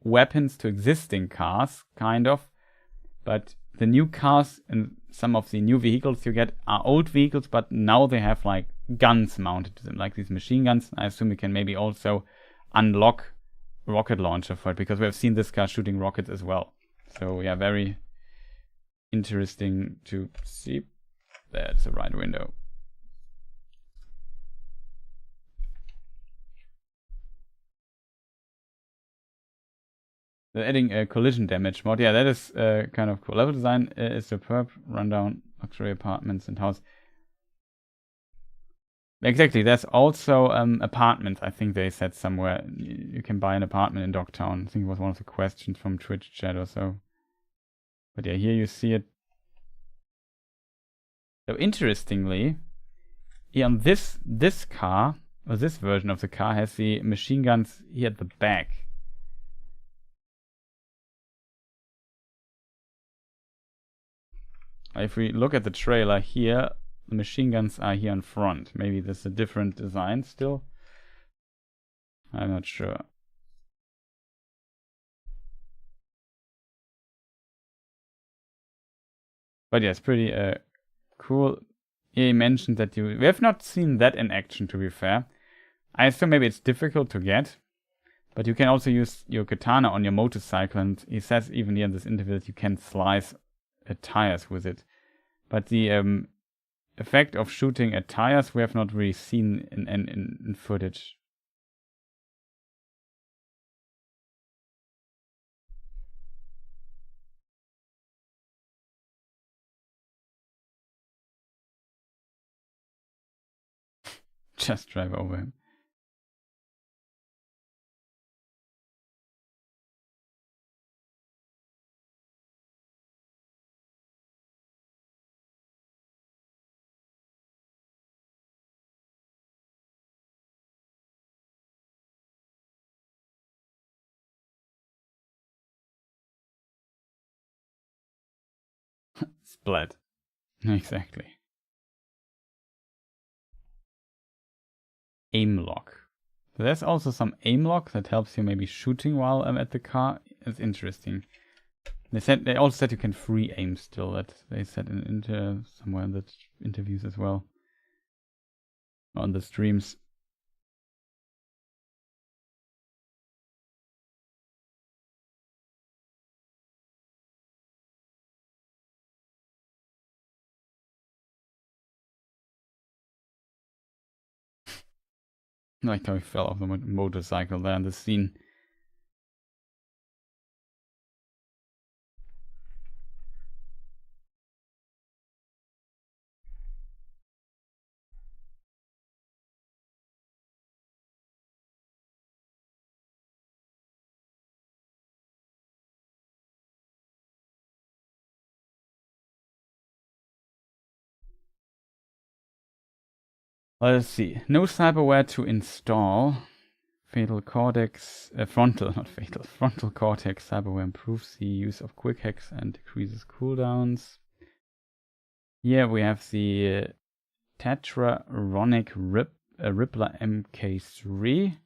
weapons to existing cars, kind of, but the new cars and some of the new vehicles you get are old vehicles, but now they have like guns mounted to them, like these machine guns. I assume you can maybe also unlock rocket launcher for it, because we have seen this car shooting rockets as well. So yeah, very interesting to see. That's the right window. They're adding a collision damage mod. Yeah, that is kind of cool. Level design is superb. Rundown luxury apartments and house. Exactly. There's also apartments. I think they said somewhere you can buy an apartment in Dogtown. I think it was one of the questions from Twitch chat or so. But yeah, here you see it. So interestingly, here on this car, or this version of the car, has the machine guns here at the back. If we look at the trailer here, the machine guns are here in front. Maybe this is a different design still. I'm not sure. But yeah, it's pretty cool. He mentioned that we have not seen that in action, to be fair. I assume maybe it's difficult to get, but you can also use your katana on your motorcycle, and he says even here in this interview that you can slice tires with it. But the effect of shooting at tires we have not really seen in footage. Just drive over him. Splat. Exactly. Aim lock. So there's also some aim lock that helps you maybe shooting while I'm at the car. It's interesting. They also said you can free aim still. That they said somewhere in the interviews as well. On the streams. Like how he fell off the motorcycle there in the scene. Let's see. No cyberware to install. Frontal cortex cyberware improves the use of quick hacks and decreases cooldowns. Here we have the Tetraronic Rippler MK3.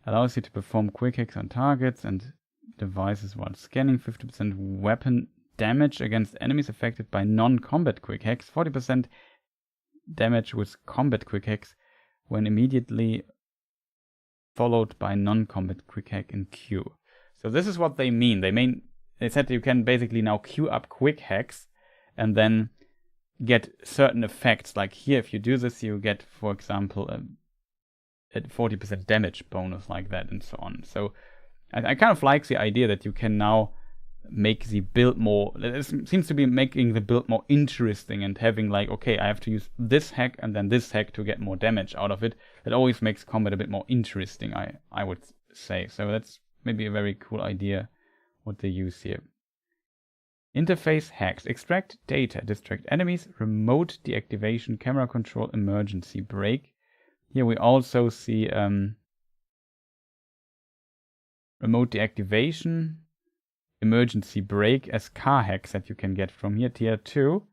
Allows you to perform quick hacks on targets and devices while scanning. 50% weapon damage against enemies affected by non-combat quick hacks. 40% damage with combat quick hacks when immediately followed by non-combat quick hack in queue. So this is what they mean. They said you can basically now queue up quick hacks and then get certain effects. Like here, if you do this, you get, for example, a 40% damage bonus like that and so on. So I kind of like the idea that you can now make the build more, it seems to be making the build more interesting and having like, okay, I have to use this hack and then this hack to get more damage out of it. That always makes combat a bit more interesting, I would say. So that's maybe a very cool idea what they use here. Interface hacks. Extract data, distract enemies, remote deactivation, camera control, emergency brake. Here we also see remote deactivation, emergency brake as car hacks that you can get from here. Tier 2.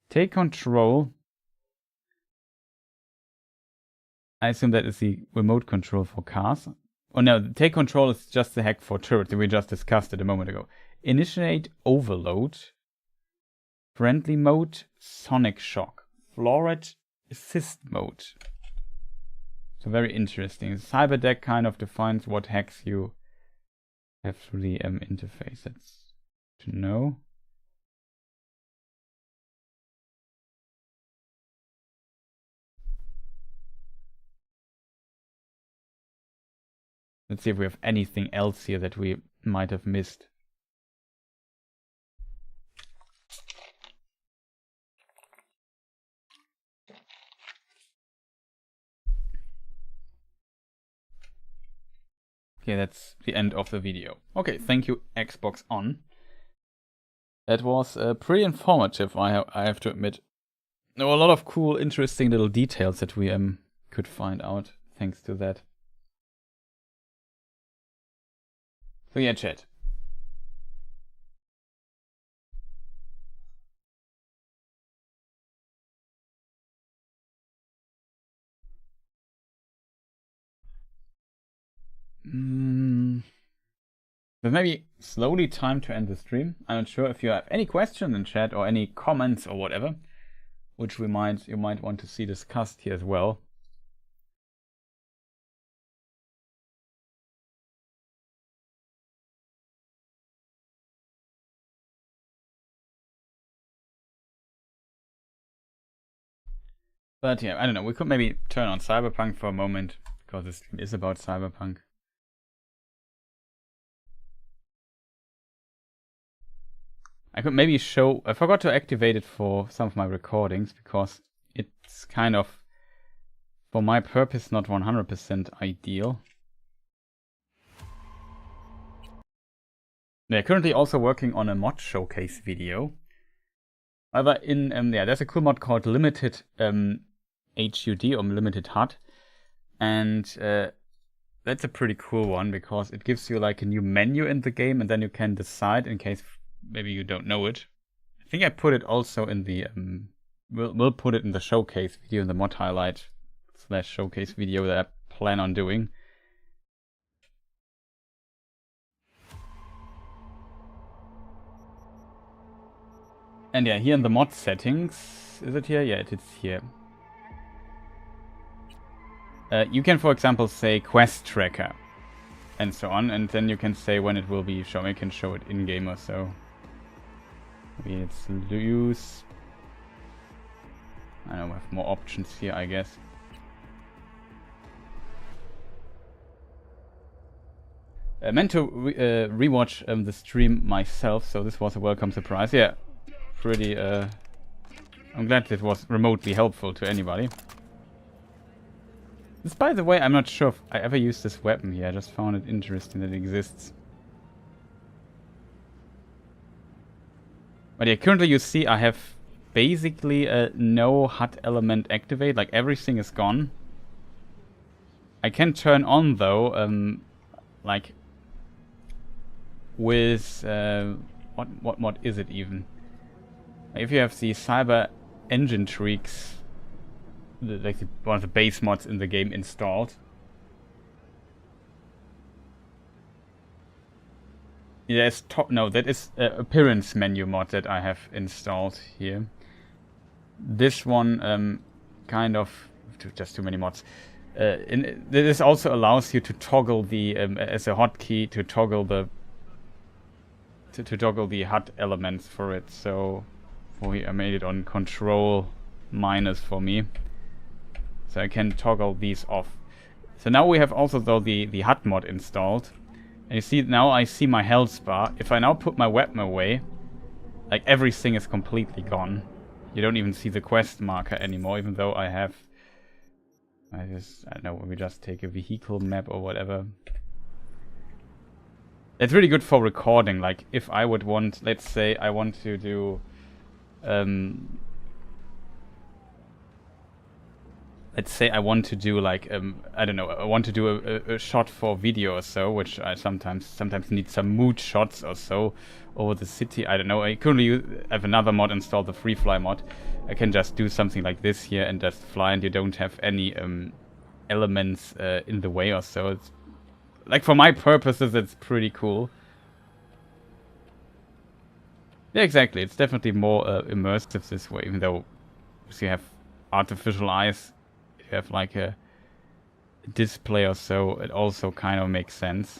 Take control. I assume that is the remote control for cars. Oh no, take control is just the hack for turrets that we just discussed it a moment ago. Initiate overload. Friendly mode. Sonic shock. Florid assist mode. So very interesting. Cyberdeck kind of defines what hacks you have through the interface. That's to know. Let's see if we have anything else here that we might have missed. Okay, that's the end of the video. Okay, thank you, Xbox On. That was pretty informative, I have to admit. There were a lot of cool, interesting little details that we could find out thanks to that. So yeah, chat. But maybe slowly time to end the stream. I'm not sure if you have any questions in chat or any comments or whatever, which you might want to see discussed here as well. But yeah, I don't know, we could maybe turn on Cyberpunk for a moment, because this stream is about Cyberpunk. I could maybe show, I forgot to activate it for some of my recordings, because it's kind of for my purpose, not 100% ideal. They're currently also working on a mod showcase video. However, there's a cool mod called Limited HUD or Limited HUD, and that's a pretty cool one because it gives you like a new menu in the game, and then you can decide in case maybe you don't know it. I think I put it also in the we'll put it in the showcase video, in the mod highlight / showcase video that I plan on doing. And yeah, here in the mod settings, is it here? Yeah, it is here. You can, for example, say quest tracker and so on, and then you can say when it will be shown. You can show it in game or so. Maybe it's use. I don't know, we have more options here, I guess. I meant to rewatch the stream myself, so this was a welcome surprise. Yeah. Pretty, I'm glad it was remotely helpful to anybody. This, by the way, I'm not sure if I ever used this weapon here. I just found it interesting that it exists. But yeah, currently you see I have basically no HUD element activate. Like everything is gone. I can turn on though, like with what is it even? If you have the Cyber Engine Tweaks, like one of the base mods in the game installed, there's that is appearance menu mod that I have installed here. This one kind of just too many mods. This also allows you to toggle the as a hotkey to toggle the toggle the HUD elements for it. So I made it on control minus for me, so I can toggle these off. So now we have also though the HUD mod installed, and you see now I see my health bar. If I now put my weapon away, like everything is completely gone. You don't even see the quest marker anymore, even though I don't know, we just take a vehicle map or whatever. It's really good for recording. Like if I would want, let's say I want to do let's say I want to do like I don't know, I want to do a shot for video or so, which I sometimes need some mood shots or so over the city. I don't know. I currently have another mod installed, the free fly mod. I can just do something like this here and just fly, and you don't have any elements in the way or so. It's like for my purposes, it's pretty cool. Yeah, exactly. It's definitely more immersive this way, even though you have artificial eyes, you have like a display or so, it also kind of makes sense.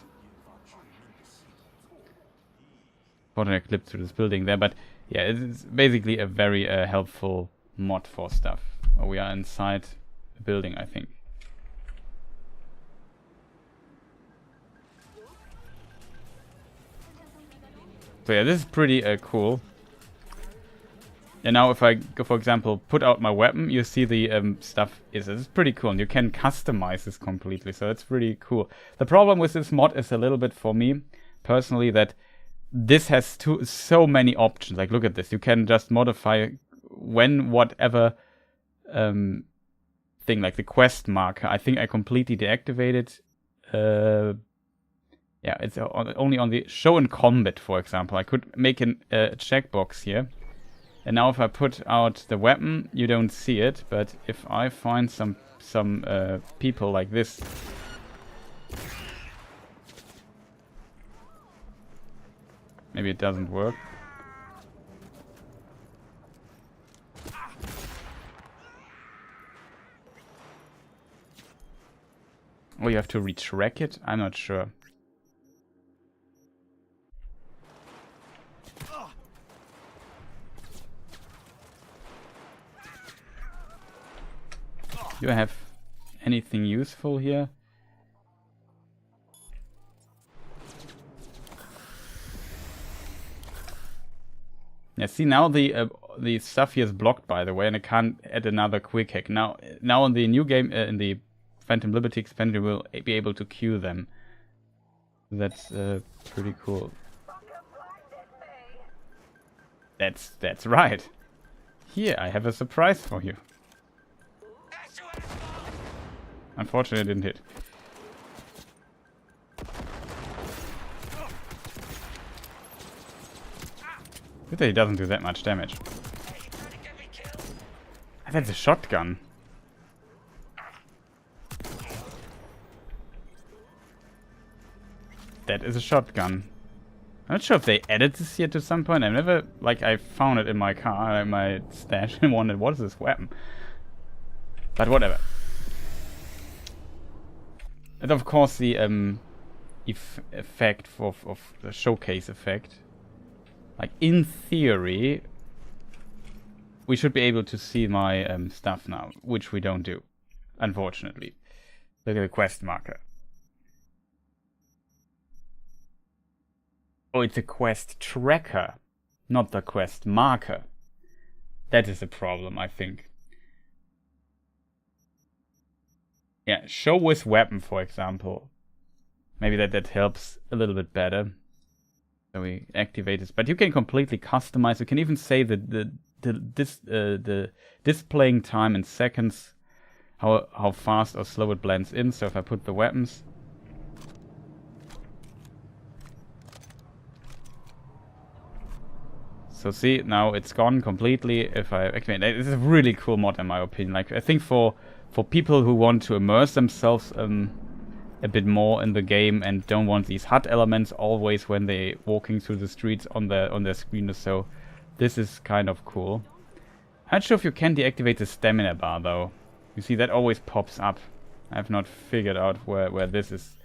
Put a clip to this building there, but yeah, it's basically a very helpful mod for stuff. Oh, we are inside a building, I think. So yeah, this is pretty cool. And now if I go, for example, put out my weapon, you see the stuff is pretty cool. And you can customize this completely, so it's really cool. The problem with this mod is a little bit, for me, personally, that this has so many options. Like, look at this. You can just modify whatever thing, like the quest marker. I think I completely deactivated. Yeah, it's only on the show in combat, for example. I could make a checkbox here. And now if I put out the weapon, you don't see it. But if I find some people like this, maybe it doesn't work. Or you have to retrack it? I'm not sure. Do I have anything useful here? Yeah, see now the the stuff here is blocked, by the way, and I can't add another quick hack. Now in the new game, in the Phantom Liberty expansion, we'll be able to queue them. That's pretty cool. That's right. Here, I have a surprise for you. Unfortunately, it didn't hit. Good that he doesn't do that much damage. That's a shotgun. That is a shotgun. I'm not sure if they added this here to some point. I've never, like, I found it in my car, in my stash, and wondered, what is this weapon? But whatever. And of course the effect of the showcase effect. Like, in theory, we should be able to see my stuff now, which we don't do, unfortunately. Look at the quest marker. Oh, it's a quest tracker, not the quest marker. That is a problem, I think. Yeah, show with weapon, for example. Maybe that helps a little bit better. So we activate this, but you can completely customize. You can even say the displaying time in seconds, how fast or slow it blends in. So if I put the weapons. So see, now it's gone completely if I activate. This is a really cool mod in my opinion. Like, I think for people who want to immerse themselves a bit more in the game and don't want these HUD elements always when they walking through the streets on their screen or so, this is kind of cool. I'm not sure if you can deactivate the stamina bar though. You see that always pops up. I have not figured out where this is,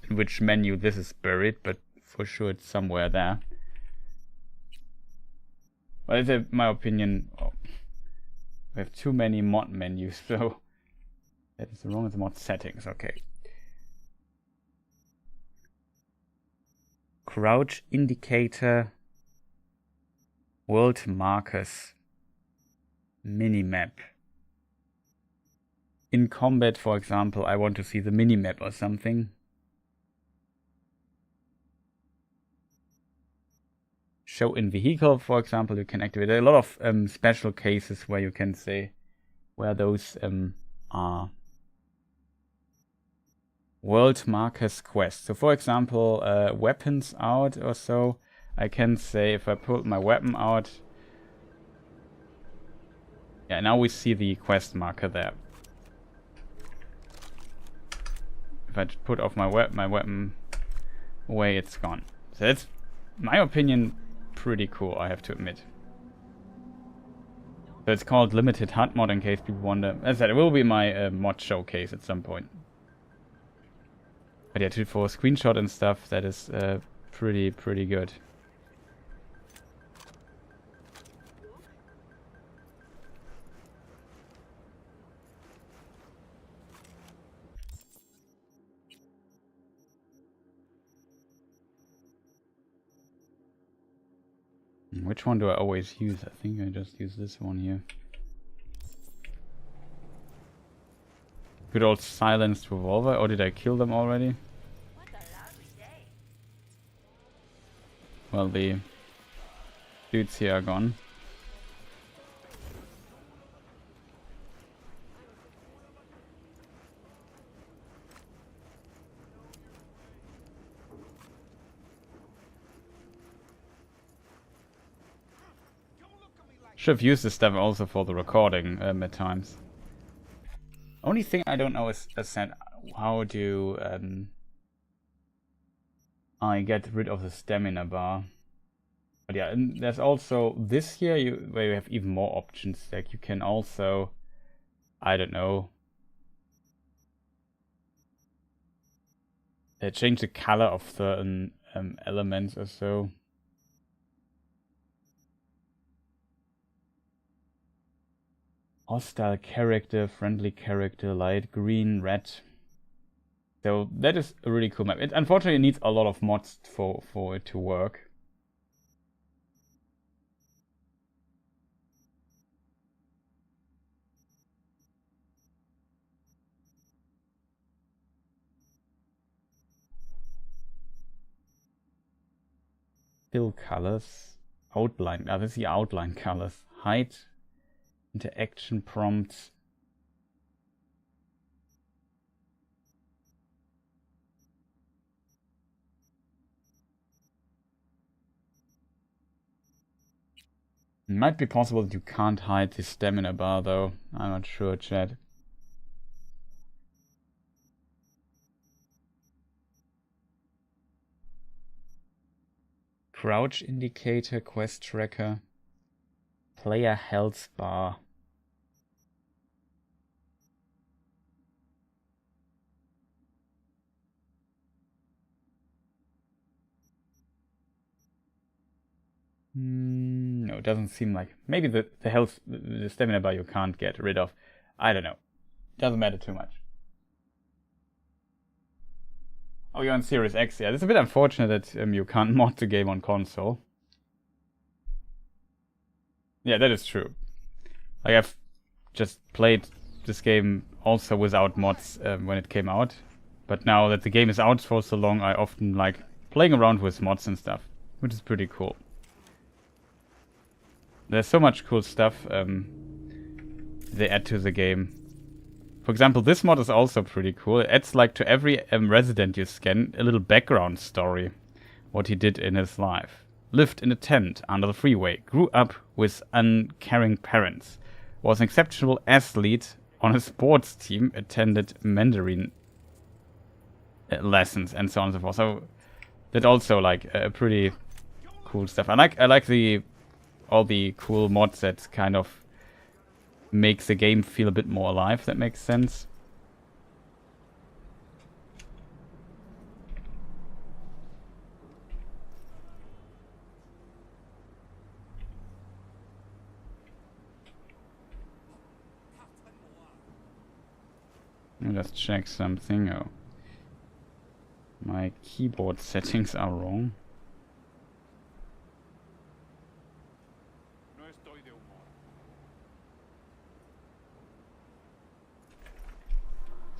in which menu this is buried, but for sure it's somewhere there. Well, in my opinion, we have too many mod menus, so that is wrong with the mod settings. Okay. Crouch indicator, world markers, minimap. In combat, for example, I want to see the minimap or something. Show in vehicle, for example, you can activate. There are a lot of special cases where you can say where those are. World markers quest. So for example, weapons out or so, I can say if I pull my weapon out. Yeah, now we see the quest marker there. If I put off my weapon away, it's gone. So that's, in my opinion, pretty cool, I have to admit. So it's called Limited HUD mod in case people wonder. As I said, it will be my mod showcase at some point. But yeah, for screenshot and stuff, that is pretty good. Which one do I always use? I think I just use this one here. Good old silenced revolver, or did I kill them already? Well, the dudes here are gone. Should have used this stuff also for the recording at times. Only thing I don't know is how do I get rid of the stamina bar. But yeah, and there's also this here where you have even more options. Like you can also, I don't know, change the color of certain elements or so. Hostile character, friendly character, light green, red. So that is a really cool map. It unfortunately needs a lot of mods for it to work. Fill colors. Outline. Ah, this is the outline colors. Height. Interaction prompts. It might be possible that you can't hide the stamina bar though. I'm not sure, chat. Crouch indicator, quest tracker, player health bar. No, it doesn't seem like. Maybe the health, the stamina bar you can't get rid of. I don't know. Doesn't matter too much. Oh, you're on Series X. Yeah, it's a bit unfortunate that you can't mod the game on console. Yeah, that is true. Like, I've just played this game also without mods when it came out. But now that the game is out for so long, I often like playing around with mods and stuff, which is pretty cool. There's so much cool stuff they add to the game. For example, this mod is also pretty cool. It adds like to every resident you scan a little background story. What he did in his life. Lived in a tent under the freeway. Grew up with uncaring parents. Was an exceptional athlete on a sports team. Attended Mandarin lessons and so on and so forth. So that also like pretty cool stuff. I like all the cool mods that kind of makes the game feel a bit more alive. That makes sense. Let's check something. Oh, my keyboard settings are wrong.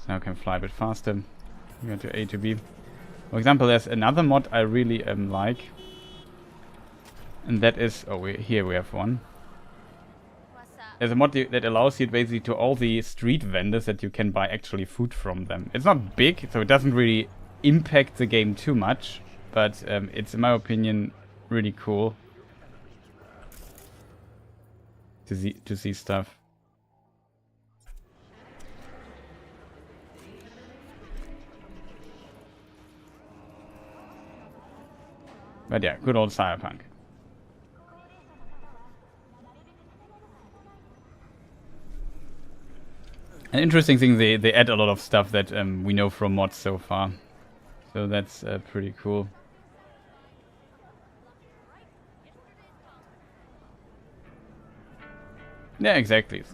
Now I can fly a bit faster. We go to A to B. For example, there's another mod I really like. And that is... Oh, here we have one. There's a mod that allows you basically to all the street vendors that you can buy actually food from them. It's not big, so it doesn't really impact the game too much. But it's, in my opinion, really cool to see stuff. But yeah, good old Cyberpunk. An interesting thing, they add a lot of stuff that we know from mods so far. So that's pretty cool. Yeah, exactly.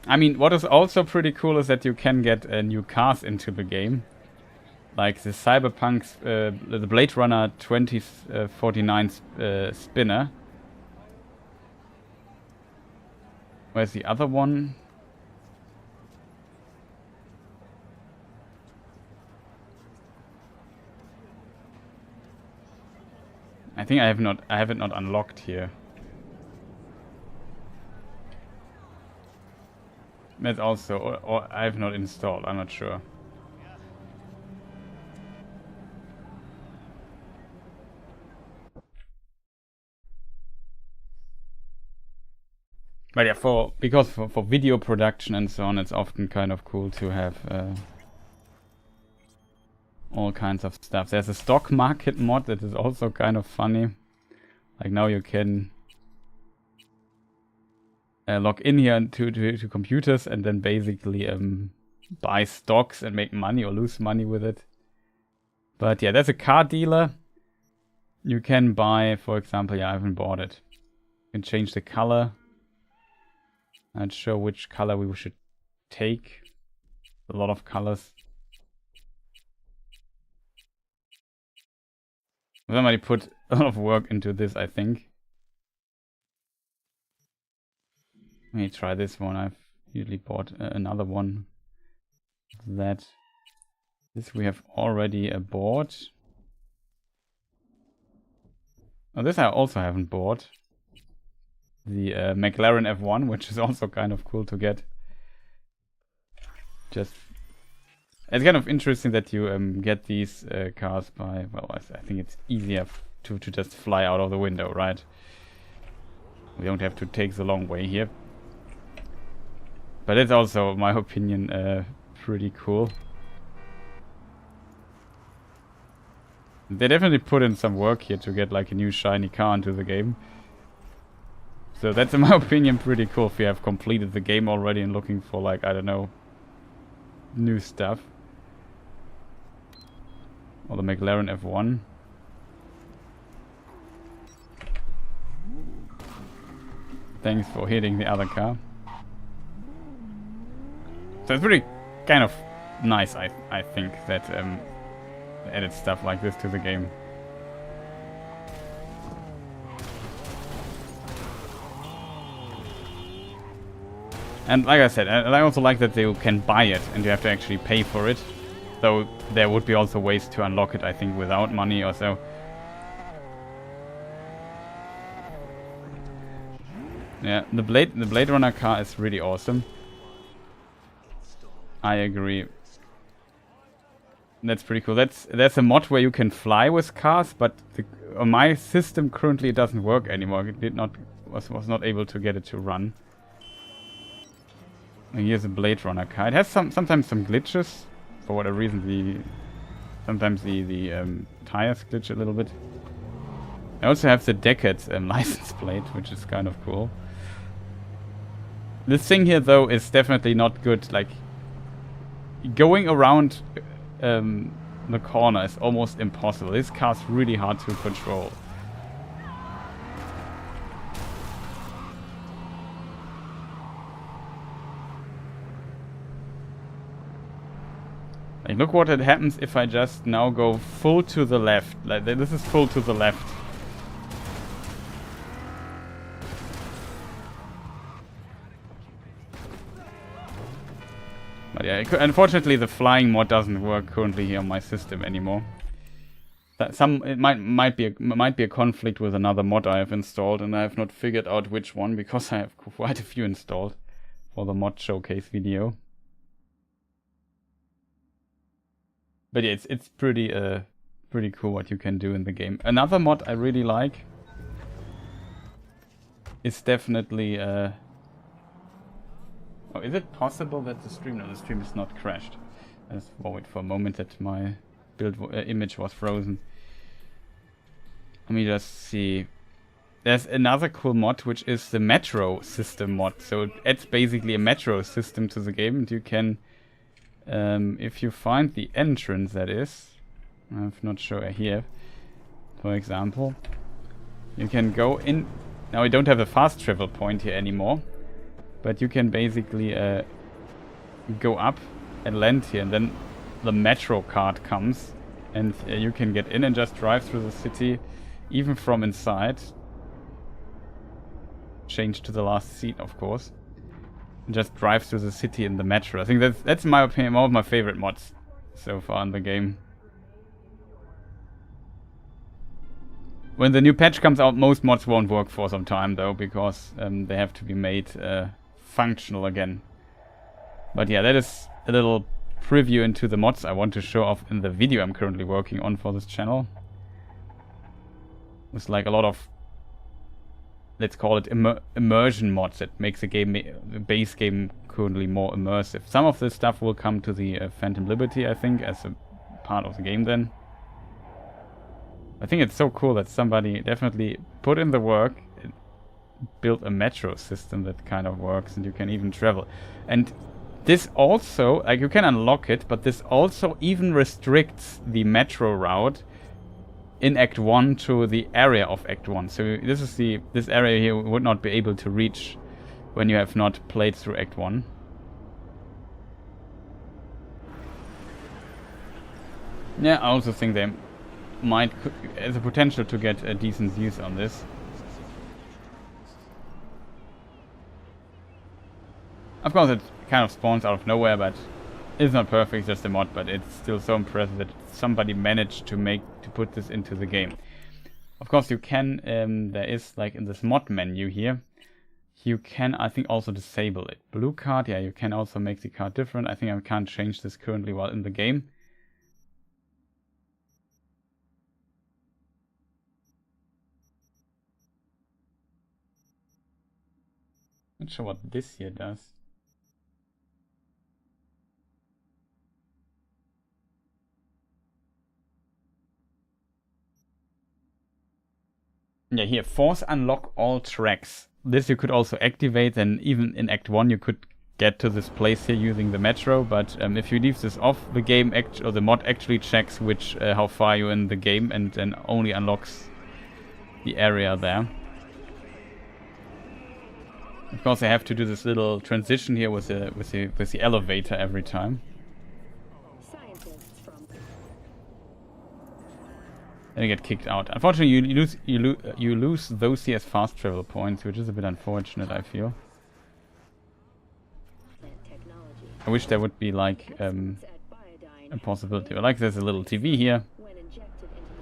I mean, what is also pretty cool is that you can get new cars into the game. Like the Cyberpunk, the Blade Runner 2049 spinner. Where's the other one? I think I have it not unlocked here. That's also, or I have not installed. I'm not sure. But yeah, because for video production and so on, it's often kind of cool to have all kinds of stuff. There's a stock market mod that is also kind of funny. Like now you can log in here to computers and then basically buy stocks and make money or lose money with it. But yeah, there's a car dealer. You can buy, for example, yeah, I haven't bought it. You can change the color. Not sure which color we should take. A lot of colors. Somebody put a lot of work into this, I think. Let me try this one. I've usually bought another one. This we have already bought. Oh, this I also haven't bought. The McLaren F1, which is also kind of cool to get. Just, it's kind of interesting that you get these cars by, well, I think it's easier to just fly out of the window, right? We don't have to take the long way here. But it's also, in my opinion, pretty cool. They definitely put in some work here to get like a new shiny car into the game. So that's, in my opinion, pretty cool if you have completed the game already and looking for, like, I don't know, new stuff. Or the McLaren F1. Thanks for hitting the other car. So it's pretty kind of nice, I think, that added stuff like this to the game. And like I said, I also like that you can buy it and you have to actually pay for it. Though there would be also ways to unlock it, I think, without money or so. Yeah, the Blade Runner car is really awesome. I agree. That's pretty cool. There's a mod where you can fly with cars, but on my system currently it doesn't work anymore. It was not able to get it to run. And here's a Blade Runner car. It has sometimes some glitches for whatever reason. Sometimes the tires glitch a little bit. I also have the Decade license plate, which is kind of cool. This thing here though is definitely not good. Like going around the corner is almost impossible. This car's really hard to control. Like, look what happens if I just now go full to the left. Like, this is full to the left. But yeah, unfortunately the flying mod doesn't work currently here on my system anymore. It might be a conflict with another mod I have installed, and I have not figured out which one because I have quite a few installed for the mod showcase video. But yeah, it's pretty cool what you can do in the game. Another mod I really like is definitely oh, is it possible that the stream? No, the stream is not crashed. Let's wait for a moment that my build image was frozen. Let me just see. There's another cool mod which is the metro system mod. So it adds basically a metro system to the game, and you can, if you find the entrance, that is, I'm not sure here, for example, you can go in. Now we don't have a fast travel point here anymore, but you can basically go up and land here, and then the metro card comes, and you can get in and just drive through the city, even from inside. Change to the last seat, of course. And just drive through the city in the metro. I think that's in my opinion one of my favorite mods so far in the game. When the new patch comes out, most mods won't work for some time though, because they have to be made functional again. But yeah, that is a little preview into the mods I want to show off in the video I'm currently working on for this channel. It's like a lot of, let's call it immersion mods that makes the game, the base game, currently more immersive. Some of this stuff will come to the Phantom Liberty, I think, as a part of the game then. I think it's so cool that somebody definitely put in the work, built a metro system that kind of works, and you can even travel. And this also, like, you can unlock it, but this also even restricts the metro route in Act 1 to the area of Act 1. So this area here would not be able to reach when you have not played through Act 1. Yeah, I also think they might, as a potential to get a decent views on this. Of course it kind of spawns out of nowhere, but it's not perfect, it's just a mod, but it's still so impressive that somebody managed to put this into the game. Of course, you can, there is, like, in this mod menu here, you can, I think, also disable it. Blue card, yeah, you can also make the card different. I think I can't change this currently while in the game. Not sure what this here does. Yeah, here, force unlock all tracks. This you could also activate, and even in Act 1 you could get to this place here using the metro, but if you leave this off, the game or the mod actually checks which how far you're in the game and then only unlocks the area there. Of course, I have to do this little transition here with the elevator every time. Then you get kicked out. Unfortunately, you lose those here as fast travel points, which is a bit unfortunate, I feel. I wish there would be like a possibility. Like there's a little TV here. You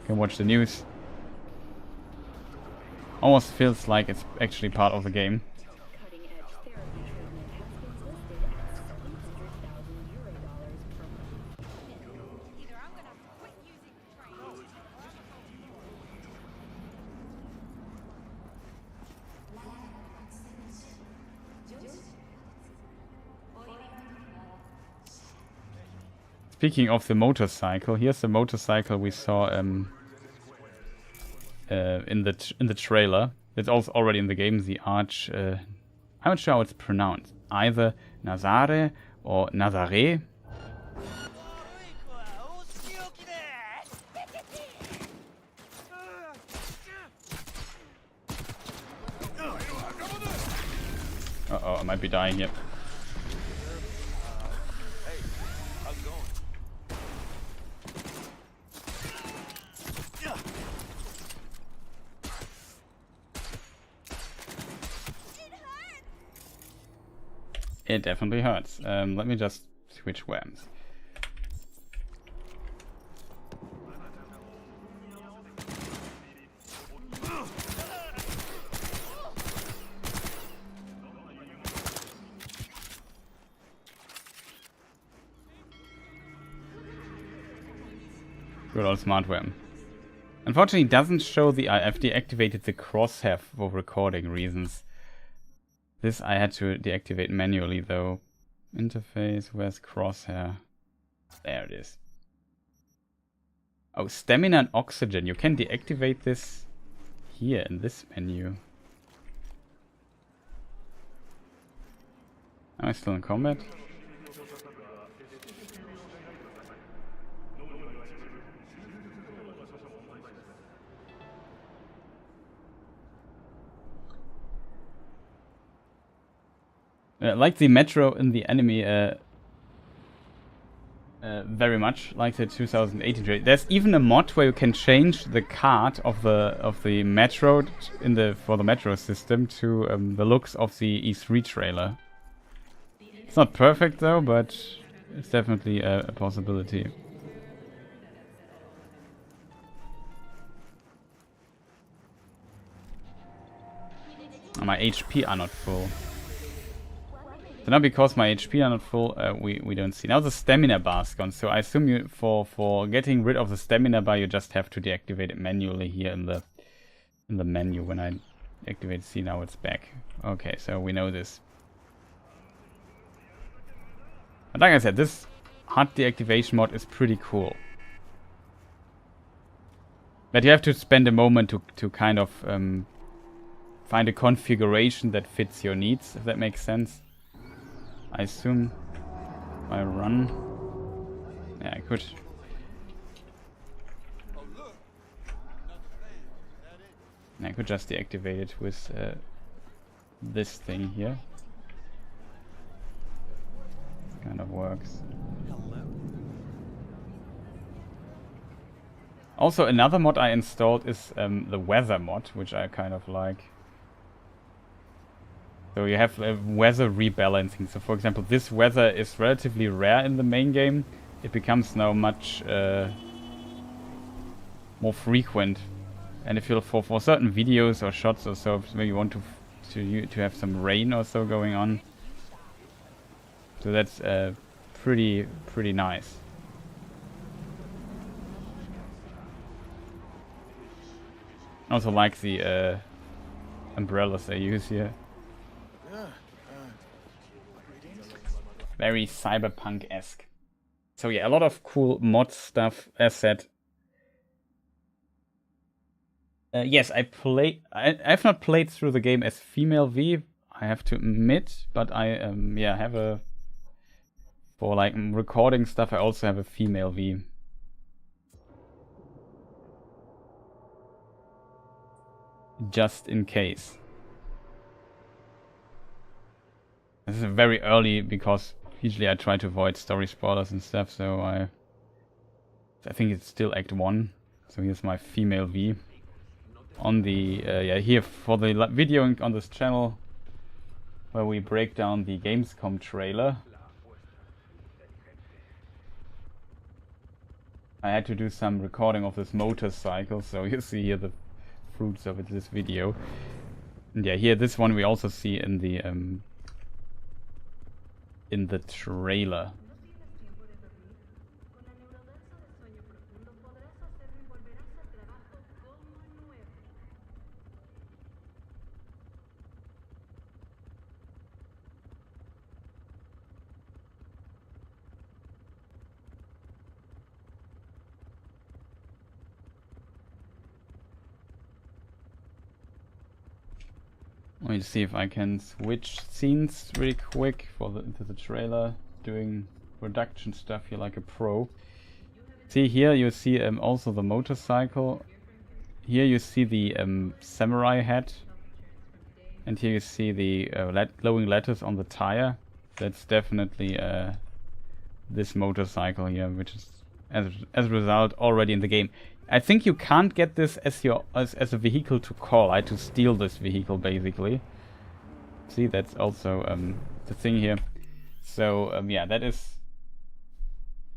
can watch the news. Almost feels like it's actually part of the game. Speaking of the motorcycle, here's the motorcycle we saw in the trailer. It's also already in the game. The Arch. I'm not sure how it's pronounced. Either Nazare or Nazare. Uh-oh, I might be dying here. It definitely hurts. Let me just switch weapons. Good old smart weapon. Unfortunately, it doesn't show the... I've deactivated the crosshair for recording reasons. This I had to deactivate manually though. Interface, where's crosshair? There it is. Oh, stamina and oxygen. You can deactivate this here in this menu. Am I still in combat? Like the metro in the anime very much, like the 2018 trailer. There's even a mod where you can change the card of the metro for the metro system to the looks of the E3 trailer. It's not perfect though, but it's definitely a possibility. My HP are not full. So now because my HP are not full, we don't see. Now the stamina bar is gone, so I assume you for getting rid of the stamina bar you just have to deactivate it manually here in the menu. When I activate, see, now it's back. Okay, so we know this. But like I said, this HUD deactivation mod is pretty cool. But you have to spend a moment to kind of find a configuration that fits your needs, if that makes sense. I assume if I run, yeah, I could. And I could just deactivate it with this thing here. Kind of works. Also, another mod I installed is the weather mod, which I kind of like. So you have weather rebalancing. So for example, this weather is relatively rare in the main game. It becomes now much more frequent And if you for certain videos or shots or so, maybe you want to have some rain or so going on. So that's pretty nice. I also like the umbrellas they use here. Very Cyberpunk-esque. So yeah, a lot of cool mod stuff, as said. Yes, I've not played through the game as female V, I have to admit, but I yeah, have a, for like recording stuff, I also have a female V. Just in case. This is very early because usually I try to avoid story spoilers and stuff, so I think it's still Act 1. So here's my female V. On the yeah, here for the video on this channel where we break down the Gamescom trailer. I had to do some recording of this motorcycle, so you see here the fruits of this video. And yeah, here this one we also see in the trailer. Let me see if I can switch scenes really quick into the trailer, doing production stuff here like a pro. See here, you see also the motorcycle. Here you see the samurai hat, and here you see the glowing letters on the tire. That's definitely this motorcycle here, which is as a result already in the game. I think you can't get this as a vehicle to call. I had to steal this vehicle basically. See, that's also the thing here. So yeah, that is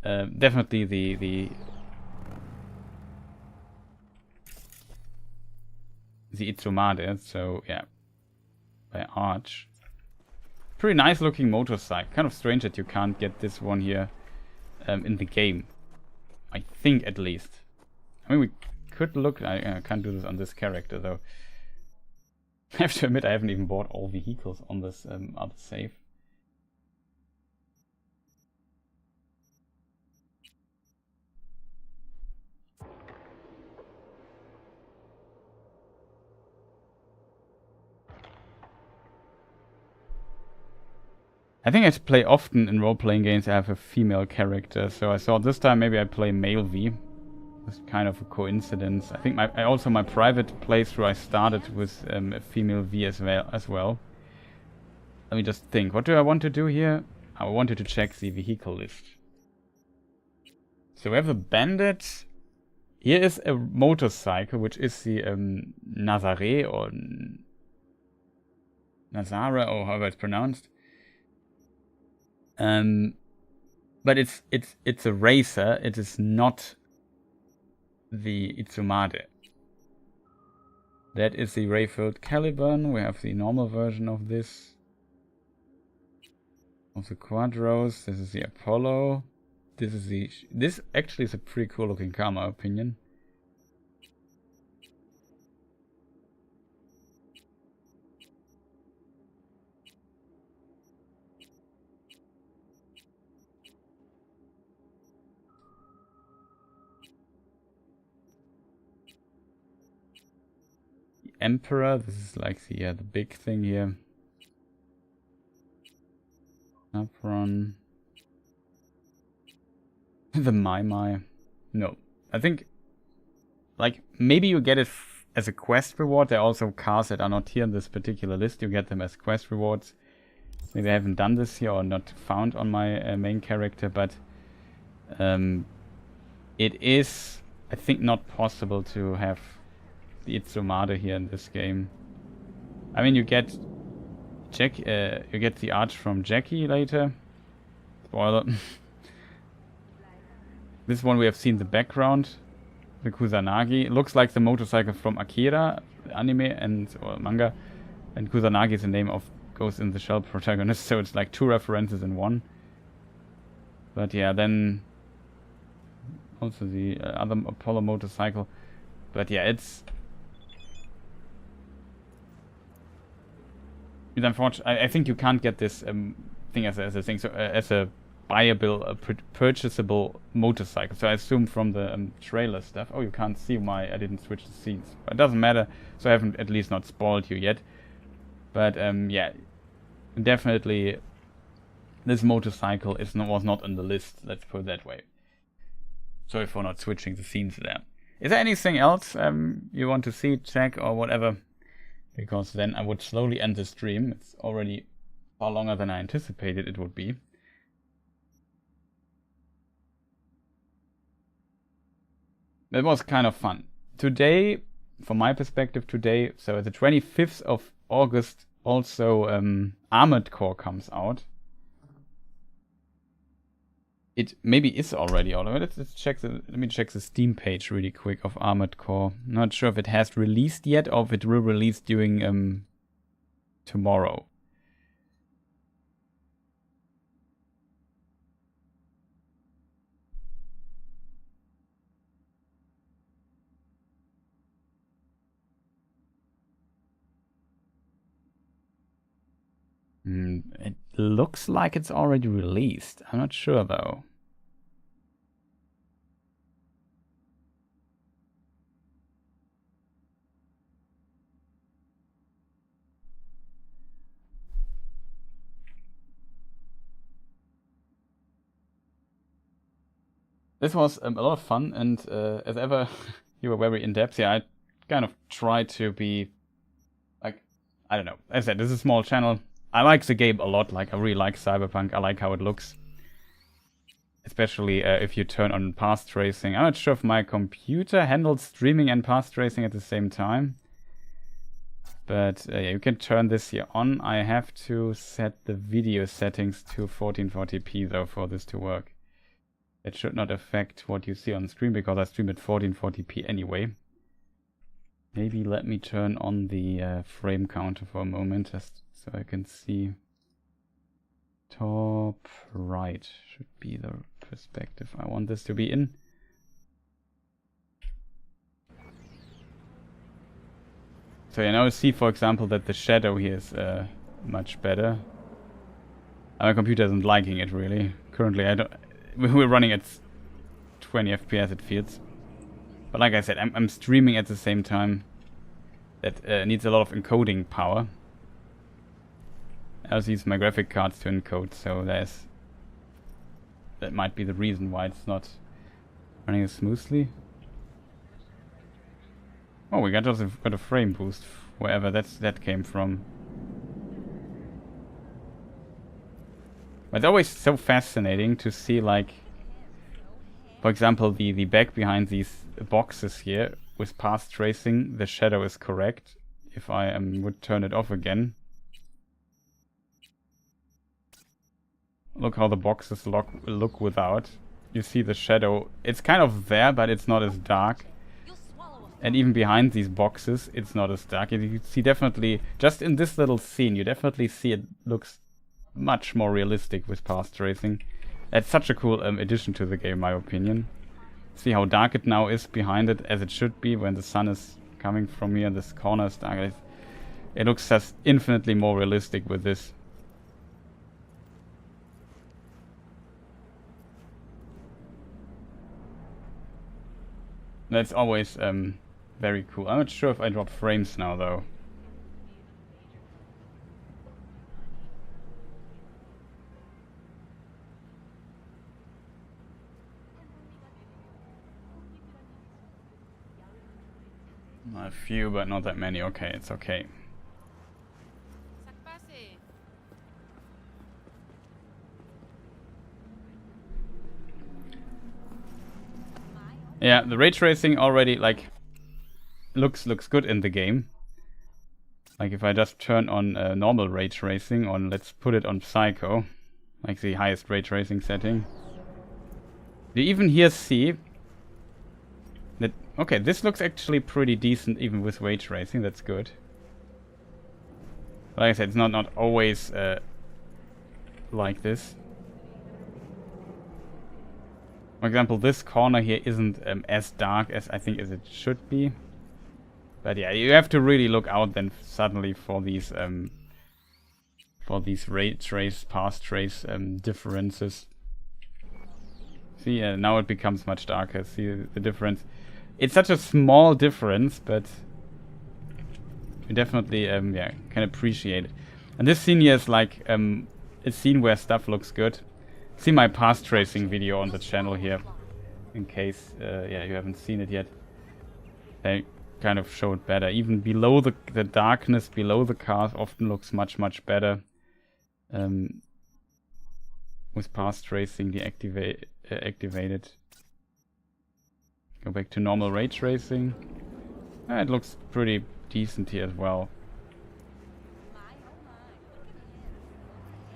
definitely the Itsumade. So yeah, by Arch. Pretty nice looking motorcycle. Kind of strange that you can't get this one here in the game. I think at least. I mean, we could look. I can't do this on this character though. I have to admit, I haven't even bought all vehicles on this other save. I think I play often in role-playing games. I have a female character, so I thought this time maybe I play male V. It's kind of a coincidence. I think my private playthrough I started with a female V as well. Let me just think. What do I want to do here? I wanted to check the vehicle list. So we have a bandit. Here is a motorcycle, which is the Nazare or Nazara, or however it's pronounced. But it's a racer. It is not the Itsumade. That is the Rayfield Caliban. We have the normal version of this. Of the Quadros. This is the Apollo. This actually is a pretty cool looking car, in my opinion. Emperor, this is like the big thing here. Napron. The Mai. No, I think like maybe you get it as a quest reward. There are also cars that are not here in this particular list. You get them as quest rewards. Maybe I haven't done this here or not found on my main character, but it is, I think, not possible to have the Itsumade here in this game. I mean, you get you get the arch from Jackie later. Spoiler. This one we have seen the background. the Kusanagi. It looks like the motorcycle from Akira anime and or manga, and Kusanagi is the name of Ghost in the Shell protagonist, so it's like 2 references in one. But yeah, then also the other Apollo motorcycle. But yeah, it's unfortunate. I think you can't get this thing as a thing, so as a buyable, purchasable motorcycle. So I assume from the trailer stuff. Oh, you can't see why I didn't switch the scenes. But it doesn't matter. So I haven't at least not spoiled you yet. But yeah, definitely this motorcycle was not on the list. Let's put it that way. Sorry for not switching the scenes there. Is there anything else you want to see, check, or whatever? Because then I would slowly end the stream. It's already far longer than I anticipated it would be. It was kind of fun. Today, from my perspective today, so the 25th of August, also Armored Core comes out. It maybe is already out. Let's check let me check the Steam page really quick of Armored Core. Not sure if it has released yet or if it will release during tomorrow. It looks like it's already released. I'm not sure though. This was a lot of fun, and as ever, you were very in-depth. Yeah, I kind of tried to be, like, I don't know. As I said, this is a small channel. I like the game a lot. Like, I really like Cyberpunk. I like how it looks. Especially if you turn on path tracing. I'm not sure if my computer handles streaming and path tracing at the same time. But yeah, you can turn this here on. I have to set the video settings to 1440p though for this to work. It should not affect what you see on screen because I stream at 1440p anyway. Maybe let me turn on the frame counter for a moment just so I can see. Top right should be the perspective I want this to be in. So you now see, for example, that the shadow here is much better. My computer isn't liking it really. Currently, we're running at 20 FPS it feels. But like I said, I'm streaming at the same time. That needs a lot of encoding power. I also use my graphic cards to encode, so that might be the reason why it's not running as smoothly. Oh, we got a frame boost, wherever that came from. But it's always so fascinating to see, like, for example, the back behind these boxes here with path tracing, the shadow is correct. If I would turn it off again. Look how the boxes look without. You see the shadow. It's kind of there, but it's not as dark. And even behind these boxes, it's not as dark. You see definitely, just in this little scene, you definitely see it looks much more realistic with path tracing. That's such a cool addition to the game, in my opinion. See how dark it now is behind it, as it should be when the sun is coming from here. This corner is dark. It looks just infinitely more realistic with this. That's always very cool. I'm not sure if I drop frames now though. A few, but not that many. Okay, it's okay. Yeah, the ray tracing already like looks good in the game. Like if I just turn on normal ray tracing, or let's put it on Psycho, like the highest ray tracing setting. You even here see that Okay, this looks actually pretty decent even with ray tracing. That's good. Like I said, it's not always like this. For example, this corner here isn't as dark as I think as it should be. But yeah, you have to really look out then suddenly for these ray trace, path trace differences. See, now it becomes much darker. See the difference. It's such a small difference, but you definitely yeah, can appreciate it. And this scene here is like a scene where stuff looks good. See my path tracing video on the channel here, in case yeah, you haven't seen it yet. They kind of show it better. Even below the darkness below the cars often looks much better with path tracing activated. Go back to normal ray tracing. It looks pretty decent here as well.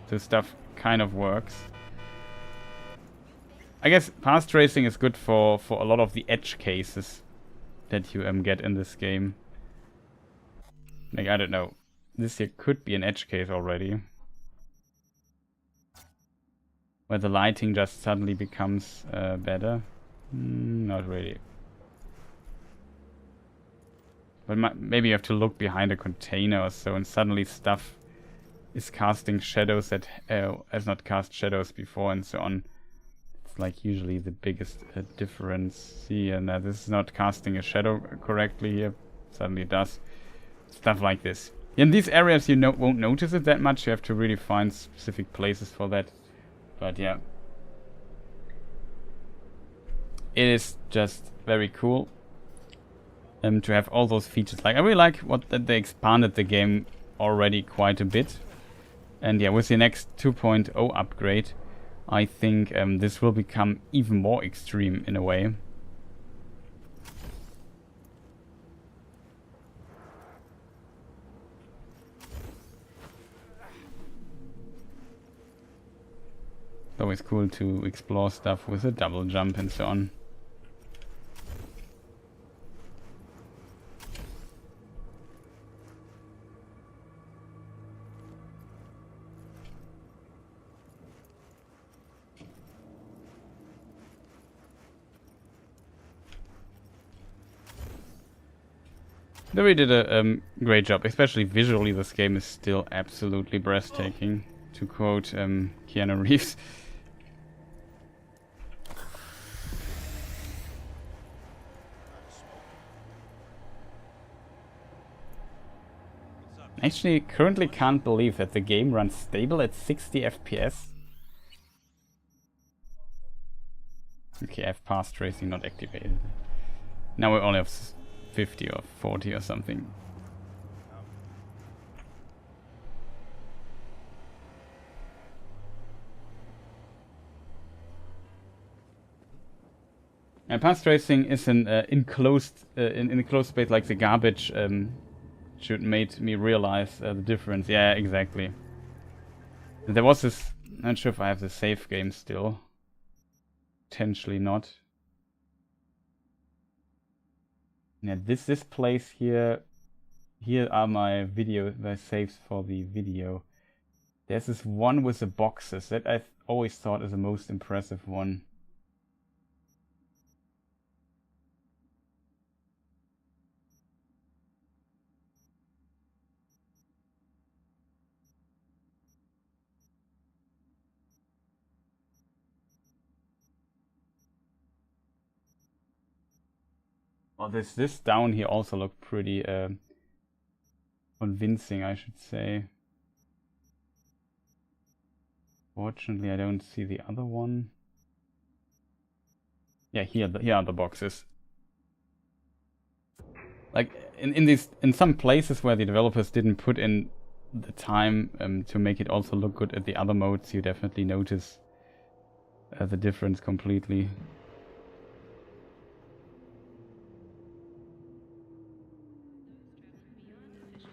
This stuff kind of works. I guess path tracing is good for a lot of the edge cases that you get in this game. Like, I don't know. This here could be an edge case already. Where the lighting just suddenly becomes better. Not really. But maybe you have to look behind a container or so, and suddenly stuff is casting shadows that has not cast shadows before, and so on. It's like usually the biggest difference. See, and this is not casting a shadow correctly here. Suddenly it does. Stuff like this. In these areas you won't notice it that much. You have to really find specific places for that. But yeah, it is just very cool to have all those features. Like, I really like that they expanded the game already quite a bit. And yeah, with the next 2.0 upgrade, I think this will become even more extreme in a way. It's always cool to explore stuff with a double jump and so on. They really did a great job, especially visually. This game is still absolutely breathtaking, to quote Keanu Reeves. Actually, currently can't believe that the game runs stable at 60 FPS. Okay, I have path tracing not activated. Now we only have 50 or 40 or something. And path tracing is an enclosed in a closed space, like the garbage should made me realize the difference. Yeah, exactly. There was this. Not sure if I have the save game still. Potentially not. Yeah, this place here. Here are my saves for the video. There's this one with the boxes that I've always thought is the most impressive one. Well, this down here also looked pretty convincing, I should say. Fortunately, I don't see the other one. Yeah, here are the boxes. Like in some places where the developers didn't put in the time to make it also look good at the other modes, you definitely notice the difference completely.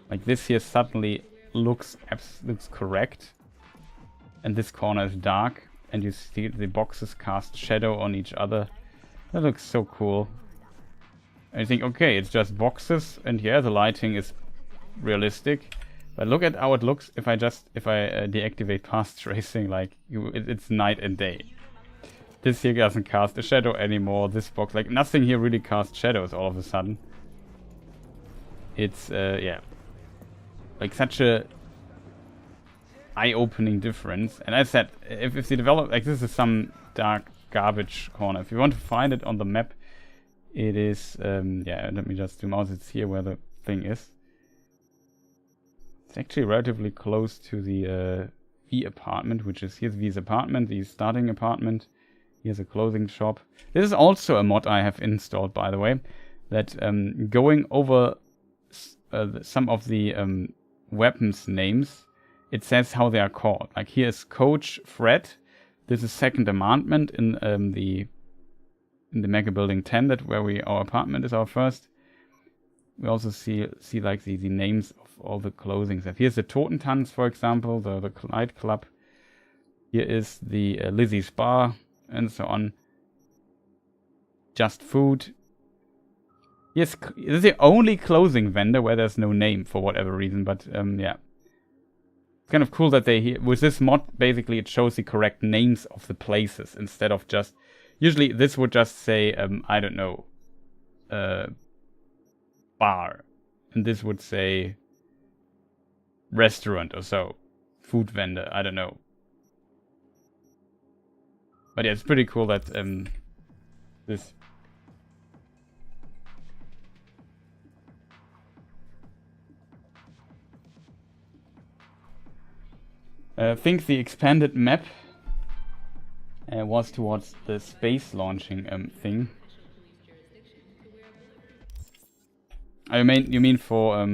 Like this here suddenly looks correct, and this corner is dark, and you see the boxes cast shadow on each other. That looks so cool. And you think, okay, it's just boxes, and yeah, the lighting is realistic. But look at how it looks if I deactivate path tracing, like, it's night and day. This here doesn't cast a shadow anymore, this box, like, nothing here really casts shadows all of a sudden. It's, yeah. Like, such a eye-opening difference. And as I said, if they develop, like, this is some dark garbage corner. If you want to find it on the map, it is, yeah, let me just zoom out. It's here where the thing is. It's actually relatively close to the V apartment, which is, here's V's apartment, the starting apartment. Here's a clothing shop. This is also a mod I have installed, by the way, that going over some of the weapons names, it says how they are called. Like, here's Coach Fred. This is Second Amendment in the Mega Building 10, that where our apartment is our first. We also see like the names of all the clothing stuff. Here's the Totentanz, for example, the nightclub. Here is the Lizzie's Bar, and so on. Just Food. Yes, this is the only clothing vendor where there's no name for whatever reason, but yeah. It's kind of cool that they, with this mod, basically it shows the correct names of the places instead of just, usually this would just say, I don't know, bar. And this would say restaurant or so. Food vendor, I don't know. But yeah, it's pretty cool that this... I think the expanded map was towards the space launching thing. You mean for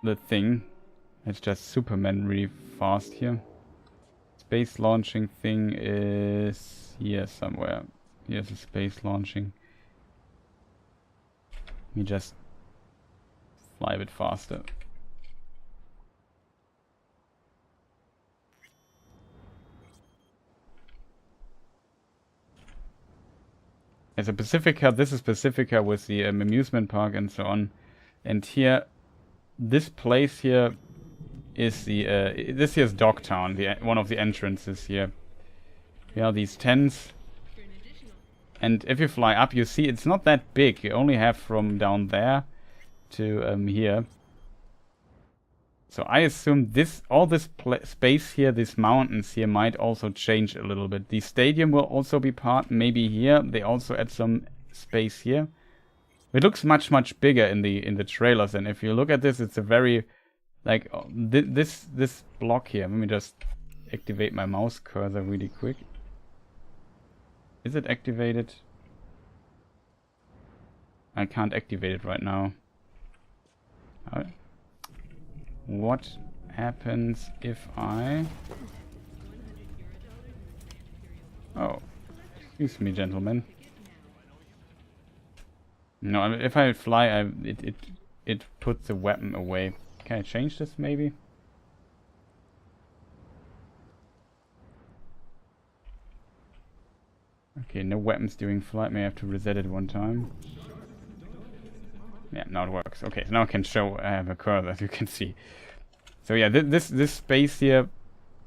the thing? It's just Superman really fast here. Space launching thing is here somewhere. Here's the space launching. Let me just fly a bit faster. As a Pacifica, this is Pacifica with the amusement park and so on. And here, this place here is the, this here is Dogtown, one of the entrances here. Here are these tents. And if you fly up, you see it's not that big. You only have from down there to here. So I assume this, all this space here, these mountains here, might also change a little bit. The stadium will also be part, maybe here. They also add some space here. It looks much bigger in the trailers, and if you look at this, it's a very, like, this block here. Let me just activate my mouse cursor really quick. Is it activated? I can't activate it right now. What happens if I... Oh, excuse me, gentlemen. No, I mean, if I fly, it puts the weapon away. Can I change this, maybe? Okay, no weapons during flight. May I have to reset it one time. Yeah, now it works. Okay, so now I can show I have a cursor, as you can see. So yeah, this space here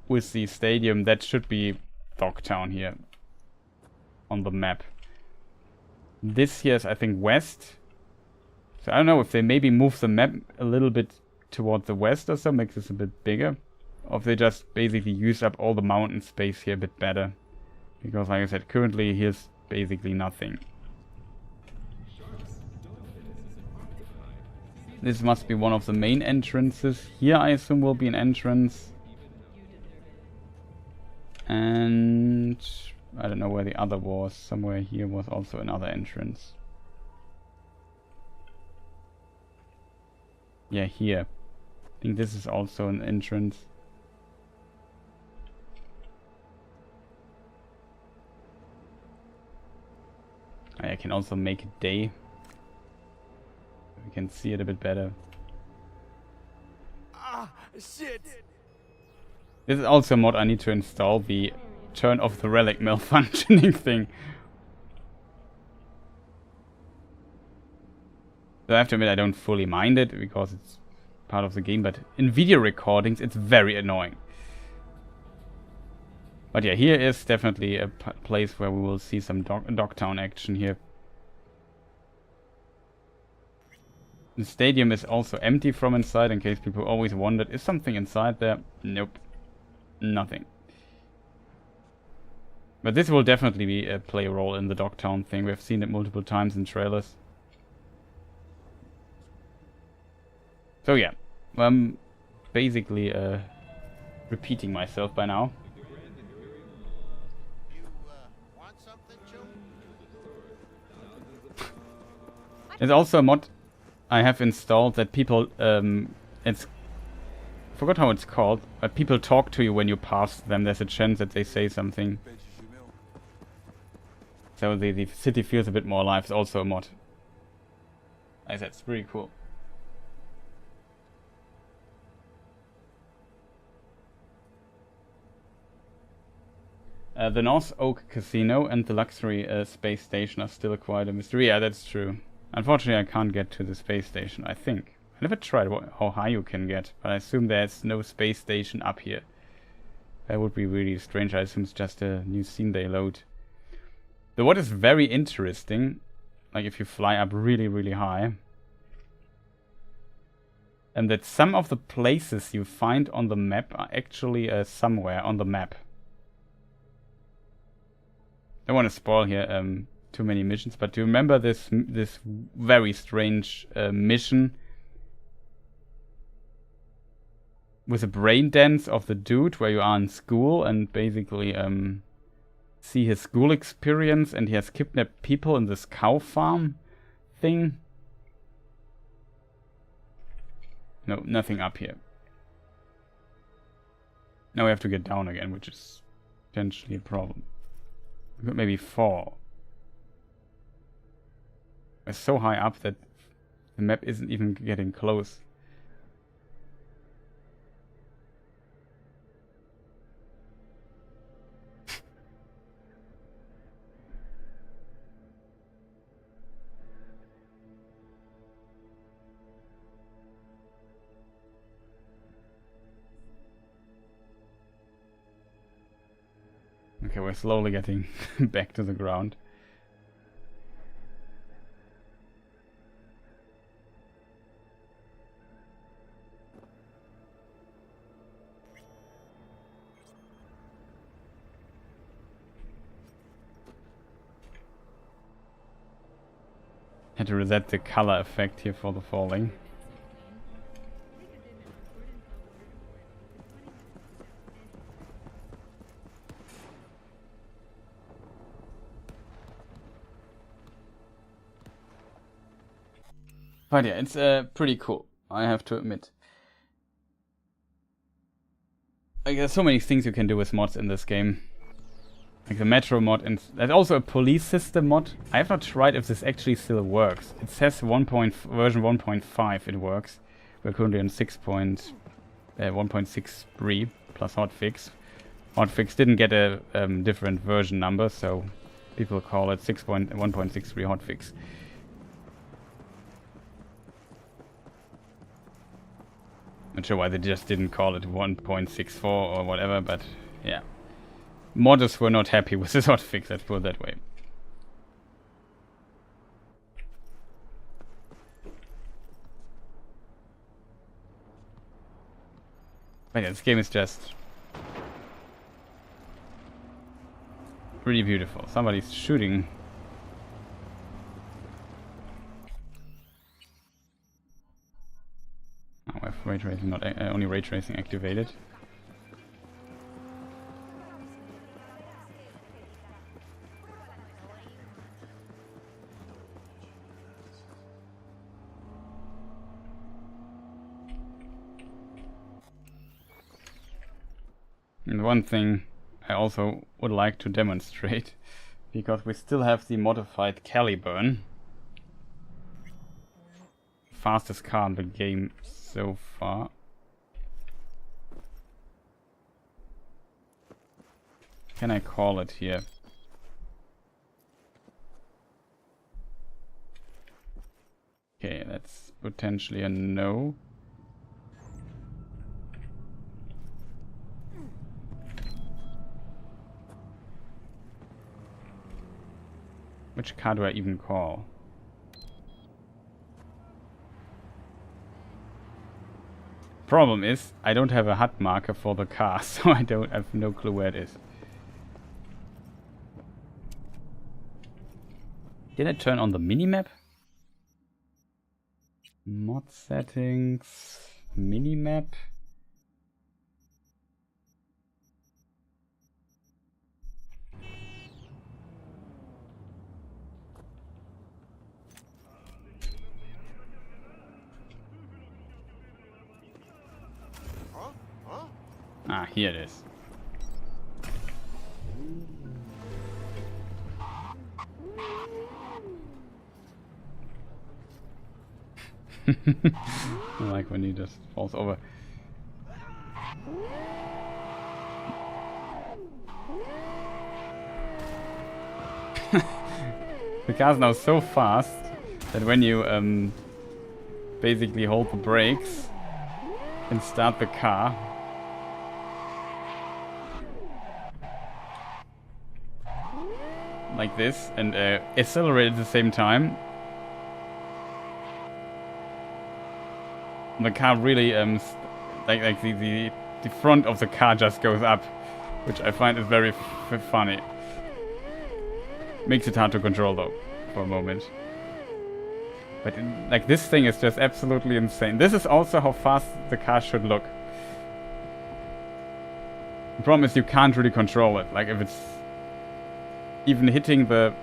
with the stadium, that should be Dogtown here on the map. This here is, I think, west. So I don't know if they maybe move the map a little bit toward the west or so, makes this a bit bigger. Or if they just basically use up all the mountain space here a bit better. Because like I said, currently here's basically nothing. This must be one of the main entrances. Here I assume will be an entrance. And I don't know where the other was. Somewhere here was also another entrance. Yeah, here. I think this is also an entrance. I can also make it day. We can see it a bit better. Ah, shit! This is also a mod I need to install, the turn off the relic malfunctioning thing. So I have to admit I don't fully mind it because it's part of the game, but in video recordings it's very annoying. But yeah, here is definitely a place where we will see some Dogtown action here. The stadium is also empty from inside, in case people always wondered, is something inside there? Nope. Nothing. But this will definitely play a role in the Dogtown thing. We've seen it multiple times in trailers. So yeah, I'm basically repeating myself by now. There's also a mod I have installed that people, it's, forgot how it's called, but people talk to you when you pass them. There's a chance that they say something. So the city feels a bit more alive. It's also a mod. I said, it's pretty cool. The North Oak Casino and the luxury space station are still quite a mystery. Yeah, that's true. Unfortunately, I can't get to the space station, I think. I never tried how high you can get, but I assume there's no space station up here. That would be really strange. I assume it's just a new scene they load. Though what is very interesting, like if you fly up really, really high, and that some of the places you find on the map are actually somewhere on the map. I don't want to spoil here too many missions, but do you remember this very strange mission with a brain dance of the dude where you are in school and basically see his school experience, and he has kidnapped people in this cow farm thing? No, nothing up here. Now we have to get down again, which is potentially a problem. We could maybe fall. We're so high up that the map isn't even getting close. Okay, we're slowly getting back to the ground. Had to reset the color effect here for the falling. But yeah, it's pretty cool, I have to admit. Like, there's so many things you can do with mods in this game. Like the metro mod, and there's also a police system mod. I have not tried if this actually still works. It says version 1.5 it works. We're currently on 1.63 plus hotfix. Hotfix didn't get a different version number, so people call it 1.63 hotfix. Not sure why they just didn't call it 1.64 or whatever, but yeah. Modders were not happy with this hotfix, let's put it that way. But yeah, this game is just really beautiful. Somebody's shooting. Oh, I have ray tracing, not only ray tracing activated. And one thing I also would like to demonstrate, because we still have the modified Caliburn. Fastest car in the game so far. Can I call it here? Okay, That's potentially a no. Which car do I even call? Problem is, I don't have a HUD marker for the car, so I have no clue where it is. Did I turn on the minimap? Mod settings, minimap. Ah, here it is. I like when he just falls over. The car's now so fast that when you basically hold the brakes and start the car, like this, and accelerate at the same time, the car really like the front of the car just goes up, which I find is very funny. Makes it hard to control though for a moment, but like this thing is just absolutely insane. This is also how fast the car should look. The problem is you can't really control it. Like if it's even hitting the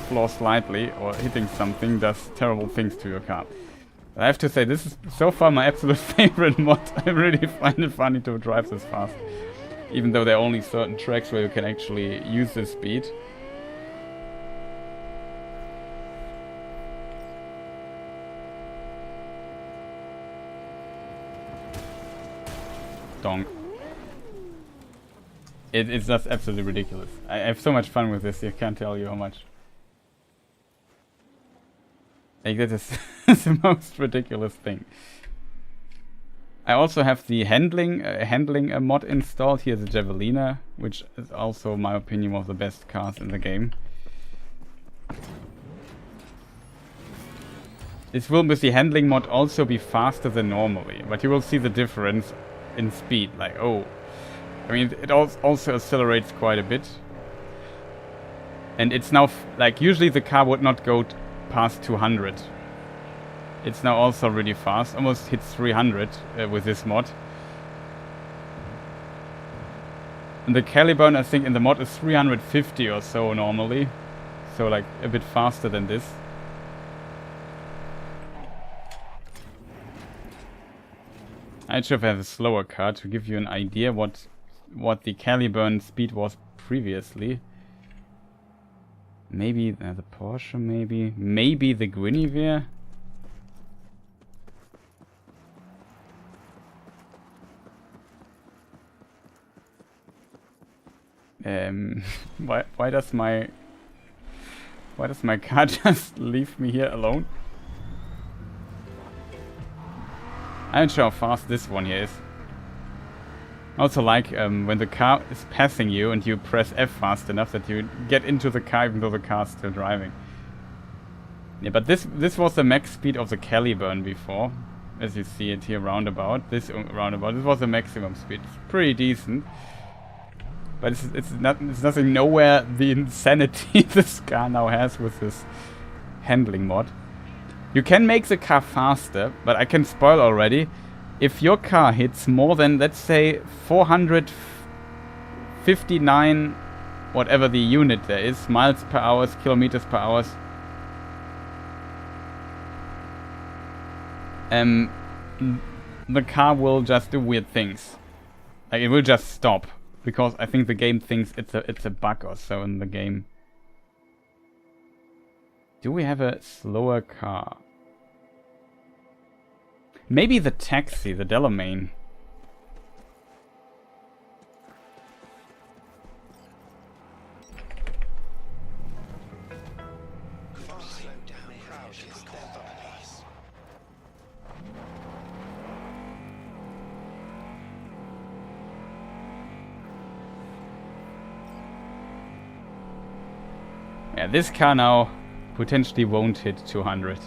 floor slightly or hitting something does terrible things to your car. I have to say, this is so far my absolute favorite mod. I really find it funny to drive this fast. Even though there are only certain tracks where you can actually use this speed. Donk. It's just absolutely ridiculous. I have so much fun with this, I can't tell you how much. Like, that is the most ridiculous thing. I also have the handling mod installed. Here's a Javelina, which is also, in my opinion, one of the best cars in the game. This will, with the handling mod, also be faster than normally, but you will see the difference in speed. Like, oh, I mean, it also accelerates quite a bit. And it's now, like, usually the car would not go past 200. It's now also really fast, almost hits 300 with this mod. And the Caliburn, I think, in the mod is 350 or so normally. So, like, a bit faster than this. I should have a slower car to give you an idea what the Caliburn speed was previously. Maybe the Porsche, maybe the Guinevere. Why does my car just leave me here alone? I'm not sure how fast this one here is. I also like when the car is passing you and you press F fast enough that you get into the car even though the car's still driving. Yeah, but this was the max speed of the Caliburn before, as you see it here roundabout. This was the maximum speed. It's pretty decent, but it's nothing nowhere the insanity this car now has with this handling mod. You can make the car faster, but I can spoil already. If your car hits more than, let's say, 459, whatever the unit there is, miles per hour, kilometers per hour, the car will just do weird things. Like, it will just stop, because I think the game thinks it's a bug or so in the game. Do we have a slower car? Maybe the taxi, the Delamain. Yeah, this car now potentially won't hit 200.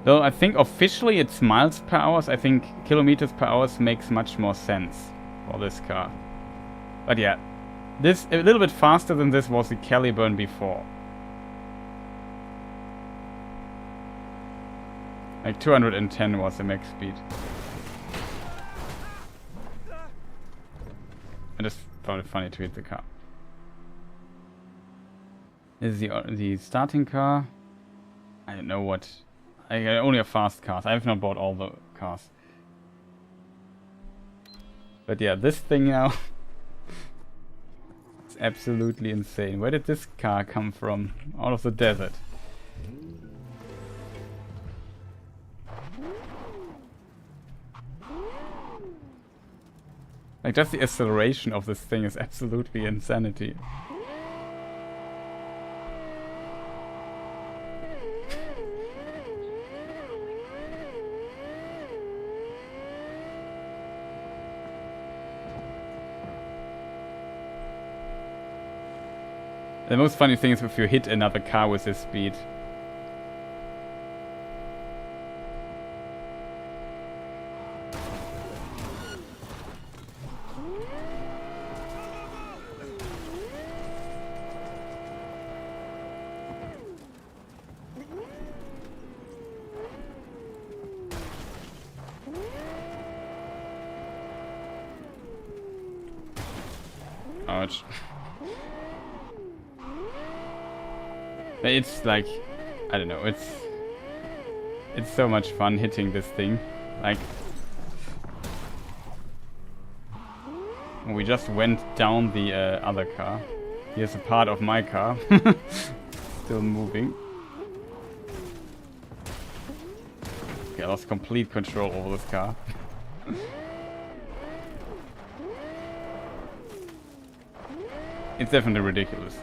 Though I think officially it's miles per hour. I think kilometers per hour makes much more sense for this car. But yeah, this a little bit faster than this was the Caliburn before. Like 210 was the max speed. I just found it funny to hit the car. This is the starting car. I don't know what. I only have fast cars. I have not bought all the cars. But yeah, this thing now. It's absolutely insane. Where did this car come from? Out of the desert. Like, just the acceleration of this thing is absolutely insanity. The most funny thing is if you hit another car with this speed. Ouch. It's like, I don't know, it's so much fun hitting this thing. Like, we just went down the other car. Here's a part of my car. Still moving. Okay, I lost complete control over this car. It's definitely ridiculous.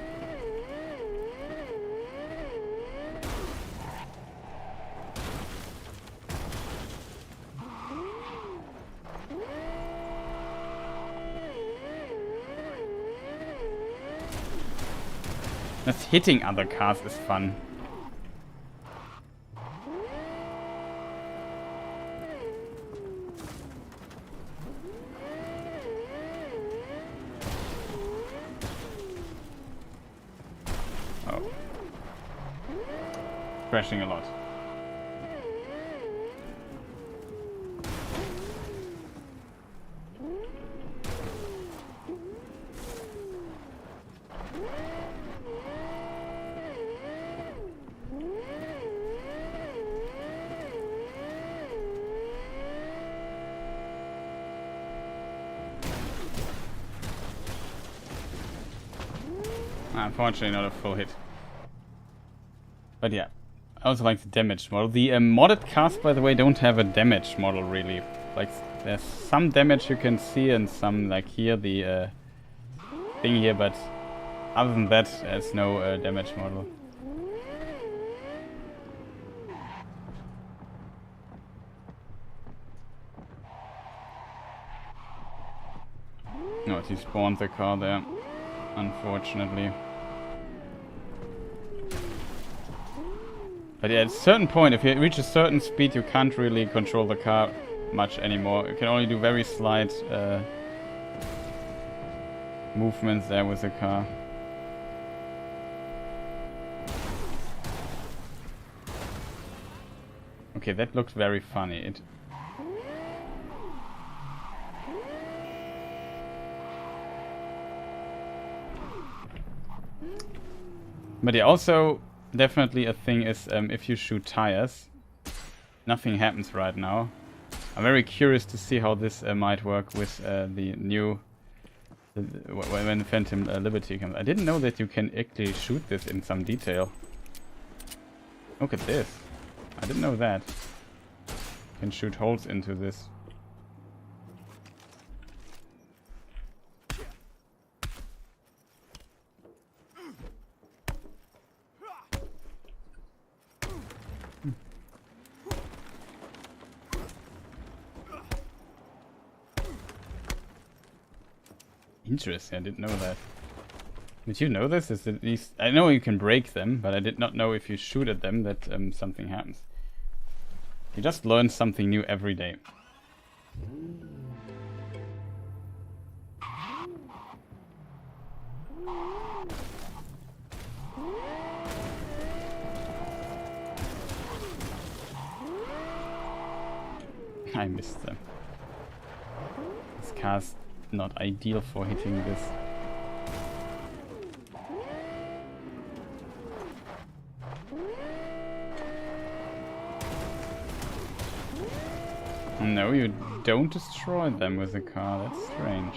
Just hitting other cars is fun. Oh. Crashing a lot. Unfortunately, not a full hit. But yeah, I also like the damage model. The modded cars, by the way, don't have a damage model really. Like, there's some damage you can see and some, like here, the thing here, but other than that, there's no damage model. No, he spawned the car there, unfortunately. But yeah, at a certain point, if you reach a certain speed, you can't really control the car much anymore. You can only do very slight movements there with the car. Okay, that looked very funny. But yeah, also definitely a thing is if you shoot tires, nothing happens right now. I'm very curious to see how this might work with the new when Phantom Liberty comes. I didn't know that you can actually shoot this in some detail. Look at this. I didn't know that. You can shoot holes into this. Interesting, I didn't know that. Did you know this? Is at least I know you can break them, but I did not know if you shoot at them that something happens. You just learn something new every day. I missed them. This car's not ideal for hitting this. No, you don't destroy them with a car. That's strange.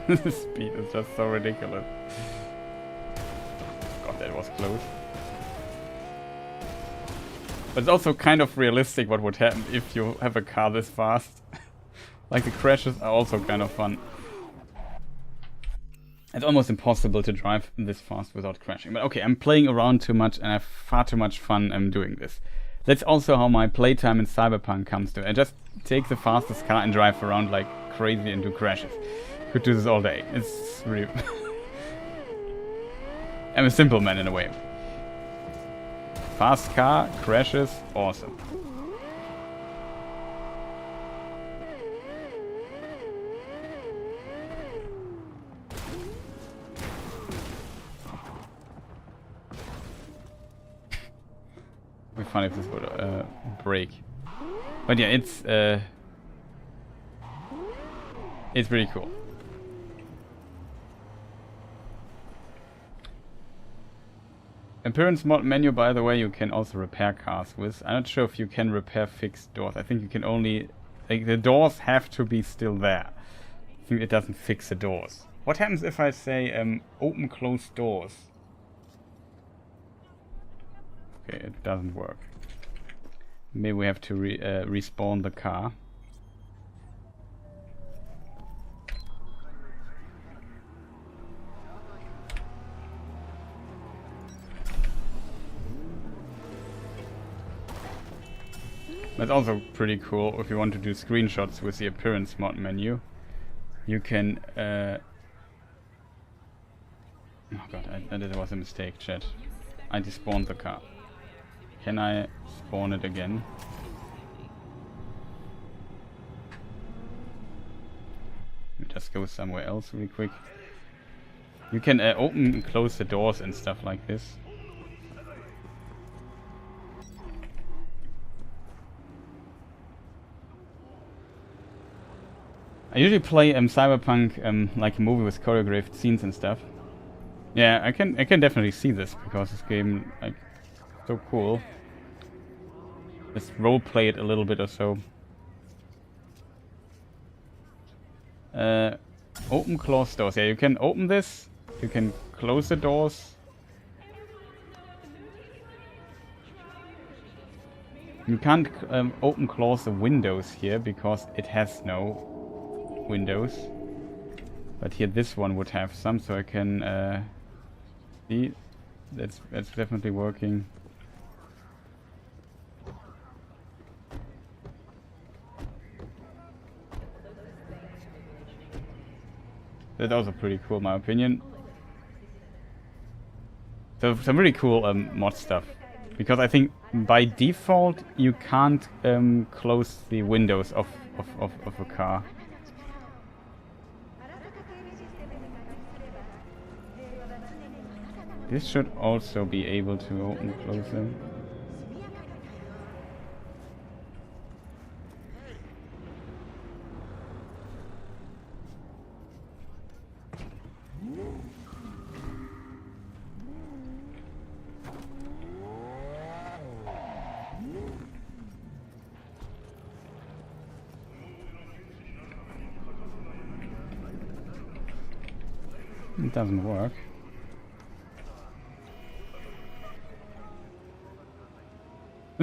The speed is just so ridiculous. God, that was close. But it's also kind of realistic what would happen if you have a car this fast. Like the crashes are also kind of fun. It's almost impossible to drive this fast without crashing. But okay, I'm playing around too much and I have far too much fun doing this. That's also how my playtime in Cyberpunk comes to. I just take the fastest car and drive around like crazy and do crashes. Could do this all day. It's really... I'm a simple man in a way. Fast car, crashes, awesome. It'd be fun if this would break. But yeah, it's pretty cool. Appearance mod menu, by the way, you can also repair cars with. I'm not sure if you can repair fixed doors. I think you can only... Like, the doors have to be still there. I think it doesn't fix the doors. What happens if I say open closed doors? Okay, it doesn't work. Maybe we have to respawn the car. That's also pretty cool if you want to do screenshots with the appearance mod menu. You can... Oh god, that was a mistake, chat. I despawned the car. Can I spawn it again? Let me just go somewhere else really quick. You can open and close the doors and stuff like this. I usually play Cyberpunk like a movie with choreographed scenes and stuff. Yeah, I can definitely see this because this game like so cool. Let's roleplay it a little bit or so. Open closed doors. Yeah, you can open this. You can close the doors. You can't open close the windows here because it has no windows, but here this one would have some, so I can see that's definitely working. That's also pretty cool in my opinion. So some really cool mod stuff, because I think by default you can't close the windows of a car. This should also be able to open and close them. It doesn't work.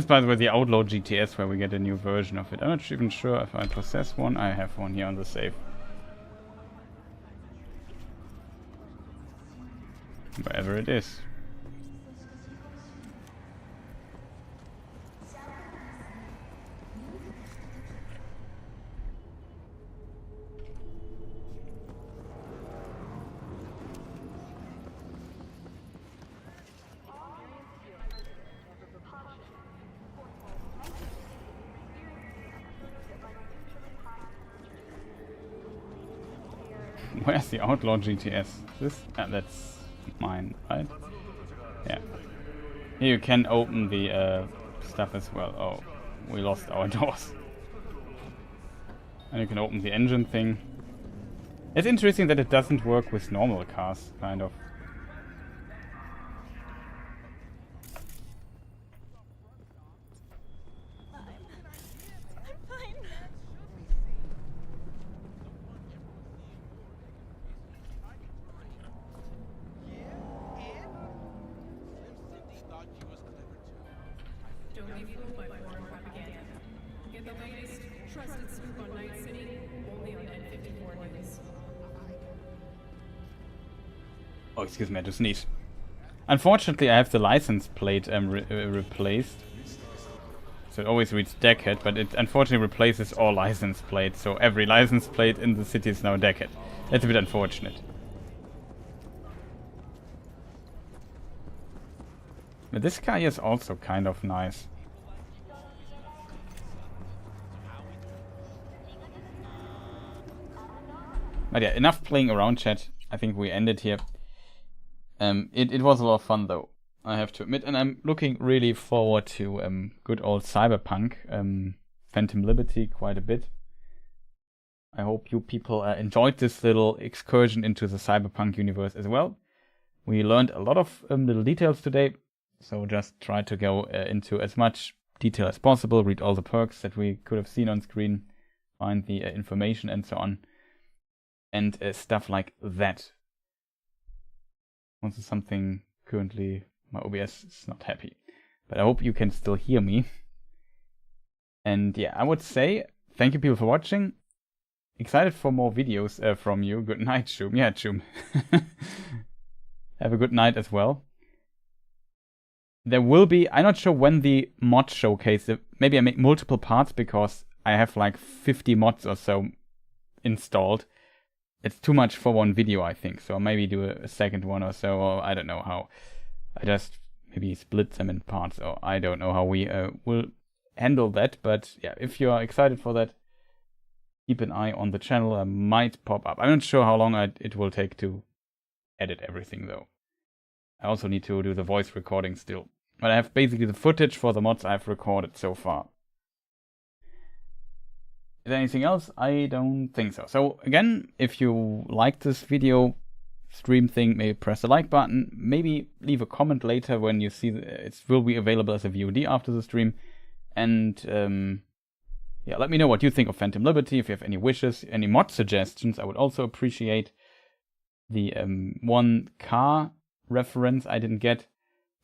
This, by the way, the Outlaw GTS, where we get a new version of it. I'm not even sure if I possess one. I have one here on the save. Wherever it is. Where's the Outlaw GTS? This? That's mine, right? Yeah. Here you can open the stuff as well. Oh, we lost our doors. And you can open the engine thing. It's interesting that it doesn't work with normal cars, kind of. Oh, excuse me, I just sneezed. Unfortunately, I have the license plate replaced. So it always reads Deckhead, but it unfortunately replaces all license plates. So every license plate in the city is now Deckhead. That's a bit unfortunate. But this car is also kind of nice. But yeah, enough playing around, chat. I think we ended here. It was a lot of fun though, I have to admit, and I'm looking really forward to good old Cyberpunk, Phantom Liberty quite a bit. I hope you people enjoyed this little excursion into the Cyberpunk universe as well. We learned a lot of little details today, so just try to go into as much detail as possible, read all the perks that we could have seen on screen, find the information and so on, and stuff like that. Also something currently my OBS is not happy, but I hope you can still hear me. And yeah, I would say thank you people for watching. Excited for more videos from you. Good night, Choom. Yeah, Choom. Have a good night as well. There will be, I'm not sure when the mod showcase, maybe I make multiple parts because I have like 50 mods or so installed. It's too much for one video, I think, so I'll maybe do a second one or so, or I don't know how. I just maybe split them in parts, or I don't know how we will handle that, but yeah, if you are excited for that, keep an eye on the channel. I might pop up. I'm not sure how long it will take to edit everything, though. I also need to do the voice recording still. But I have basically the footage for the mods I've recorded so far. Is there anything else? I don't think so. So again, if you like this video stream thing, maybe press the like button. Maybe leave a comment later when you see it will be available as a VOD after the stream. And yeah, let me know what you think of Phantom Liberty. If you have any wishes, any mod suggestions, I would also appreciate. The one car reference I didn't get.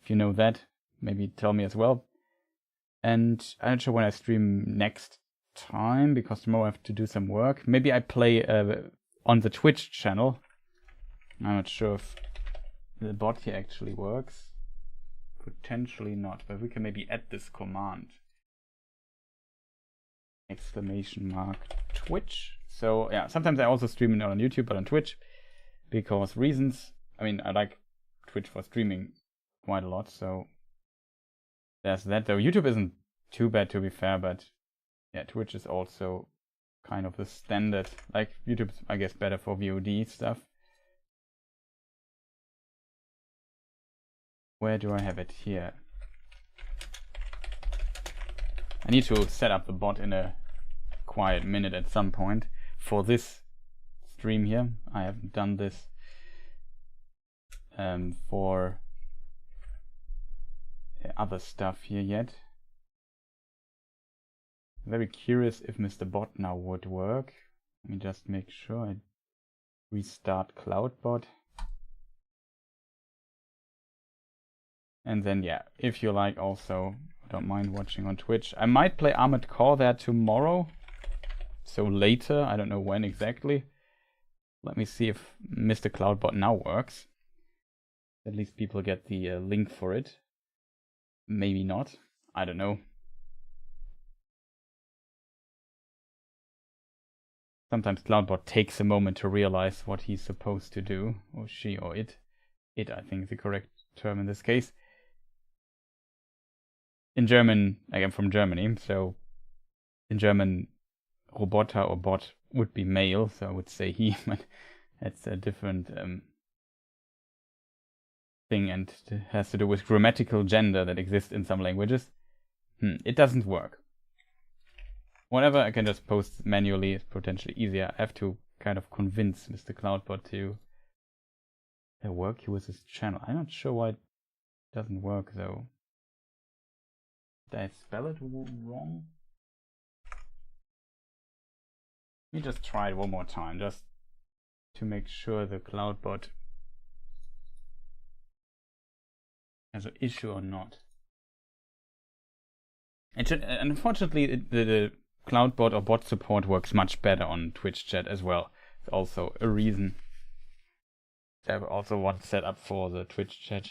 If you know that, maybe tell me as well. And I'm not sure when I stream next time, because tomorrow I have to do some work. Maybe I play on the Twitch channel. I'm not sure if the bot here actually works. Potentially not, but we can maybe add this command. Exclamation mark Twitch. So yeah, sometimes I also stream it not on YouTube but on Twitch, because reasons. I mean, I like Twitch for streaming quite a lot, so there's that. Though YouTube isn't too bad, to be fair, but yeah, Twitch is also kind of the standard. Like YouTube's, I guess, better for VOD stuff. Where do I have it here? I need to set up the bot in a quiet minute at some point for this stream here. I haven't done this for other stuff here yet. Very curious if Mr. Bot now would work. Let me just make sure I restart CloudBot. And then yeah, if you like also, I don't mind watching on Twitch. I might play Armored Core there tomorrow. So later, I don't know when exactly. Let me see if Mr. Cloudbot now works. At least people get the link for it. Maybe not. I don't know. Sometimes Cloudbot takes a moment to realize what he's supposed to do. Or she or it. It, I think, is the correct term in this case. In German, I am from Germany, so in German, Roboter or bot would be male, so I would say he, but that's a different thing and it has to do with grammatical gender that exists in some languages. It doesn't work. Whatever, I can just post manually, it's potentially easier. I have to kind of convince Mr. Cloudbot to work with his channel. I'm not sure why it doesn't work though. Did I spell it wrong? Let me just try it one more time, just to make sure the Cloudbot has an issue or not. And unfortunately, the Cloudbot or bot support works much better on Twitch chat as well. It's also a reason. I have also one set up for the Twitch chat.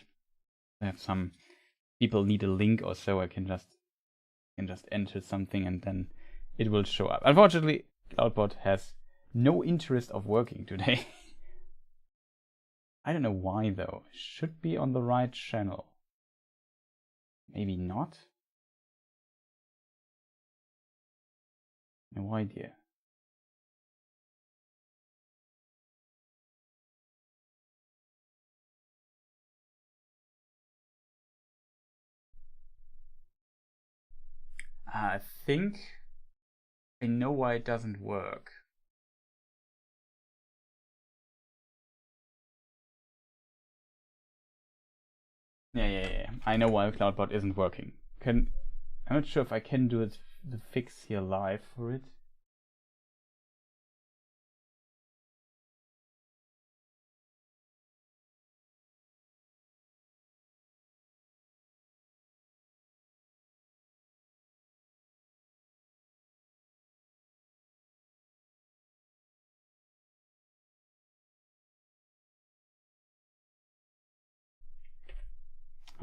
I have some people need a link or so. I can just enter something and then it will show up. Unfortunately, Cloudbot has no interest of working today. I don't know why though. It should be on the right channel. Maybe not? No idea. I think I know why it doesn't work. Yeah. I know why Cloudbot isn't working. I'm not sure if I can do the fix here live for it.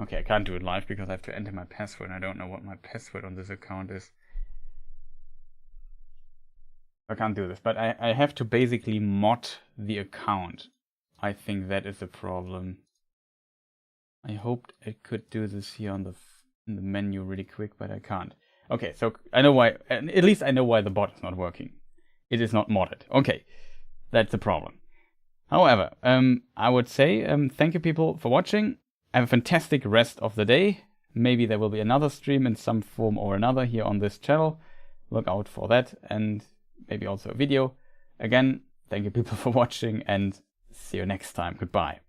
Okay, I can't do it live because I have to enter my password and I don't know what my password on this account is. I can't do this, but I have to basically mod the account. I think that is the problem. I hoped I could do this here on in the menu really quick, but I can't. Okay, so I know why, at least I know why the bot is not working. It is not modded. Okay, that's the problem. However, I would say thank you people for watching. Have a fantastic rest of the day. Maybe there will be another stream in some form or another here on this channel. Look out for that and maybe also a video. Again, thank you people for watching and see you next time. Goodbye.